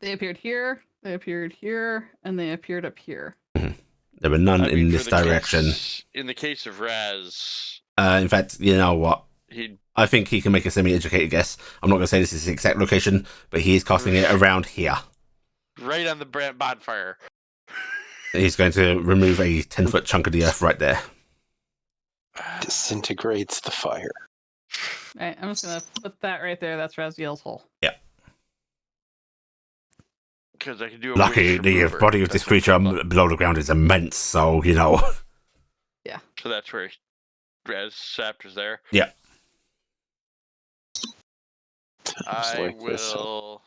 They appeared here, they appeared here, and they appeared up here. Mm-hmm. There were none in this direction. In the case of Raz... in fact, you know what? I think he can make a semi-educated guess. I'm not going to say this is the exact location, but he is casting it around here. Right on the bonfire. He's going to remove a 10-foot chunk of the earth right there. Disintegrates the fire. Alright, I'm just going to put that right there. That's Raziel's hole. Yeah. Because I can do a Lucky the body of this creature below the ground is immense, so, Yeah. So that's where Raz Saptor's there. Yeah. I will...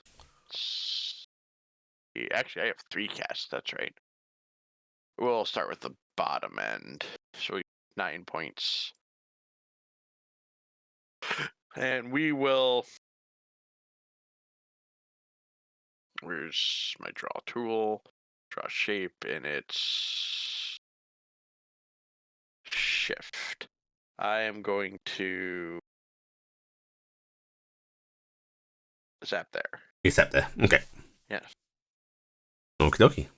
Actually, I have 3 casts, that's right. We'll start with the bottom end. So 9 points. And we will... Where's my draw tool? Draw shape, and it's... Shift. I am going to... Zap there. You sat there. Okay. Yes. Okie dokie.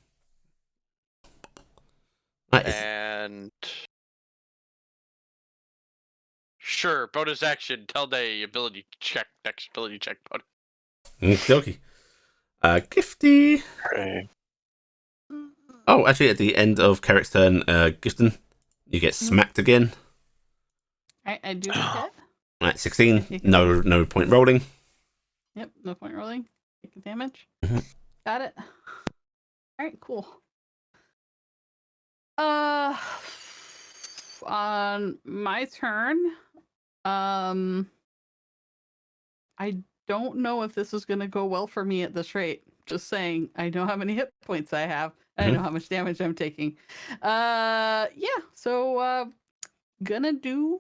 Right. And... Sure, bonus action, tell Day ability check, next ability check bonus. Okie dokie. Gifty. Right. Oh, actually, at the end of Carrick's turn, Gifton, you get smacked again. I do hit. Right, 16. No point rolling. Yep, no point rolling. Take the damage. Mm-hmm. Got it. Alright, cool. On my turn, I don't know if this is gonna go well for me at this rate. Just saying, I know how many hit points I have. I know how much damage I'm taking. So gonna do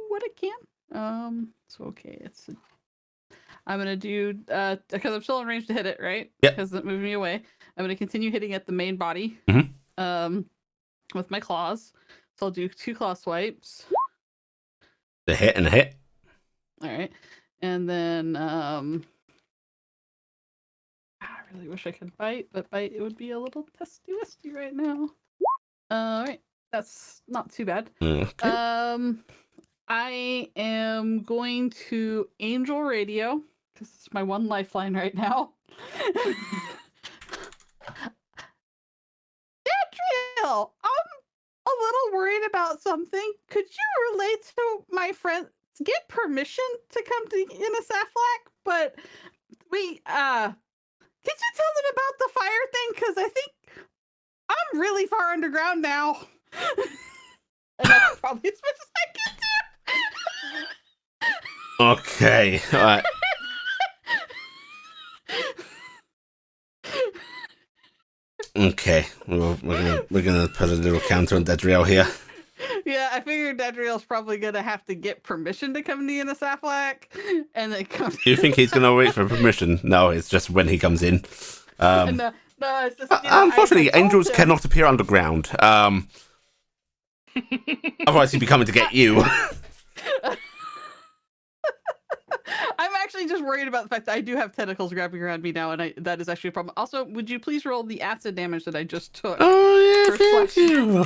what I can. I'm gonna do because I'm still in range to hit it, right? Yeah. Because it moved me away. I'm gonna continue hitting at the main body. With my claws. So I'll do 2 claw swipes. The hit and a hit. All right, and then I really wish I could bite, but bite it would be a little testy right now. All right, that's not too bad. Okay. I am going to Angel Radio because it's my one lifeline right now. Gadriel, I'm a little worried about something. Could you relate to my friend? Get permission to come to Innisaflac, but we Can you tell them about the fire thing? Because I think I'm really far underground now. And that's probably as much as I can do. Okay, all right. Okay, well, we're gonna put a little counter on Dadriel here. Yeah, I figured Dadriel's probably gonna have to get permission to come to Innisaflac, and then come. Do you think he's gonna wait for permission? No, it's just when he comes in. No, it's just Unfortunately, I told angels him- cannot appear underground. Otherwise, he'd be coming to get you. I'm actually just worried about the fact that I do have tentacles grabbing around me now, and that is actually a problem. Also, would you please roll the acid damage that I just took? Oh yeah, for thank slashing? you. I'm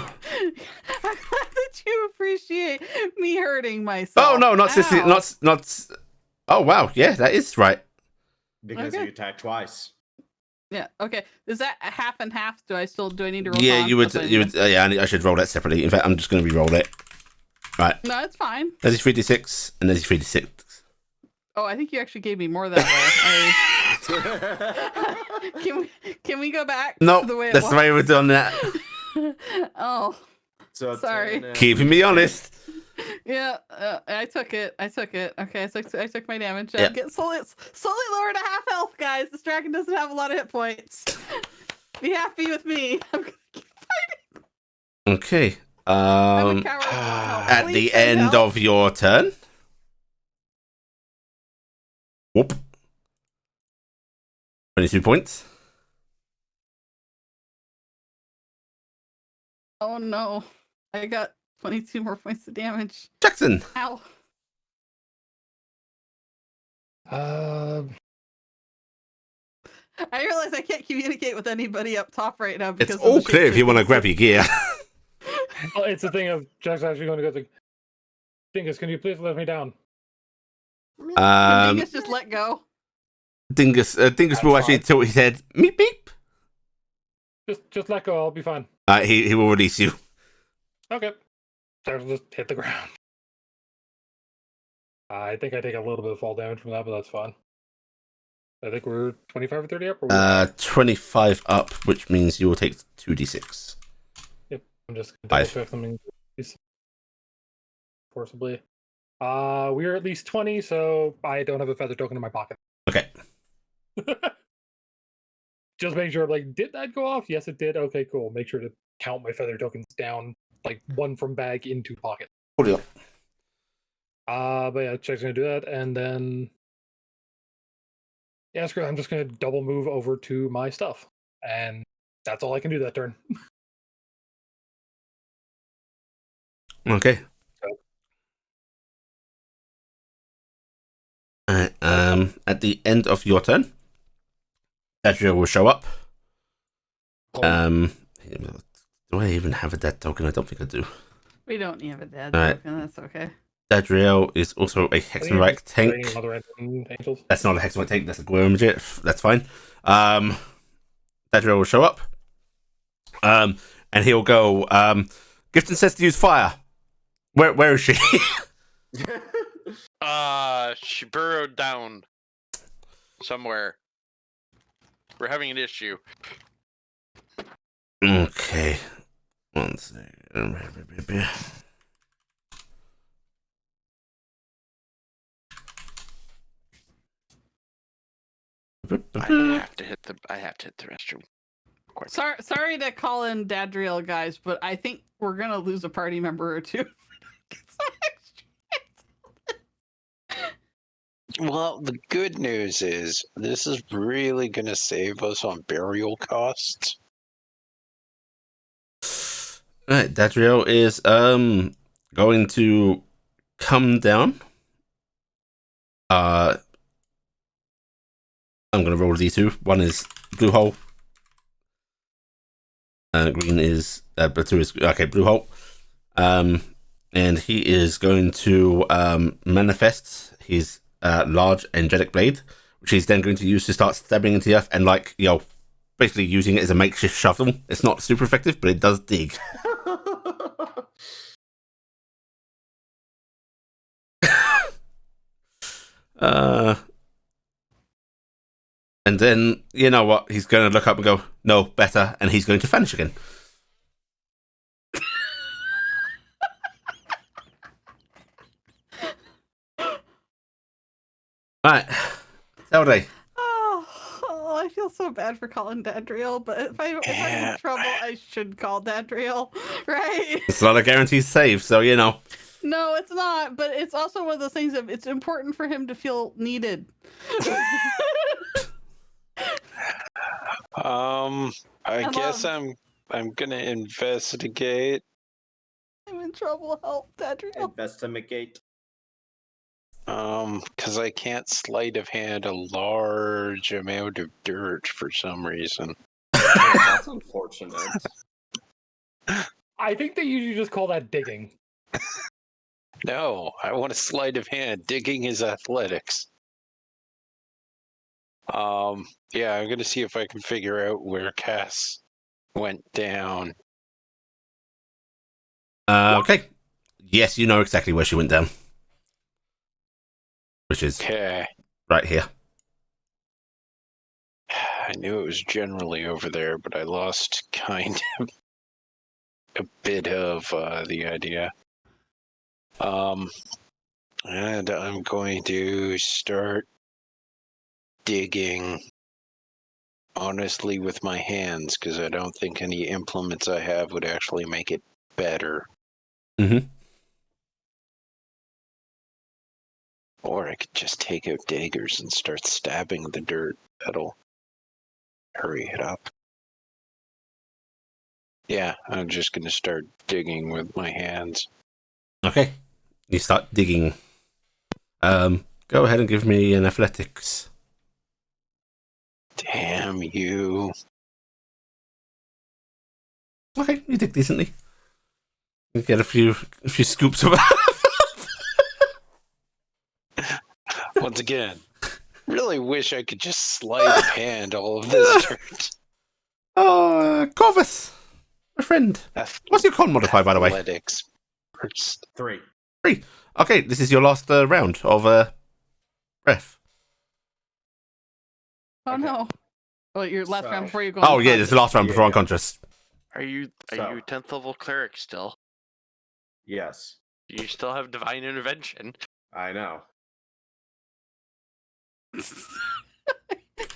glad that you appreciate me hurting myself. Oh no, not sissy, Ow. not. Oh wow, yeah, that is right. Because Okay. you attacked twice. Yeah. Okay. Is that a half and half? Do I need to roll? Yeah, con? you would. That's what I You need would. Yeah, I should roll that separately. In fact, I'm just going to re-roll it. Right. to- No, it's fine. There's 3d6 and there's 3d6. Oh, I think you actually gave me more that way. Can we go back No, to the way it that's was? the way we're doing that. Oh, So Sorry. 10 and Keeping me honest. yeah. I took it. Okay, I took my damage. Yeah. Get slowly lower to half health, guys. This dragon doesn't have a lot of hit points. Be happy with me. I'm gonna keep fighting. Okay. I'm a coward. At Please the send end help. of your turn. Whoop. 22 points. Oh no, I got 22 more points of damage. Jackson. Ow. I realize I can't communicate with anybody up top right now because It's all clear if you want to grab your gear. Well, it's a thing of Jack's actually going to go to Dingus, can you please let me down? Dingus just let go. Dingus will That's actually fine. tilt his head. Meep beep. Just let go, I'll be fine. He will release you. Okay. Jax will just hit the ground. I think I take a little bit of fall damage from that, but that's fine. I think we're 25 or 30 up. Or 25 up, which means you will take 2d6. I'm just going to Five. double check something. Forcibly. We're at least 20, so I don't have a feather token in my pocket. Okay. Just make sure, like, did that go off? Yes, it did. Okay, cool. Make sure to count my feather tokens down, like, one from bag into pocket. Hold it up. But yeah, Jack's gonna do that, and then yeah, screw it. I'm just gonna double move over to my stuff, and that's all I can do that turn. Okay. Alright, at the end of your turn, Adria will show up. Do I even have a dead token? I don't think I do. We don't have a dead Alright. token. That's okay. Dadriel is also a Hexenreich tank. Other random angels. That's not a Hexenreich tank, that's a Gwyrmjit. That's fine. Dadriel will show up. And he'll go, Gifton says to use fire. Where is she? She burrowed down somewhere. We're having an issue. Okay. One second. I have to hit the restroom. Quick. Sorry to call in Dadriel, guys, but I think we're gonna lose a party member or two. Well, the good news is this is really going to save us on burial costs. Alright, Dadriel is going to come down. I'm gonna roll a d2. One is blue hole. Green is but two is okay, blue hole. And he is going to manifest his large angelic blade, which he's then going to use to start stabbing into the earth and basically using it as a makeshift shovel. It's not super effective, but it does dig. And then, you know what? He's going to look up and go, no, better. And he's going to vanish again. Alright. Zelda. Oh, I feel so bad for calling Dadriel, but if I'm in trouble, I should call Dadriel, right? It's not a guaranteed save, so you know. No, it's not, but it's also one of those things that it's important for him to feel needed. I guess I'm gonna investigate. I'm in trouble. Help, Dadriel. Investigate. Because I can't sleight of hand a large amount of dirt for some reason. That's unfortunate. I think they usually just call that digging. No, I want a sleight of hand. Digging is athletics. Yeah, I'm gonna see if I can figure out where Cass went down. Okay. Yes, you know exactly where she went down. Which is Okay. right here. I knew it was generally over there, but I lost kind of a bit of the idea. And I'm going to start digging, honestly, with my hands, because I don't think any implements I have would actually make it better. Mm-hmm. Or I could just take out daggers and start stabbing the dirt. That'll hurry it up. Yeah, I'm just going to start digging with my hands. Okay. You start digging. Go ahead and give me an athletics. Damn you. Okay, you dig decently. You get a few scoops of Once again, really wish I could just sleight of hand all of this dirt. Oh, Corvus, my friend. What's your con modifier, by the way? Athletics first. 3. 3. Okay, this is your last round of breath. Oh Okay. no. Well, your last round before you go. Oh yeah, this is the last round before Yeah. unconscious. Are you 10th level cleric still? Yes, You still have divine intervention. I know.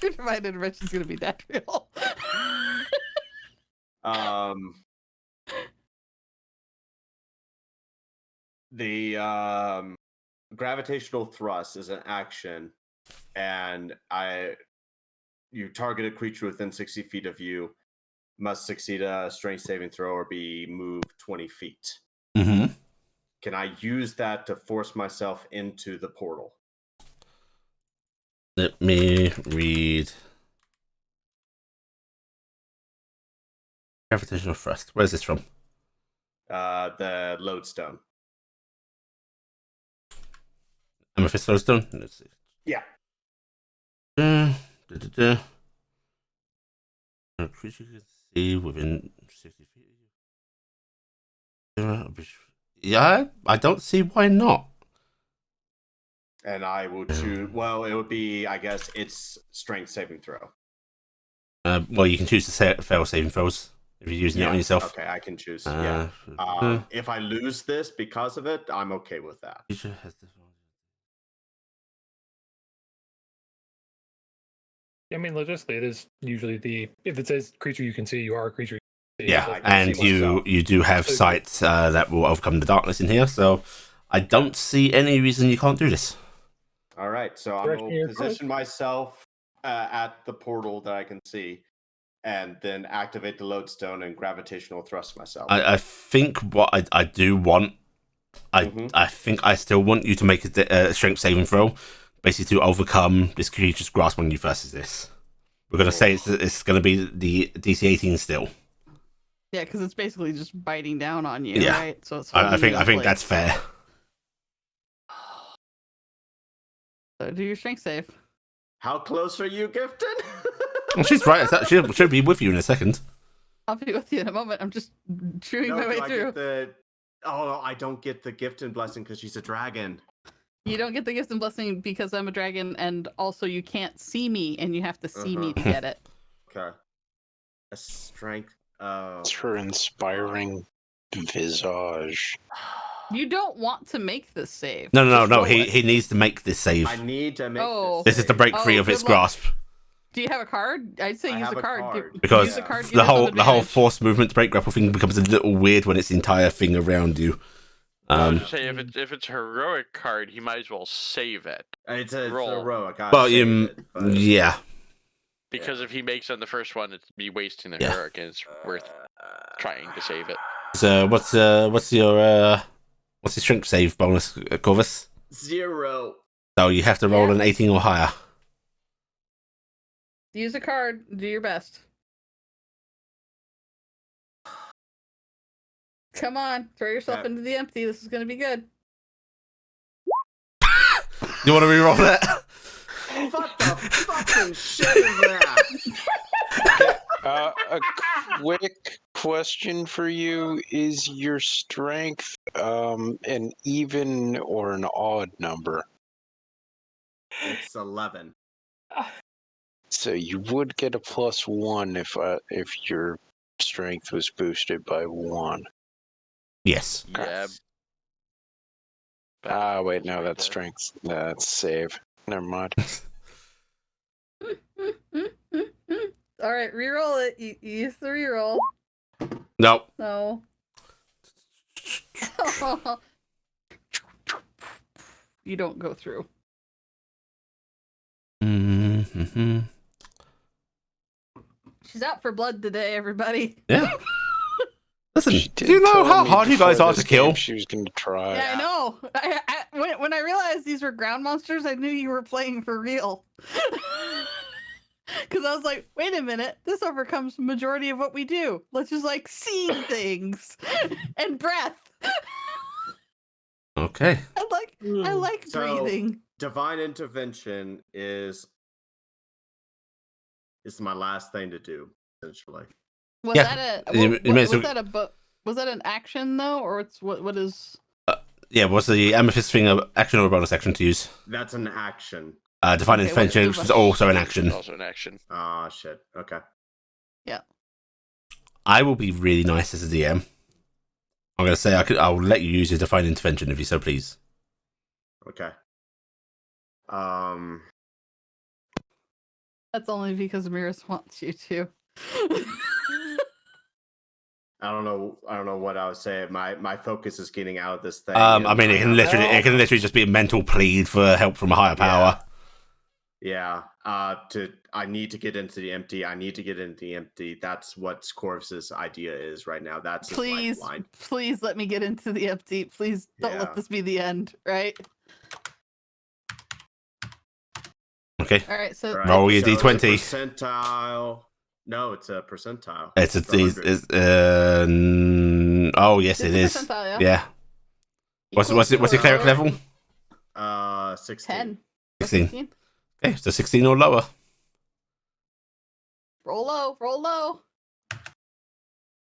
Your divine intervention is going to be Dadriel. The gravitational thrust is an action, and you target a creature within 60 feet of you must succeed a strength saving throw or be moved 20 feet. Mm-hmm. Can I use that to force myself into the portal? Let me read. Gravitational thrust. Where's this from? The lodestone. Amethyst lodestone. Let's see. Yeah. A creature you can see within 60 feet. Yeah, I don't see why not. And I will choose. Well, it would be, I guess, its strength saving throw. Well, you can choose to fail saving throws if you're using it on yourself. Okay, I can choose. Yeah. If I lose this because of it, I'm okay with that. Creature has this. I mean, logistically, it is usually if it says creature you can see, you are a creature you can see. Yeah, I can and see myself. you do have sights that will overcome the darkness in here, so I don't see any reason you can't do this. All right, so I'm going to position myself at the portal that I can see, and then activate the lodestone and gravitational thrust myself. I think what I do want, I think I still want you to make a strength saving throw, basically to overcome this creature's grasp on you versus this. We're going to say it's going to be the DC 18 still. Yeah, because it's basically just biting down on you, Yeah. right? So it's I think that's fair. So do your strength save. How close are you, Gifted? Well, she's right. She'll be with you in a second. I'll be with you in a moment. I'm just chewing my way through. I don't get the Gifted blessing because she's a dragon. You don't get the gift and blessing because I'm a dragon, and also you can't see me, and you have to see me to get it. Okay. A strength. It's her inspiring visage. You don't want to make this save. No. Just roll it. He needs to make this save. I need to make Oh. This is to break free of good its luck. grasp. Do you have a card? I'd say I use have a a card. card. Because use a card, give the yourself whole advantage. forced movement to break grapple thing becomes a little weird when it's the entire thing around you. I was just saying, if it's a heroic card, he might as well save it. It's a Roll. heroic. I Well, save it, but- yeah. Because if he makes on the first one, it'd be wasting the Yeah. heroic, and it's worth trying to save it. So what's your strength save bonus, Corvus? 0. So you have to roll Yeah. an 18 or higher. Use a card. Do your best. Come on, throw yourself Okay. into the empty. This is gonna be good. You want to re-roll that? What the fucking shit is that? A quick question for you: is your strength an even or an odd number? It's 11. So you would get a +1 if your strength was boosted by 1. Yes. Yeah. Ah, wait, no, that's strength. That's save. Never mind. All right, re-roll it. Use the re-roll. No. No. You don't go through. Mm-hmm. She's out for blood today, everybody. Yeah. Listen, She do did you know tell how me hard you guys before are this to kill? game she was going to try. Yeah, I know. When I realized these were ground monsters, I knew you were playing for real. Because I was like, wait a minute, this overcomes the majority of what we do. Let's just like see things and breath. Okay. I like So- breathing. Divine intervention is my last thing to do, essentially. Was Yeah, that a you may as was well- that was that an action though, or it's what is? Yeah, what's the amethyst thing of action or a bonus action to use? That's an action. Divine Okay, intervention, what's which the- is also an action. Also an action. Ah, shit. Okay. I will be really nice as a DM. I'm going to say I'll let you use your divine intervention if you so please. Okay. That's only because Miris wants you to. I don't know what I would say. My focus is getting out of this thing. I and mean, it can literally just be a mental plead for help from a higher power. Yeah. I need to get into the empty. I need to get into the empty. That's what Corvus's idea is right now. That's his lifeline. Please let me get into the empty. Please don't Yeah. let this be the end, right? Okay. All right, so Right, Roll your so it's a D20. percentile. No, it's a percentile. It's a 100. oh yes, it's it a is. percentile, Yeah. What's your cleric level? 16. 10. 16. Okay, so 16 or lower. Roll low, roll low.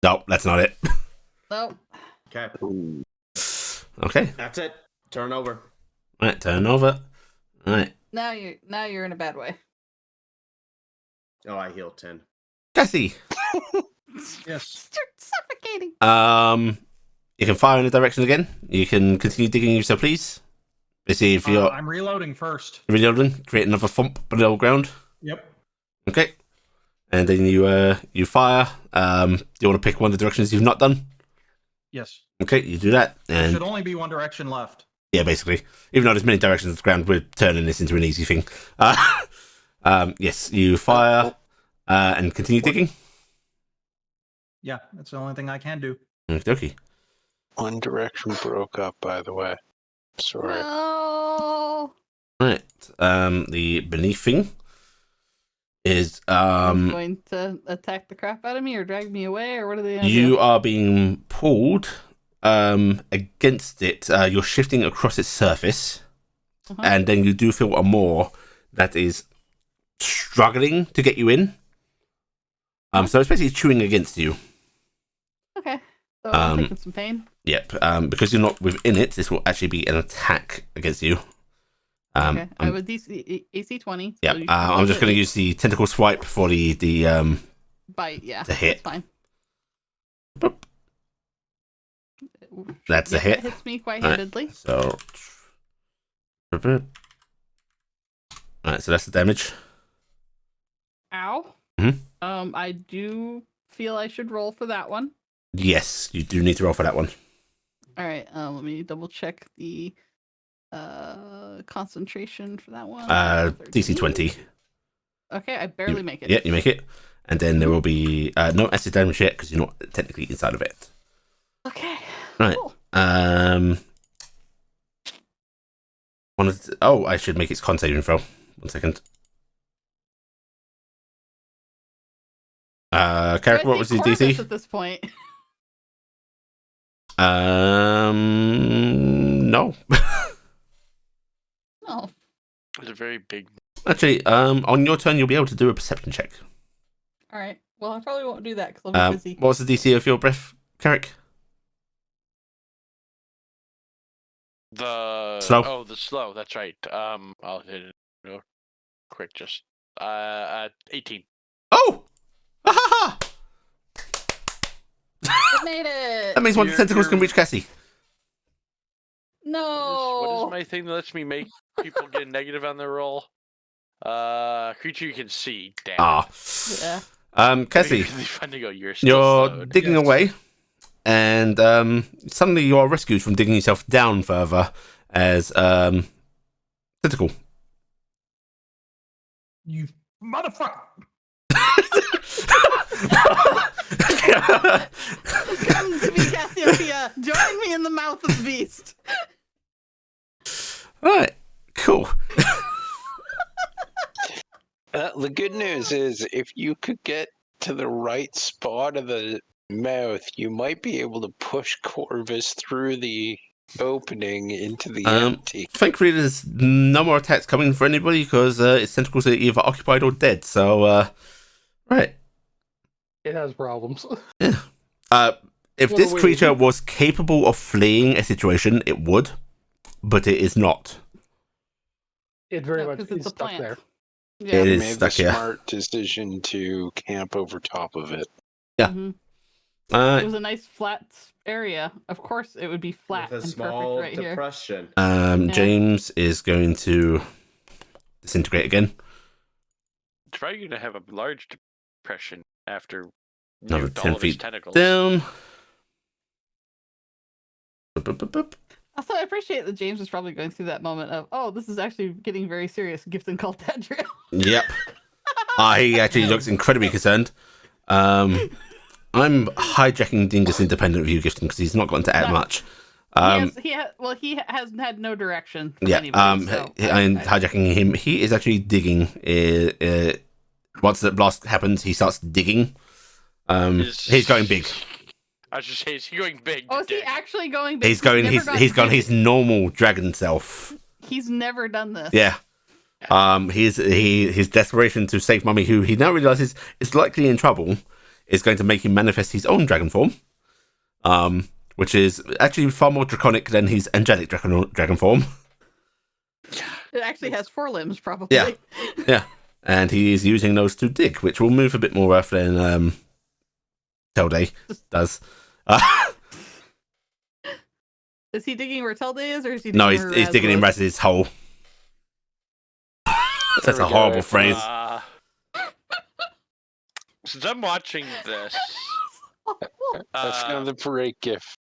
No, that's not it. No. Okay, Okay. that's it. Turn over. Right, turn over. Right. Now you're in a bad way. Oh, I healed 10. Cassie. Yes. You're suffocating. You can fire in the direction again. You can continue digging if so please. Let's see if you're I'm reloading first. reloading, create another thump below ground. Yep. Okay. And then you fire. Do you want to pick one of the directions you've not done? Yes. Okay, you do that. There And should only be one direction left. yeah, basically. Even though there's many directions of the ground, we're turning this into an easy thing. Yes, you fire and continue digging. Yeah, that's the only thing I can do. Okay. One direction broke up, by the way. Sorry. No. Right. The beneath thing is Going to attack the crap out of me or drag me away, or what are they gonna you do? are being pulled against it. You're shifting across its surface, Uh-huh. and then you do feel a maw that is struggling to get you in. So it's basically chewing against you. Okay. So I'm Um, taking some pain. Yep. Because you're not within it, this will actually be an attack against you. Okay, I have a AC 20. Yeah, so you can I'm roll just the going to use the tentacle swipe for the bite. Yeah, the hit. that's fine. Boop. That's a Yep, hit. that hits me quite Right. handedly. So, alright, so that's the damage. Ow. Mhm. I do feel I should roll for that one. Yes, you do need to roll for that one. All right. Let me double check the concentration for that one. DC 20. Okay, I barely make it. Yeah, you make it. And then there will be no acid damage yet because you're not technically inside of it. Okay. Right. Cool. I should make its con saving throw. 1 second. Carrick, what was the DC? At this point? No. Oh. It's a very big. Actually, on your turn, you'll be able to do a perception check. All right. Well, I probably won't do that because I'll be busy. What was the DC of your breath, Carrick? The slow. Oh, the slow. That's right. I'll hit it real quick. Just 18. Oh! Ha! I made it. That means one of the tentacles can reach Cassie. No. What is my thing that lets me make people get negative on their roll? Creature you can see. Damn. Ah. Yeah. Cassie, It'd be really fun to go. You're still you're slowed. digging Yes. away, and suddenly you are rescued from digging yourself down further as tentacle. You motherfucker! Come to me, Cassiopeia. Join me in the mouth of the beast. Right, cool. The good news is if you could get to the right spot of the mouth, you might be able to push Corvus through the opening into the empty. Thankfully, there's no more attacks coming for anybody because its tentacles are either occupied or dead. So, right. It has problems. If What this a way to creature do- was capable of fleeing a situation, it would, but it is not. It very No, much 'cause it's is a stuck plant. there. Yeah. It You is made the stuck here. smart decision to camp over top of it. Yeah. Mhm. Uh, It was a nice flat area. Of course, it would be flat With a and small perfect right here. depression. James is going to disintegrate again. It's probably going to have a large depression after Another nuked 10 all of his feet tentacles. down. Boop, boop, boop, boop. Also, I appreciate that James is probably going through that moment of, oh, this is actually getting very serious. Gift and cult Tadriel. Yep. He actually looks incredibly concerned. I'm hijacking Dingus independent of you, Gifton, because he's not gotten to add No. much. he has had no direction from Yeah, anybody. So I'm hijacking him. He is actually digging. Once the blast happens, he starts digging. He's going big. I was just saying, is he going big? Oh, is he today? actually going big? He's going. never He's gone his normal dragon self. He's never done this. Yeah. His desperation to save Mummy, who he now realizes is likely in trouble, is going to make him manifest his own dragon form. Which is actually far more draconic than his angelic dragon form. It actually has 4 limbs, probably. Yeah. Yeah. And he is using those to dig, which will move a bit more earth than Telday does. Is he digging where Telde is, or is he digging No, where he's digging in Raz Raz's hole. That's There a we go. horrible phrase. Since I'm watching this, That's another parade gift.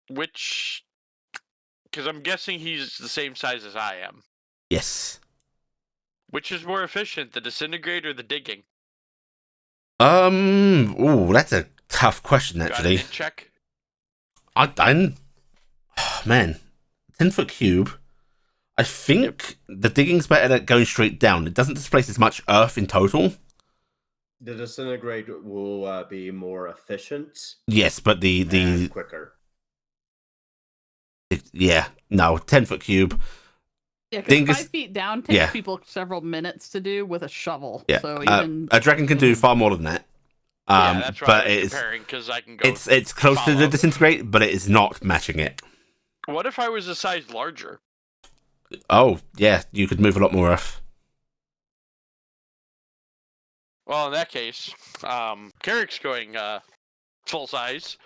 which, because I'm guessing he's the same size as I am. Yes. Which is more efficient, the disintegrate or the digging? Ooh, that's a tough question, Got actually. an in check. I'm man, 10-foot cube. I think the digging's better than going straight down. It doesn't displace as much earth in total. The disintegrate will be more efficient. Yes, but the and quicker. yeah, no, 10-foot cube. Yeah, because Dingus- 5 feet down takes yeah. people several minutes to do with a shovel. Yeah, So even a dragon can do far more than that. Yeah, that's why but I was it's comparing, because I can go. it's close to the follow. disintegrate, but it is not matching it. What if I was a size larger? Oh, yeah, you could move a lot more Earth. Well, in that case, Carrick's going full size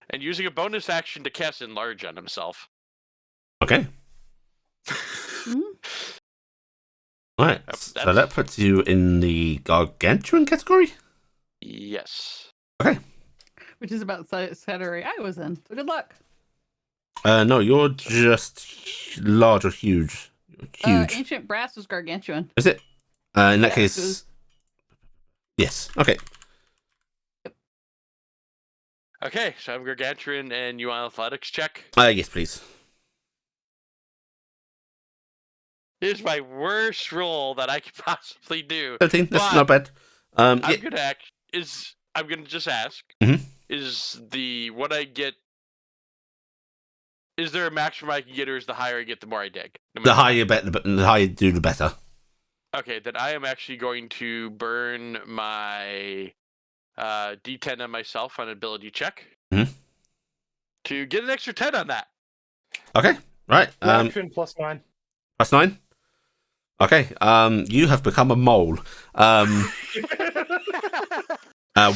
and using a bonus action to cast Enlarge on himself. Okay. Right, Yep, so that puts you in the Gargantuan category? Yes. Okay. Which is about the category I was in. So good luck. No, you're just large or huge. Huge. Ancient Brass was Gargantuan. Is it? In that Yeah, case, it was- yes. Okay. Okay, so I'm Gargantuan, and you want athletics check? Yes, please. Here's my worst roll that I could possibly do. 13. That's But not bad. I'm Yeah. gonna just ask. Mhm. Is what I get? Is there a maximum I can get, or is the higher I get, the more I dig? No The matter higher what? you bet, the higher you do, the better. Okay, then I am actually going to burn my D10 on myself on ability check Mhm. to get an extra 10 on that. Okay. Right. Action +9. +9. Okay. You have become a mole.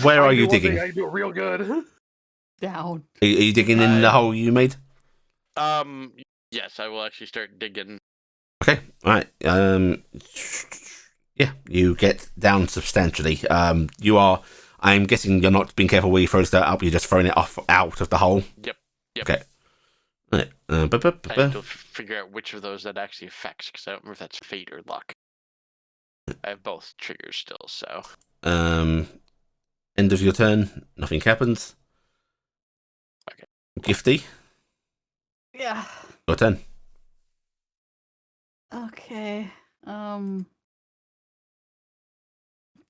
Where are you digging? I do it real good. Down. Are you digging in the hole you made? Yes, I will actually start digging. Okay, all right. Yeah, you get down substantially. I'm guessing you're not being careful where you throw the dirt up. You're just throwing it off out of the hole. Yep. Okay. All right. I have to figure out which of those that actually affects, because I don't remember if that's fate or luck. I have both triggers still, so. End of your turn. Nothing happens. Okay. Gifty, Yeah. your turn. Okay.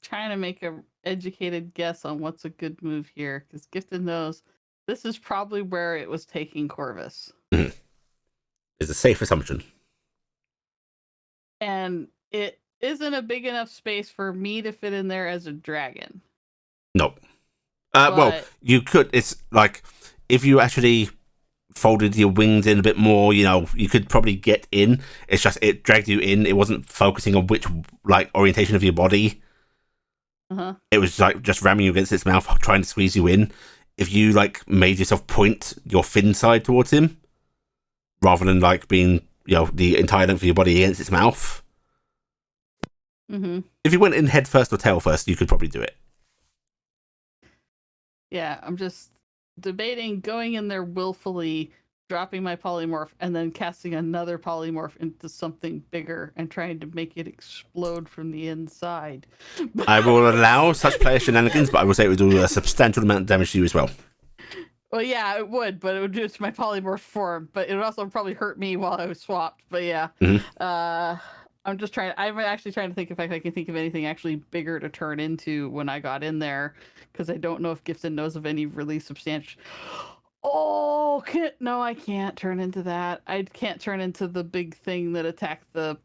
Trying to make a educated guess on what's a good move here, because Gifted knows this is probably where it was taking Corvus. It's a safe assumption. And it isn't a big enough space for me to fit in there as a dragon. No. Well, But- you could. It's like if you actually folded your wings in a bit more, you could probably get in. It's just it dragged you in. It wasn't focusing on which orientation of your body. Uh-huh. It was just ramming you against its mouth, trying to squeeze you in. If you made yourself point your fin side towards him, rather than being the entire length of your body against its mouth. Mm-hmm. If you went in head first or tail first, you could probably do it. Yeah, I'm just debating going in there willfully, dropping my polymorph, and then casting another polymorph into something bigger and trying to make it explode from the inside. I will allow such player shenanigans, but I will say it would do a substantial amount of damage to you as well. Well, yeah, it would, but it would do it to my polymorph form. But it would also probably hurt me while I was swapped. But yeah, I'm actually trying to think if I can think of anything actually bigger to turn into when I got in there, because I don't know if Gifted knows of any really substantial. Oh, no, I can't turn into that. I can't turn into the big thing that attacked the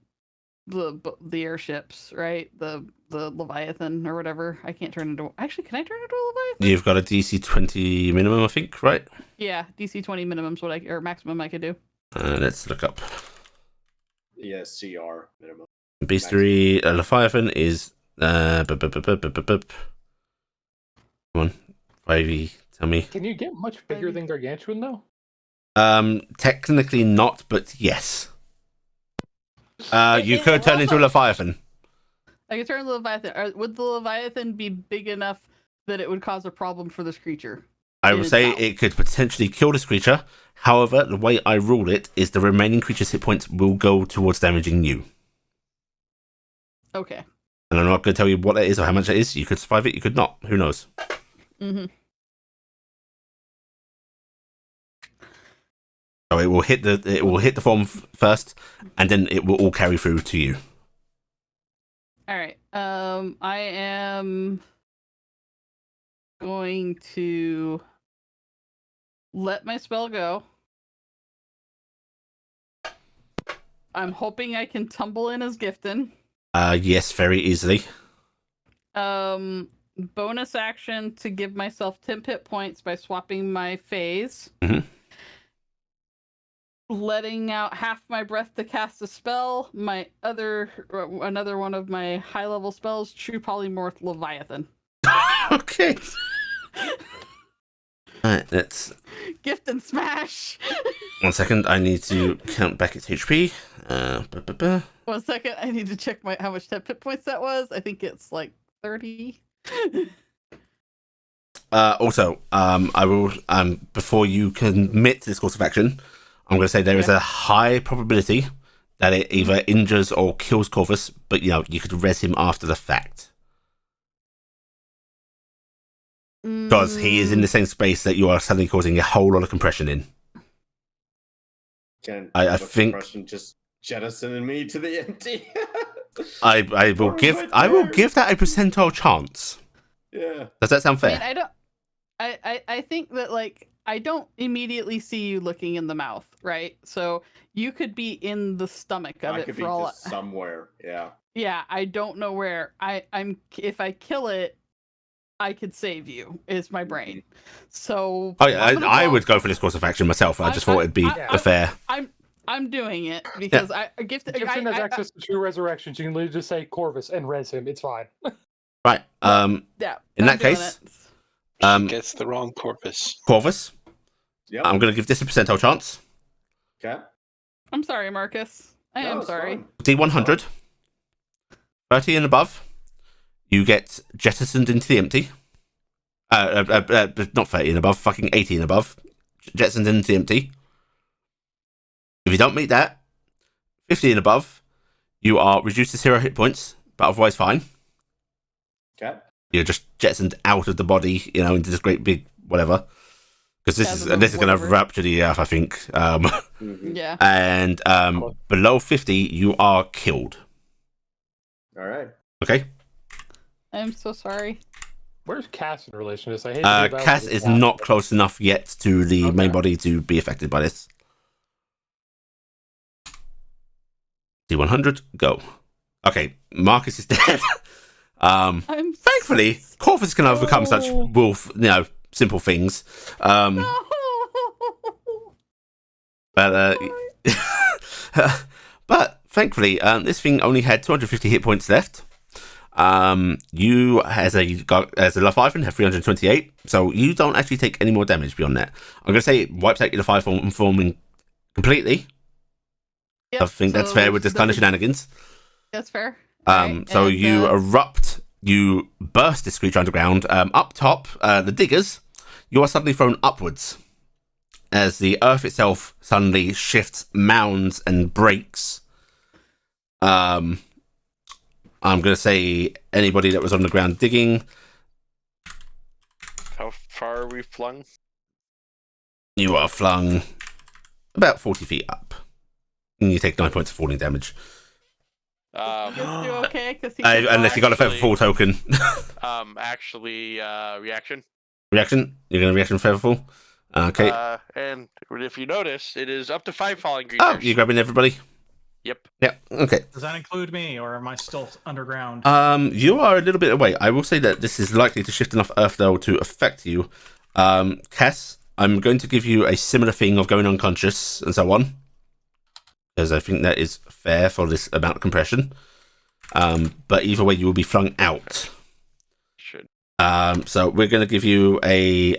airships, right? The Leviathan or whatever. I can't turn into. Actually, can I turn into a Leviathan? You've got a DC 20 minimum, I think, right? Yeah, DC 20 minimum's or maximum I could do. Let's look up. Yeah, CR minimum. Beastery Leviathan is Come on, Ivy, tell me. Can you get much bigger than Gargantuan though? Technically not, but yes. You could turn into a Leviathan. I could turn into a Leviathan. Would the Leviathan be big enough that it would cause a problem for this creature? I would say it could potentially kill this creature. However, the way I rule it is the remaining creature's hit points will go towards damaging you. Okay. And I'm not going to tell you what that is or how much it is. You could survive it, you could not. Who knows? Mm-hmm. So it will hit the form first, and then it will all carry through to you. All right. I am going to let my spell go. I'm hoping I can tumble in as Gifton. Yes, very easily. Bonus action to give myself 10 hit points by swapping my phase. Mhm. letting out half my breath to cast a spell. Another one of my high level spells, True Polymorph Leviathan. Okay. Alright, let's. Gift and smash. 1 second, I need to count back its HP. 1 second, I need to check how much hit points that was. I think it's like 30. Also, I will, before you commit to this course of action, I'm going to say there is a high probability that it either injures or kills Corvus, but you could res him after the fact. Because he is in the same space that you are suddenly causing a whole lot of compression in. I think compression just jettisoning me to the empty. I will give that a percentile chance. Yeah. Does that sound fair? I mean, I think that like I don't immediately see you looking in the mouth, right? So you could be in the stomach of I it could for be all. just somewhere. Yeah. Yeah, I don't know where. I'm if I kill it, I could save you. Is my brain. So Oh yeah, I would go for this course of action myself. I just thought it'd be fair. I'm doing it because Gifton has access to True Resurrection. You can literally just say Corvus and res him. It's fine. Right. Yeah. In that case, gets the wrong Corvus. Corvus. Yep. I'm going to give this a percentile chance. Okay. I'm sorry, Marcus. I am sorry. D100. 30 and above. You get jettisoned into the empty. Not 30 and above. Fucking 80 and above. Jettisoned into the empty. If you don't meet that, 50 and above, you are reduced to 0 hit points, but otherwise fine. Okay. You're just jettisoned out of the body, into this great big whatever. Because this is going to rupture the earth, I think. Yeah. And below 50, you are killed. All right. Okay. I'm so sorry. Where's Cass in relation to this? I hate Cass is not close enough yet to the main body to be affected by this. D100, go. Okay, Marcus is dead. Thankfully, Corvus can overcome such simple things. But but thankfully, this thing only had 250 hit points left. You as a Leviathan have 328, so you don't actually take any more damage beyond that. I'm gonna say it wipes out your Leviathan forming completely. Yep, I think that's fair with this kind of shenanigans. That's fair. So you erupt, you burst this creature underground. Up top, the diggers, you are suddenly thrown upwards as the earth itself suddenly shifts, mounds, and breaks. I'm going to say anybody that was on the ground digging. How far are we flung? You are flung about 40 feet up. And you take 9 points of falling damage. Okay, unless you got a feather fall token. Reaction. Reaction? You're going to reaction feather fall? Okay. And if you notice, it is up to 5 falling creatures. Oh, you're grabbing everybody? Yep. Yeah, okay. Does that include me, or am I still underground? You are a little bit away. I will say that this is likely to shift enough earth, though, to affect you. Cass, I'm going to give you a similar thing of going unconscious and so on, because I think that is fair for this amount of compression. But either way, you will be flung out. Should. So we're going to give you a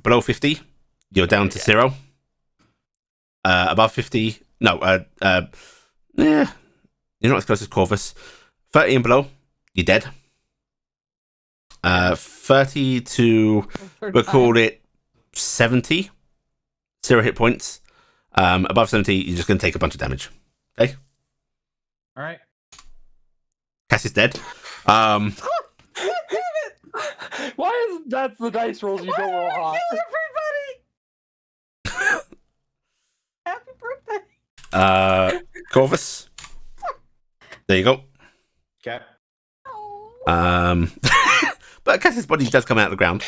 below 50. You're down to 0. Above 50. No. You're not as close as Corvus. 30 and below, you're dead. 30 to we'll call it 70. 0 hit points. Above 70, you're just going to take a bunch of damage. Okay? All right. Cass is dead. Why is that the dice rolls you don't roll hot? Everybody! Happy birthday! Corvus. There you go. Okay. But Cass's body does come out of the ground.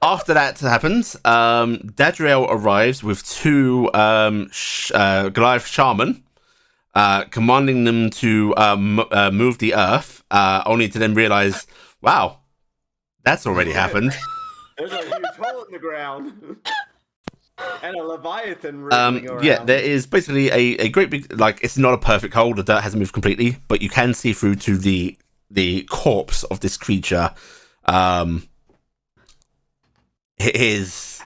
After that happens, Dadriel arrives with 2 Goliath Shaman, commanding them to move the earth, only to then realize, wow, that's already happened. There's a huge hole in the ground. And a Leviathan wriggling around. Yeah, there is basically a great big, like, it's not a perfect hole. The dirt hasn't moved completely, but you can see through to the corpse of this creature. It is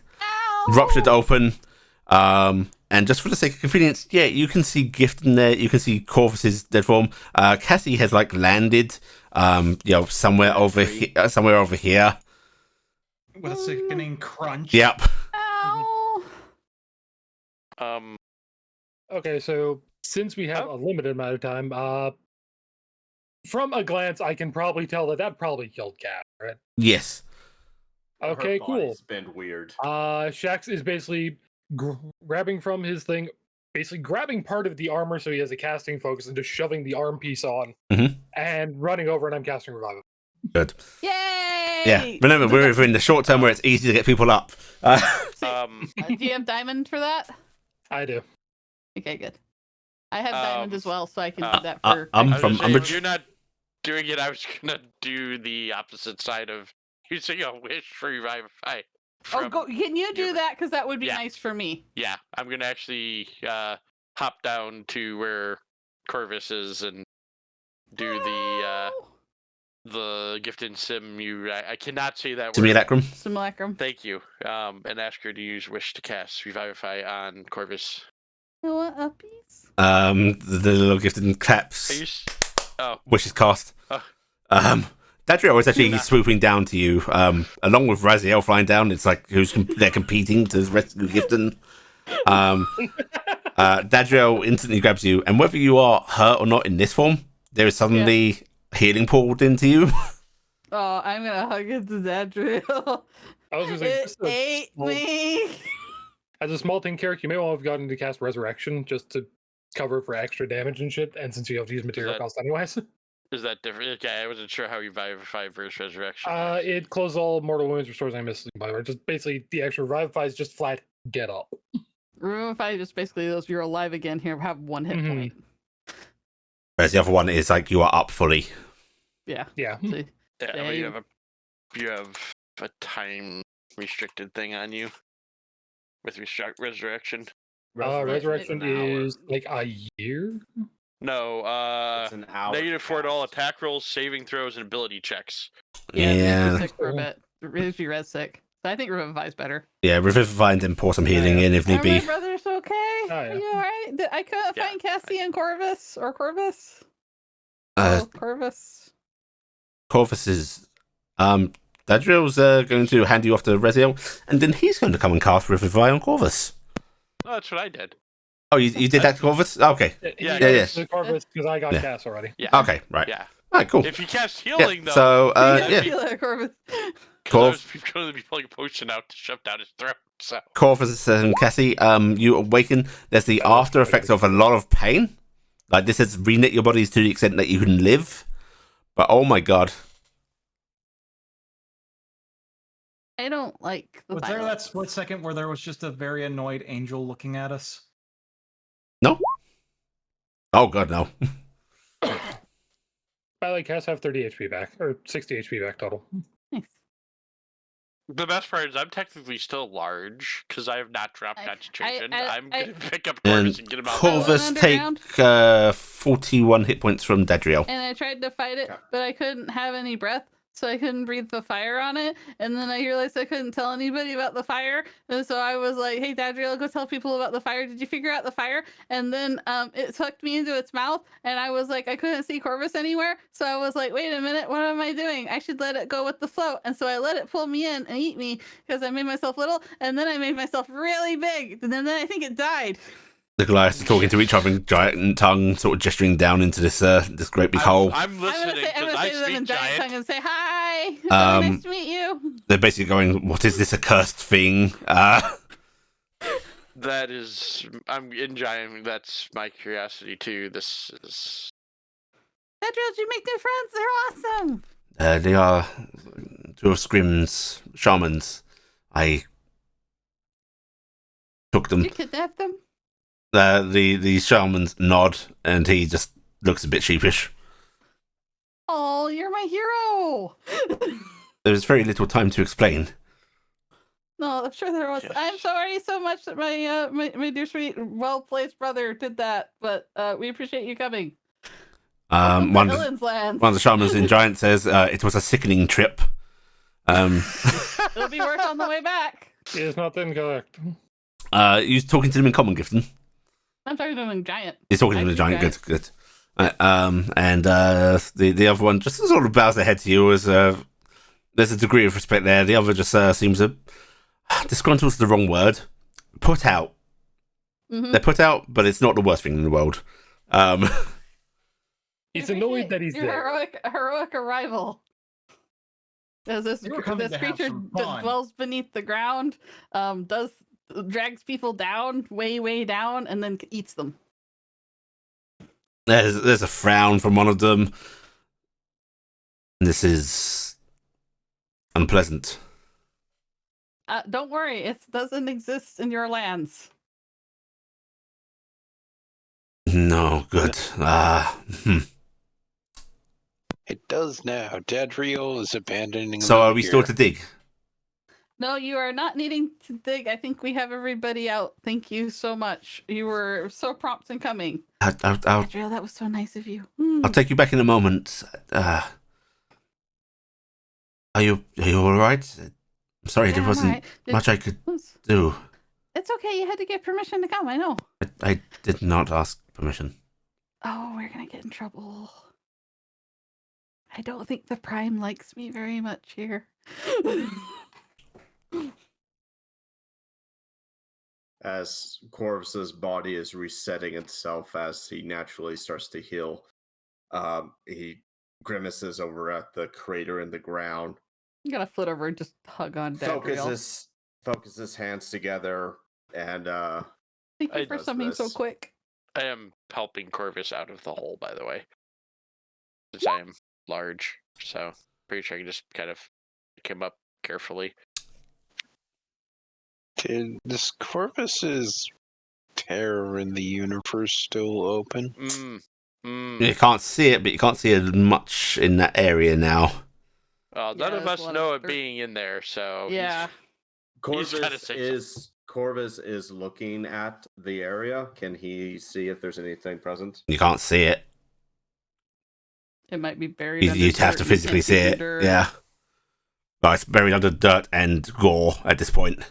ruptured open. And just for the sake of convenience, yeah, you can see Gift in there. You can see Corvus's dead form. Cassie has like landed, somewhere over here. With a sickening crunch. Yep. Ow. Okay, so since we have a limited amount of time, from a glance, I can probably tell that probably killed Cass, right? Yes. Okay, cool. It's been weird. Shax is basically grabbing from his thing, basically grabbing part of the armor so he has a casting focus and just shoving the arm piece on and running over, and I'm casting Revival. Good. Yay! Yeah. Remember, we're in the short term where it's easy to get people up. Do you have diamond for that? I do. Okay, good. I have diamond as well, so I can do that for. If you're not doing it, I was gonna do the opposite side of using a wish for Revivify. Can you do that? Because that would be nice for me. Yeah, I'm gonna actually hop down to where Corvus is and do the gifted sim. I cannot say that word. Simulacrum. Thank you. And ask her to use wish to cast Revivify on Corvus. You want a piece? The little gifted claps. Wish is cast. Dadriel was actually swooping down to you, along with Raziel flying down. It's like they're competing to rescue Gifton. Dadriel instantly grabs you, and whether you are hurt or not in this form, there is suddenly healing poured into you. Oh, I'm gonna hug into Dadriel. I was gonna say, it ate me. As a small thing character, you may well have gotten to cast Resurrection just to cover for extra damage and shit, and since you have to use material cost anyways. Is that different? Okay, I wasn't sure how you Revivify versus Resurrection. It closes all mortal wounds, restores any missing by the way. Just basically the extra Revivify is just flat get up. Revivify just basically those you're alive again here, have 1 hit point. Whereas the other one is like you are up fully. Yeah. You have a time restricted thing on you with Resurrection. Resurrection is like a year? No, it's an hour. -4 to all attack rolls, saving throws, and ability checks. Yeah. Sick for a bit. It be res sick. So I think Revivify is better. Yeah, Revivify and then pour some healing in if need be. My brother's okay. Oh, yeah. Are you alright? I couldn't find Cassie and Corvus. Corvus. Corvus is Dadriel's going to hand you off to Raziel, and then he's going to come and cast Revivify on Corvus. Oh, that's what I did. Oh, you did that, Corvus? Okay. Yeah. Corvus, because I got cast already. Yeah. Okay, right. Yeah. All right, cool. If you cast healing, though. So, Corvus. I was going to be pulling a potion out to shove down his throat. So. Corvus and Cassie, you awaken. There's the after effects of a lot of pain. Like, this has reknit your bodies to the extent that you can live. But, oh my god. I don't like the Was there that split second where there was just a very annoyed angel looking at us? No. Oh god, no. By the way, Cass have 30 HP back, or 60 HP back total. Nice. The best part is I'm technically still large because I have not dropped concentration. I'm going to pick up Corvus and get him out. Corvus take 41 hit points from Dadriel. And I tried to fight it, but I couldn't have any breath, so I couldn't breathe the fire on it. And then I realized I couldn't tell anybody about the fire. And so I was like, hey, Dadriel, go tell people about the fire. Did you figure out the fire? And then it sucked me into its mouth. And I was like, I couldn't see Corvus anywhere. So I was like, wait a minute, what am I doing? I should let it go with the flow. And so I let it pull me in and eat me because I made myself little. And then I made myself really big. And then I think it died. The Goliaths are talking to each other in giant tongue, sort of gesturing down into this great big hole. I'm listening because I to them in speak giant tongue giant. and say hi. Nice to meet you. They're basically going, "What is this accursed thing?" That is, I'm in giant. That's my curiosity too. This is. Dadriel, did you make new friends? They're awesome. They are two of Scrim's shamans. I took them. Did you kidnap them? The shamans nod, and he just looks a bit sheepish. Oh, you're my hero. There was very little time to explain. No, I'm sure there was. Yes. I'm sorry so much that my dear sweet, well placed brother did that, but we appreciate you coming. Welcome One to of Illin's Lands. the shamans in Giant says it was a sickening trip. It'll be worse on the way back. It is not incorrect. You talking to them in common, Gifton? I'm talking to him in Giant. You're talking to them in Giant. Good, good. And the other one just sort of bows their head to you as there's a degree of respect there. The other just seems disgruntled is the wrong word. Put out. Mm-hmm. They're put out, but it's not the worst thing in the world. He's annoyed that he's Your there. heroic arrival. As this You were coming to have creature some that fun. dwells beneath the ground, drags people down, way down, and then eats them. There's a frown from one of them. This is unpleasant. Don't worry, it doesn't exist in your lands. No, good. It does now. Dadriel is abandoning. So them are we still here. to dig? No, you are not needing to dig. I think we have everybody out. Thank you so much. You were so prompt in coming. Adriel, that was so nice of you. I'll take you back in a moment. Are you all right? I'm sorry, there I'm wasn't alright. much I could do. It's okay. You had to get permission to come. I know. I did not ask permission. Oh, we're gonna get in trouble. I don't think the Prime likes me very much here. As Corvus's body is resetting itself as he naturally starts to heal, he grimaces over at the crater in the ground. I'm gonna foot over and just hug on Dadriel. Focuses hands together, and Thank you for does something so this. quick. I am helping Corvus out of the hole, by the way. Since I am large, so pretty sure I can just kind of pick him up carefully. Did this Corvus's terror in the universe still open? You can't see it, but you can't see it much in that area now. Well, none Yeah, of there's us a lot know of it being in there, so Yeah. He's gotta say Corvus is looking at the area. Can he see if there's anything present? You can't see it. It might be buried under You'd have dirt. to You physically can't see see the it. dirt. Yeah. But it's buried under dirt and gore at this point.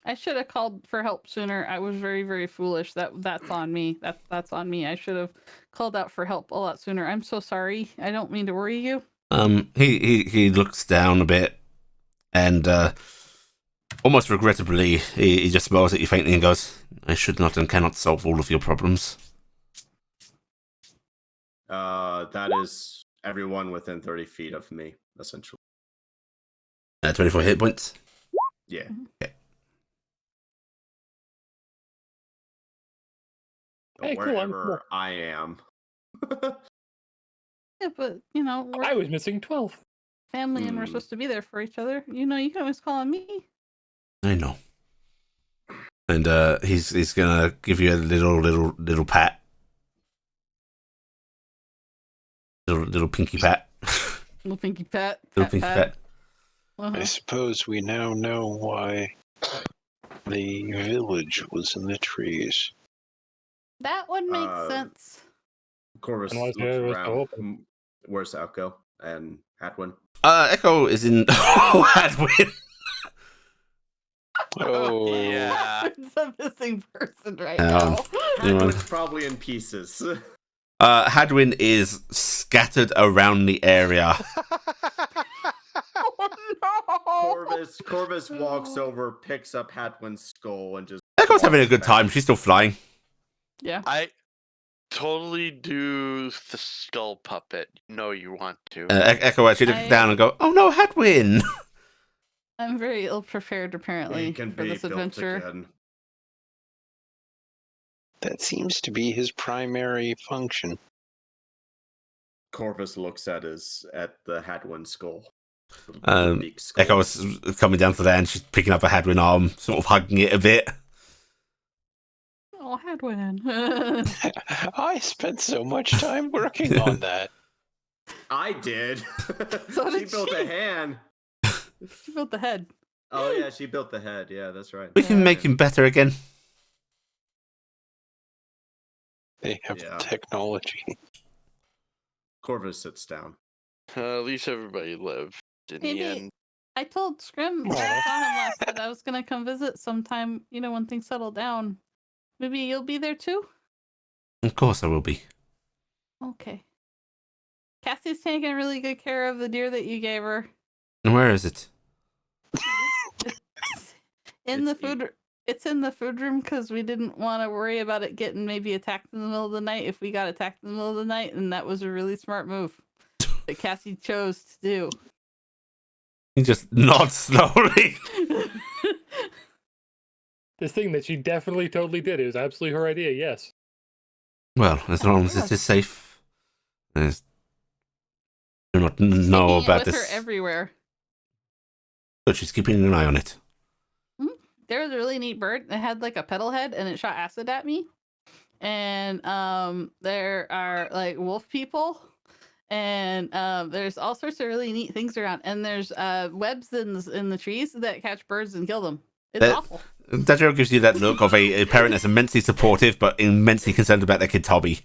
I should have called for help sooner. I was very, very foolish. That's on me. That's on me. I should have called out for help a lot sooner. I'm so sorry. I don't mean to worry you. He looks down a bit and almost regrettably he just smiles at you faintly and goes, I should not and cannot solve all of your problems. That is everyone within 30 feet of me, essentially. 24 hit points. Yeah. Okay. Hey, cool, Wherever I am. Yeah, but we're I was missing 12. family and we're supposed to be there for each other. You can always call on me. I know. And he's gonna give you a little pat. Little pinky pat. Little pinky pat. Little pinky pat. I suppose we now know why the village was in the trees. That would make sense. Corvus Unless looks it was around. Where's Alco and Hadwin? Echo is in Hadwin. Oh, yeah. It's a missing person right Hang on. now. Hadwin's probably in pieces. Hadwin is scattered around the area. Oh no! Corvus walks over, picks up Hadwin's skull, and just. Echo's having a walks good back. time. She's still flying. Yeah. I totally do the skull puppet. No, you want to. Echo actually looks down and go, "Oh no, Hadwin!" I'm very ill prepared apparently He can for be this built adventure. again. that seems to be his primary function. Corvus looks at the Hadwin skull. Big skull. Echo is coming down to there and she's picking up a Hadwin arm, sort of hugging it a bit. Oh, Hadwin. I spent so much time working on that. I did. So She did built she. a hand. She built the head. Oh yeah, she built the head. Yeah, that's right. We can make him better again. They have Yeah. technology. Corvus sits down. At least everybody lived in Maybe the end. I told Scrim when I saw him last that I was gonna come visit sometime, when things settle down. Maybe you'll be there too? Of course I will be. Okay. Cassie's taking really good care of the deer that you gave her. And where is it? In the It's food It's in the food room because we didn't want to worry about it getting maybe attacked in the middle of the night if we got attacked in the middle of the night, and that was a really smart move that Cassie chose to do. He just nods slowly. This thing that she definitely totally did. It was absolutely her idea, yes. Well, as long as it is safe. I do not She's know taking about it with this. her everywhere. But she's keeping an eye on it. There was a really neat bird that had like a petal head, and it shot acid at me. And there are like wolf people, and there's all sorts of really neat things around. And there's webs in the trees that catch birds and kill them. It's awful. That gives you that look of a parent that's immensely supportive but immensely concerned about their kid's hobby.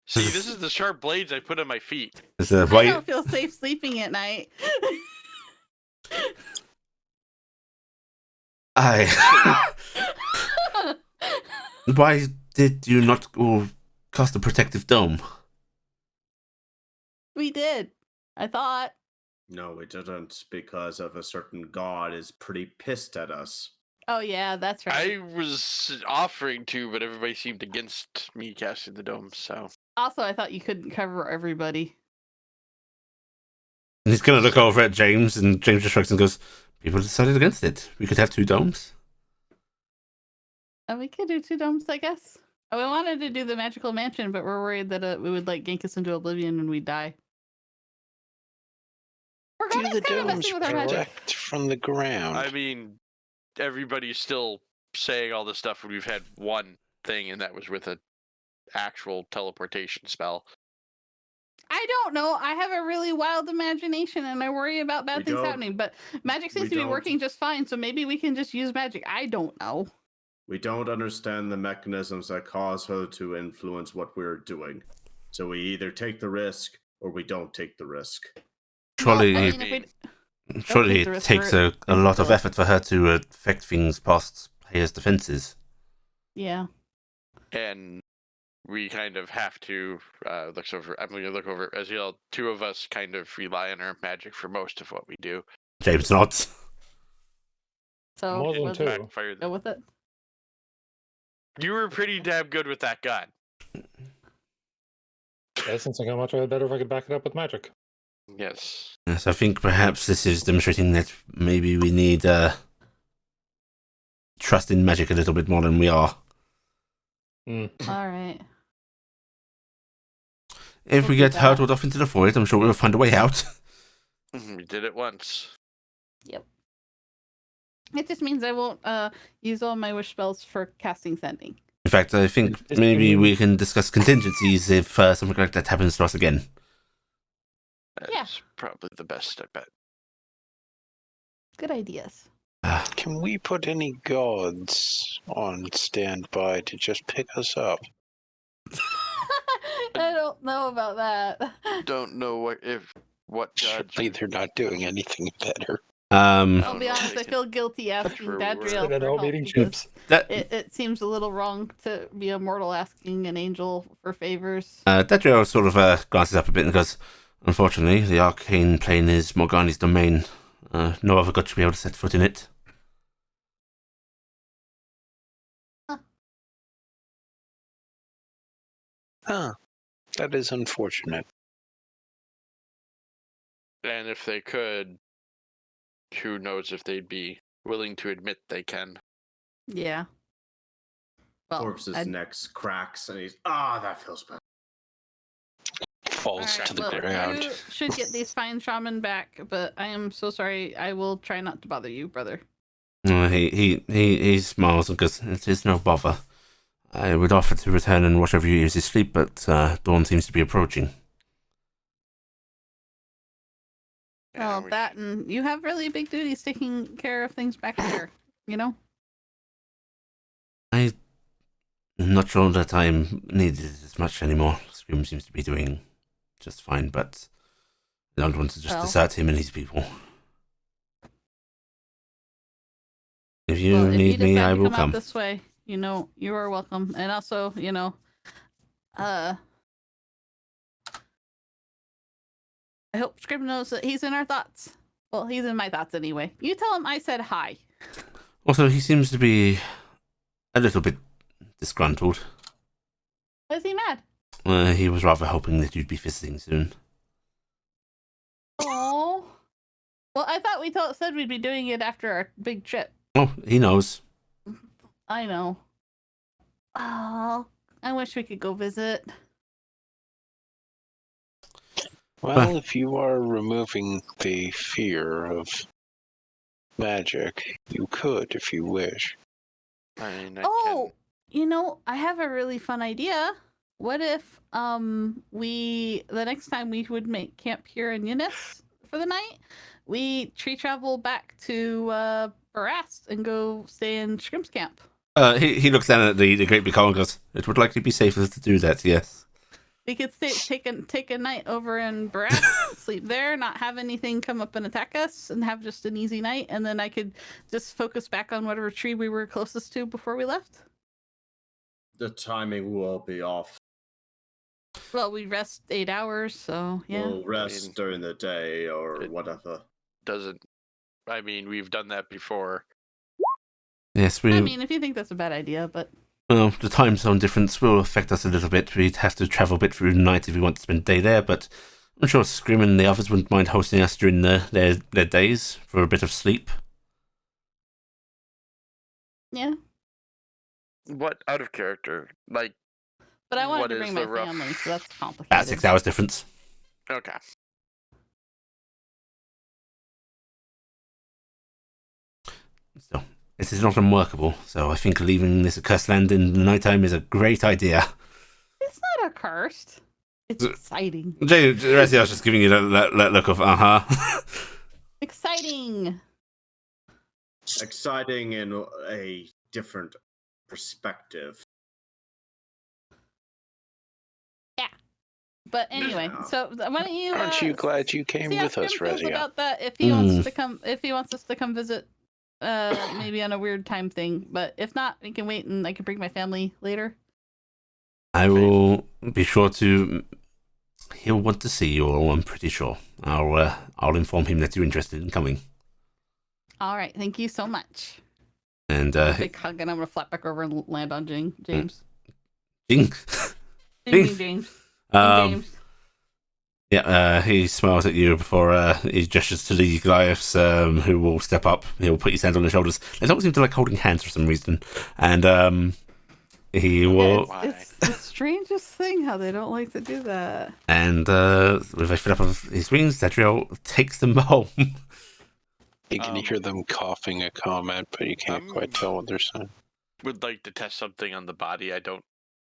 See, this is the sharp blades I put on my feet. I don't feel safe sleeping at night. Why did you not cast a protective dome? We did. I thought. No, we didn't, because of a certain god is pretty pissed at us. Oh yeah, that's right. I was offering to, but everybody seemed against me casting the dome, so. Also, I thought you couldn't cover everybody. And he's going to look over at James, and James just shrugs and goes, people decided against it. We could have 2 domes. And we could do 2 domes, I guess. Oh, we wanted to do the magical mansion, but we're worried that it would like gank us into oblivion and we'd die. We're Do kind the of domes messing with our magic. protect from the ground? I mean, everybody's still saying all this stuff when we've had one thing, and that was with an actual teleportation spell. I don't know. I have a really wild imagination, and I worry about bad things happening. But magic seems to be working just fine, so maybe we can just use magic. I don't know. We don't understand the mechanisms that cause her to influence what we're doing. So we either take the risk or we don't take the risk. Surely, well, I mean, surely it takes a lot of effort for her to affect things past Hayer's defenses. Yeah. And we kind of have to I'm going to look over as you 2 of us kind of rely on our magic for most of what we do. James nods. So More than 2. Go with it. You were pretty damn good with that gun. Yeah, since how much I had better if I could back it up with magic. Yes. Yes, I think perhaps this is demonstrating that maybe we need trust in magic a little bit more than we are. All right. If we get hurtled off into the void, I'm sure we'll find a way out. We did it once. Yep. It just means I won't use all my wish spells for casting sending. In fact, I think maybe we can discuss contingencies if something like that happens to us again. That's probably the best, I bet. Good ideas. Can we put any gods on standby to just pick us up? I don't know about that. Don't know what gods. Surely they're not doing anything better. I'll be honest, I feel guilty asking Dadriel for help because it seems a little wrong to be a mortal asking an angel for favors. Dadriel sort of glances up a bit and goes, unfortunately, the arcane plane is Morgani's domain. No other god should be able to set foot in it. That is unfortunate. And if they could, who knows if they'd be willing to admit they can. Yeah. Well, Corpse's neck cracks and he's, that feels bad. Falls to the You ground. should get these fine shaman back, but I am so sorry. I will try not to bother you, brother. He smiles and goes, it is no bother. I would offer to return and watch over you as you sleep, but dawn seems to be approaching. Well, we that and you have really big duties taking care of things back there, you know? I'm not sure that I'm needed as much anymore. Scream seems to be doing just fine, but I don't want to just Well- desert him and his people. If you Well, if need you me, decide I to will come out come. this way, you know, you are welcome. And also, you know, I hope Scrim knows that he's in our thoughts. Well, he's in my thoughts anyway. You tell him I said hi. Also, he seems to be a little bit disgruntled. Is he mad? He was rather hoping that you'd be visiting soon. Oh. Well, I thought we said we'd be doing it after our big trip. Oh, he knows. I know. Oh, I wish we could go visit. Well, if you are removing the fear of magic, you could if you wish. I mean, Oh, you know, I have a really fun idea. What if we the next time we would make camp here in Eunice for the night, we tree travel back to Barast and go stay in Shrimp's camp. He looks down at the great big hole and goes, "It would likely be safer to do that, yes." We could take a night over in Barast, sleep there, not have anything come up and attack us, and have just an easy night. And then I could just focus back on whatever tree we were closest to before we left. The timing will be off. Well, we rest 8 hours, so yeah. We'll rest during the day or whatever. doesn't. I mean, we've done that before. Yes, I mean, if you think that's a bad idea, but well, the time zone difference will affect us a little bit. We'd have to travel a bit through the night if we want to spend a day there, but I'm sure Scream and the others wouldn't mind hosting us during their days for a bit of sleep. yeah. What out of character? Like, But I wanted what to is bring the my rough- family, so that's complicated. About 6 hours difference. okay. So, this is not unworkable, so I think leaving this accursed land in the nighttime is a great idea. It's not accursed. It's exciting. Resi, I was just giving you that look of, Exciting. Exciting in a different perspective. But anyway, Yeah. so why don't you? Aren't you glad you came see how with us, Scrim feels Rezia? about that if he wants to come, if he wants us to come visit, maybe on a weird time thing. But if not, we can wait and I can bring my family later. I will be sure to. He'll want to see you all, I'm pretty sure. I'll inform him that you're interested in coming. All right, thank you so much. And Big hug, and I'm gonna flap back over and land on James. ding. James. James. Yeah, he smiles at you before he gestures to the Goliaths, who will step up. He'll put his hand on their shoulders. They don't seem to like holding hands for some reason. And he will... It's the strangest thing how they don't like to do that. And with a flap of his wings, Zadriel takes them home. You can hear them coughing a comment, but you can't quite tell what they're saying. Would like to test something on the body. I don't.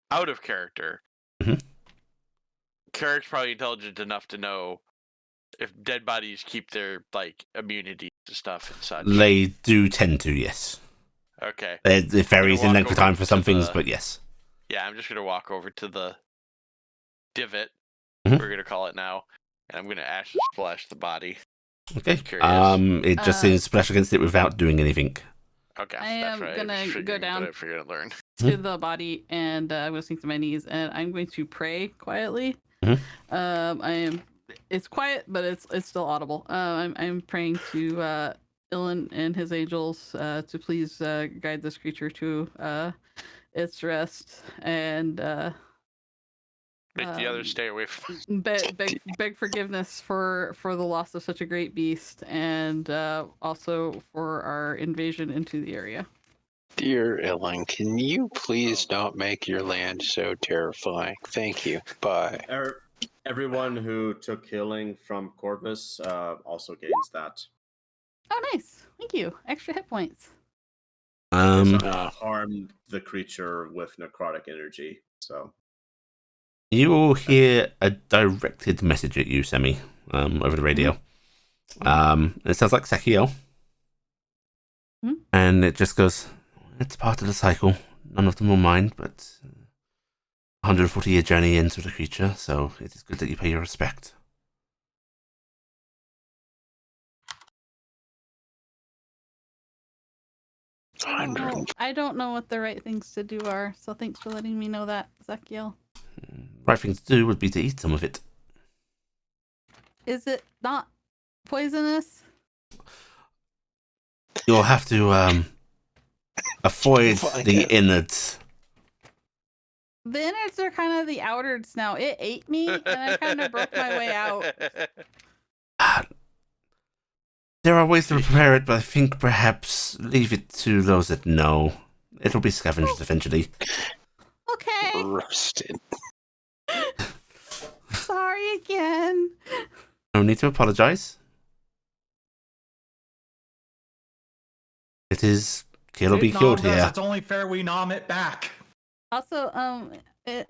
Out of character. Mhm. Carrick's probably intelligent enough to know if dead bodies keep their like immunity to stuff and such. They do tend to, yes. Okay. It varies in walk length of over time for some to things, the- but yes. Yeah, I'm just gonna walk over to the divot. Mhm. We're gonna call it now, and I'm gonna acid splash the body. Okay. Curious. It just seems splash against it without doing anything. Okay. I that's am right. gonna was go figuring, down- But I figured I'd learn. To the body, and I'm going to sink to my knees, and I'm going to pray quietly. Mhm. I am. It's quiet, but it's still audible. I'm praying to Ilan and his angels to please guide this creature to its rest and Make the others stay away from us. beg forgiveness for the loss of such a great beast, and also for our invasion into the area. Dear Ellen, can you please not make your land so terrifying? Thank you. Bye. Everyone who took healing from Corvus also gains that. Oh, nice. Thank you. Extra hit points. Harm the creature with necrotic energy. So you will hear a directed message at you, Semi, over the radio. It sounds like Sakiel. And it just goes, it's part of the cycle. None of them will mind, but 140-year journey ends with a creature, so it is good that you pay your respect. I don't know what the right things to do are, so thanks for letting me know that, Zakiel. Right thing to do would be to eat some of it. Is it not poisonous? You'll have to avoid the innards. The innards are kind of the outwards now. It ate me, and I kind of broke my way out. There are ways to prepare it, but I think perhaps leave it to those that know. It'll be scavenged eventually. Okay. Roasted. Sorry again. No need to apologize. It is kill or be killed here. It's only fair we nom it back. Also,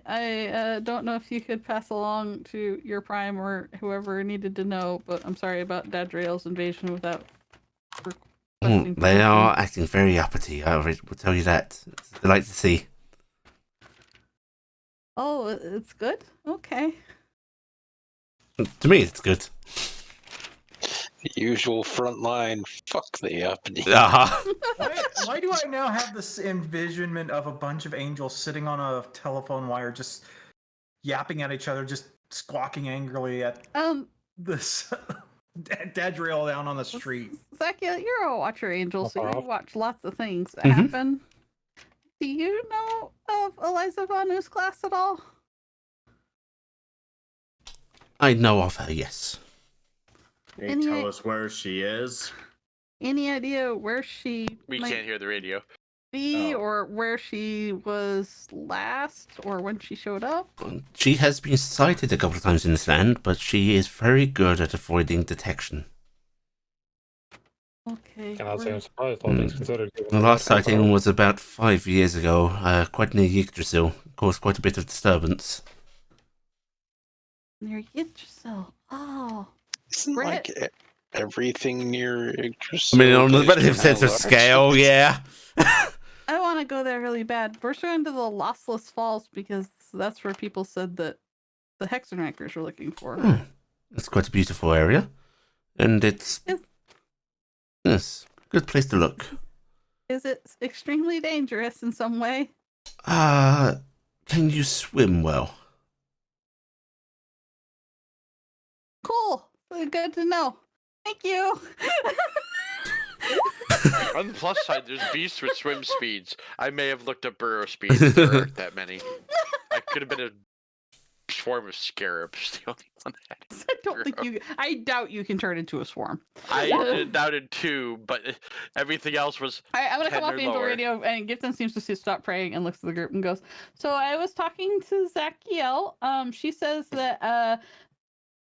I don't know if you could pass along to your prime or whoever needed to know, but I'm sorry about Dadriel's invasion without requesting They permission. are acting very uppity, I will tell you that. It's a delight to see. Oh, it's good? Okay. To me, it's good. The usual front line. Fuck the uppity. Why do I now have this envisionment of a bunch of angels sitting on a telephone wire just yapping at each other, just squawking angrily at this Dadriel down on the street? Zakia, you're a watcher angel, so you watch lots of things that Mhm. happen. Do you know of Eliza von Oostglass at all? I know of her, yes. Can you tell us where she is? Any idea where she We might can't hear the radio. be, or where she was last, or when she showed up? She has been sighted a couple of times in this land, but she is very good at avoiding detection. Okay. Cannot say I'm surprised, all things considered. The last sighting was about 5 years ago, quite near Yggdrasil. Caused quite a bit of disturbance. Near Yggdrasil. Oh. Isn't Brett. like everything near Yggdrasil? I mean, on the based relative how sense of large scale, it is? yeah. I want to go there really bad. We're going to the Lossless Falls because that's where people said that the Hexenrankers were looking for. It's quite a beautiful area. And it's... Yes, good place to look. Is it extremely dangerous in some way? Can you swim well? Cool. Good to know. Thank you. On the plus side, there's beasts with swim speeds. I may have looked up burrow speeds. There aren't that many. I could have been a swarm of scarabs. The only one that had I doubt you can turn into a swarm. I doubted too, but everything else was. All right, I'm gonna 10 come off or the angel lower. radio, and Gifton seems to stop praying and looks at the group and goes, "So I was talking to Zakiel. She says that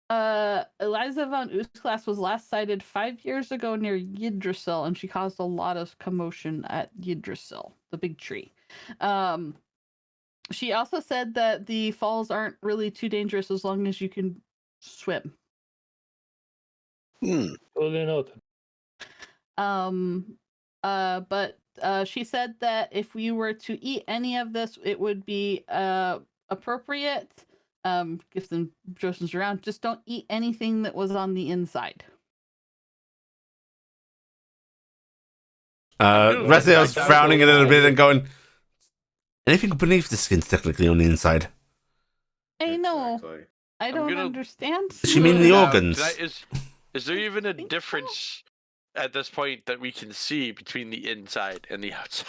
Eliza von Oostglass was last sighted 5 years ago near Yggdrasil, and she caused a lot of commotion at Yggdrasil, the big tree. She also said that the falls aren't really too dangerous as long as you can swim. Totally noted. But she said that if we were to eat any of this, it would be appropriate. Gifton Joseph's around. Just don't eat anything that was on the inside. Raziel's frowning a little bit and going, anything beneath the skin's technically on the inside. I know. Exactly. I don't understand. Does she mean the organs? Is there even a difference at this point that we can see between the inside and the outside?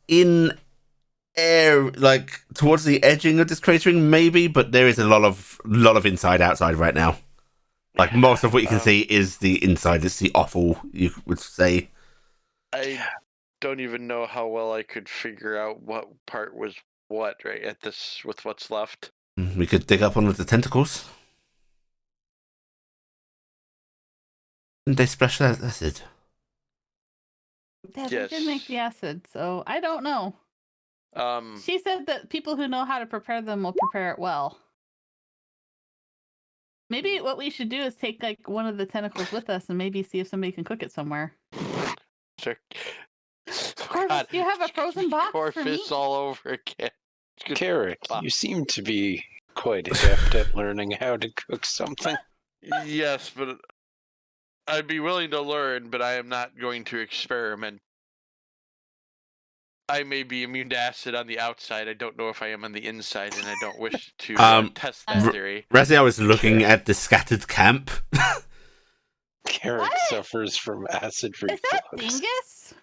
In air, like towards the edging of this cratering, maybe, but there is a lot of inside outside right now. Like most of what you can see is the inside. It's the offal, you would say. I don't even know how well I could figure out what part was what right at this with what's left. We could dig up one of the tentacles. Didn't they splash that acid? Yeah, they did make the acid, so I don't know. She said that people who know how to prepare them will prepare it well. Maybe what we should do is take like one of the tentacles with us and maybe see if somebody can cook it somewhere. Sure. Corvus, do you have a frozen box for me? Corvus all over again. Carrick, you seem to be quite adept at learning how to cook something. Yes, but I'd be willing to learn, but I am not going to experiment. I may be immune to acid on the outside. I don't know if I am on the inside, and I don't wish to test that theory. Razzie, I was looking at the scattered camp. Carrick suffers from acid reflux. Is that Dingus?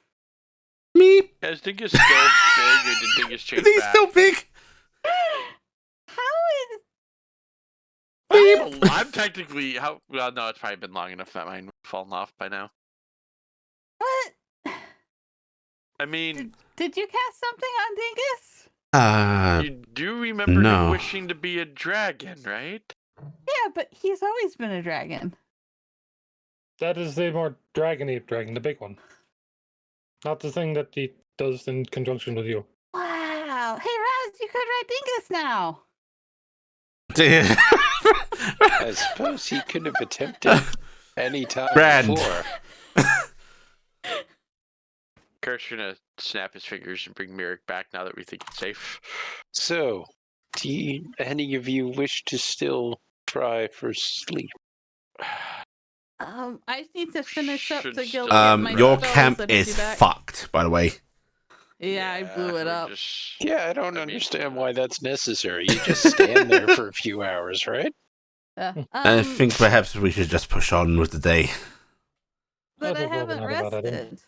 Meep. Is Dingus still big, or did Dingus change He's back? still big. How is... I'm technically... Well, no, it's probably been long enough that mine would have fallen off by now. What? I mean... Did you cast something on Dingus? You do remember him wishing to be a dragon, right? Yeah, but he's always been a dragon. That is the more dragon-y dragon, the big one. Not the thing that he does in conjunction with you. Wow. Hey, Raz, you could ride Dingus now. I suppose he could have attempted any time before. Kurt's gonna snap his fingers and bring Merrick back now that we think it's safe. So, do any of you wish to still try for sleep? I just need to finish up to get my your spells camp and is do that. fucked, by the way. Yeah, I blew it up. Yeah, I don't understand why that's necessary. You just stand there for a few hours, right? I think perhaps we should just push on with the day. But I haven't rested.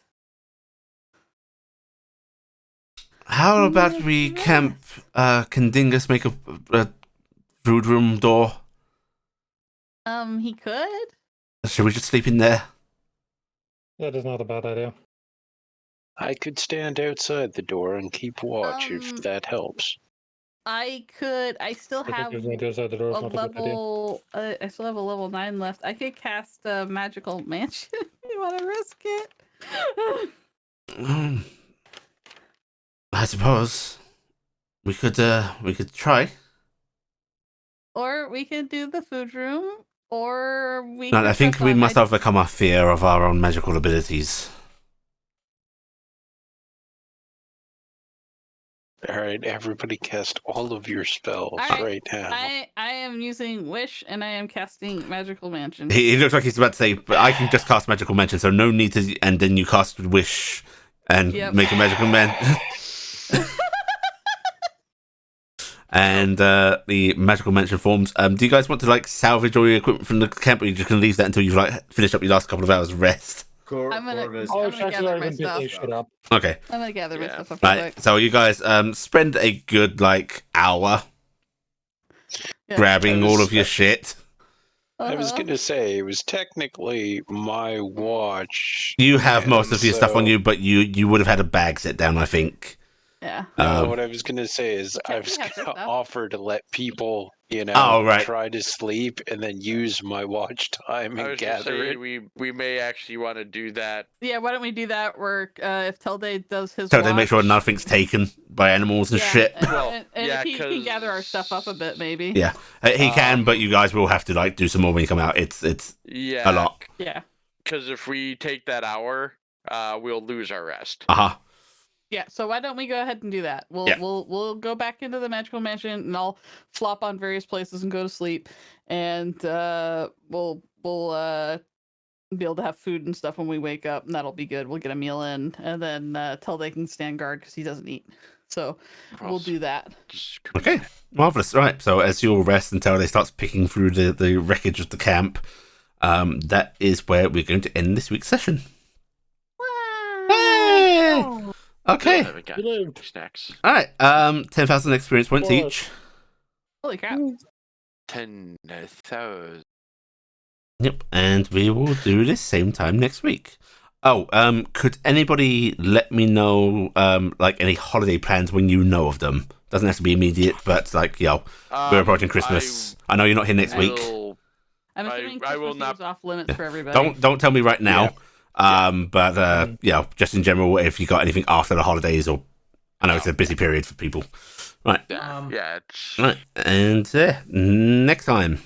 How about we camp? Can Dingus make a food room door? He could. Should we just sleep in there? That is not a bad idea. I could stand outside the door and keep watch if that helps. I could. I still have a level. I still have a level 9 left. I could cast a magical mansion. You want to risk it? I suppose we could try. Or we could do the food room. Or we. No, I think we must overcome our fear of our own magical abilities. All right, everybody cast all of your spells right now. I am using Wish, and I am casting Magical Mansion. He looks like he's about to say, but I can just cast Magical Mansion, so no need to... And then you cast Wish and make a Magical Mansion. And the Magical Mansion forms. Do you guys want to, like, salvage all your equipment from the camp, or are you just going to leave that until you've, like, finished up your last couple of hours of rest? I'm gonna gather my stuff. Okay. I'm gonna gather my stuff up. Right. So you guys spend a good hour grabbing all of your shit. I was gonna say it was technically my watch. You have most of your stuff on you, but you would have had a bag set down, I think. Yeah. What I was gonna say is I was gonna offer to let people, try to sleep and then use my watch time and gather it. We may actually want to do that. Yeah, why don't we do that? Where if Telde does his Telde make sure nothing's taken by animals and shit. And if he can gather our stuff up a bit, maybe. Yeah, he can, but you guys will have to do some more when you come out. It's a lot. Yeah. Because if we take that hour, we'll lose our rest. Yeah, so why don't we go ahead and do that? We'll go back into the Magical Mansion, and I'll flop on various places and go to sleep, and we'll be able to have food and stuff when we wake up, and that'll be good. We'll get a meal in, and then Telde can stand guard because he doesn't eat. So we'll do that. Okay, marvelous. Right, so as you'll rest until they starts picking through the wreckage of the camp, that is where we're going to end this week's session. Hey! Okay. Snacks. All right. 10,000 experience points each. Holy crap! 10,000. Yep. And we will do this same time next week. Oh, could anybody let me know, any holiday plans when you know of them? Doesn't have to be immediate, but we're approaching Christmas. I know you're not here next week. I'm assuming Christmas is off limits for everybody. Don't tell me right now. But just in general, if you got anything after the holidays, or I know it's a busy period for people. Right. Yeah, it's Right. And next time.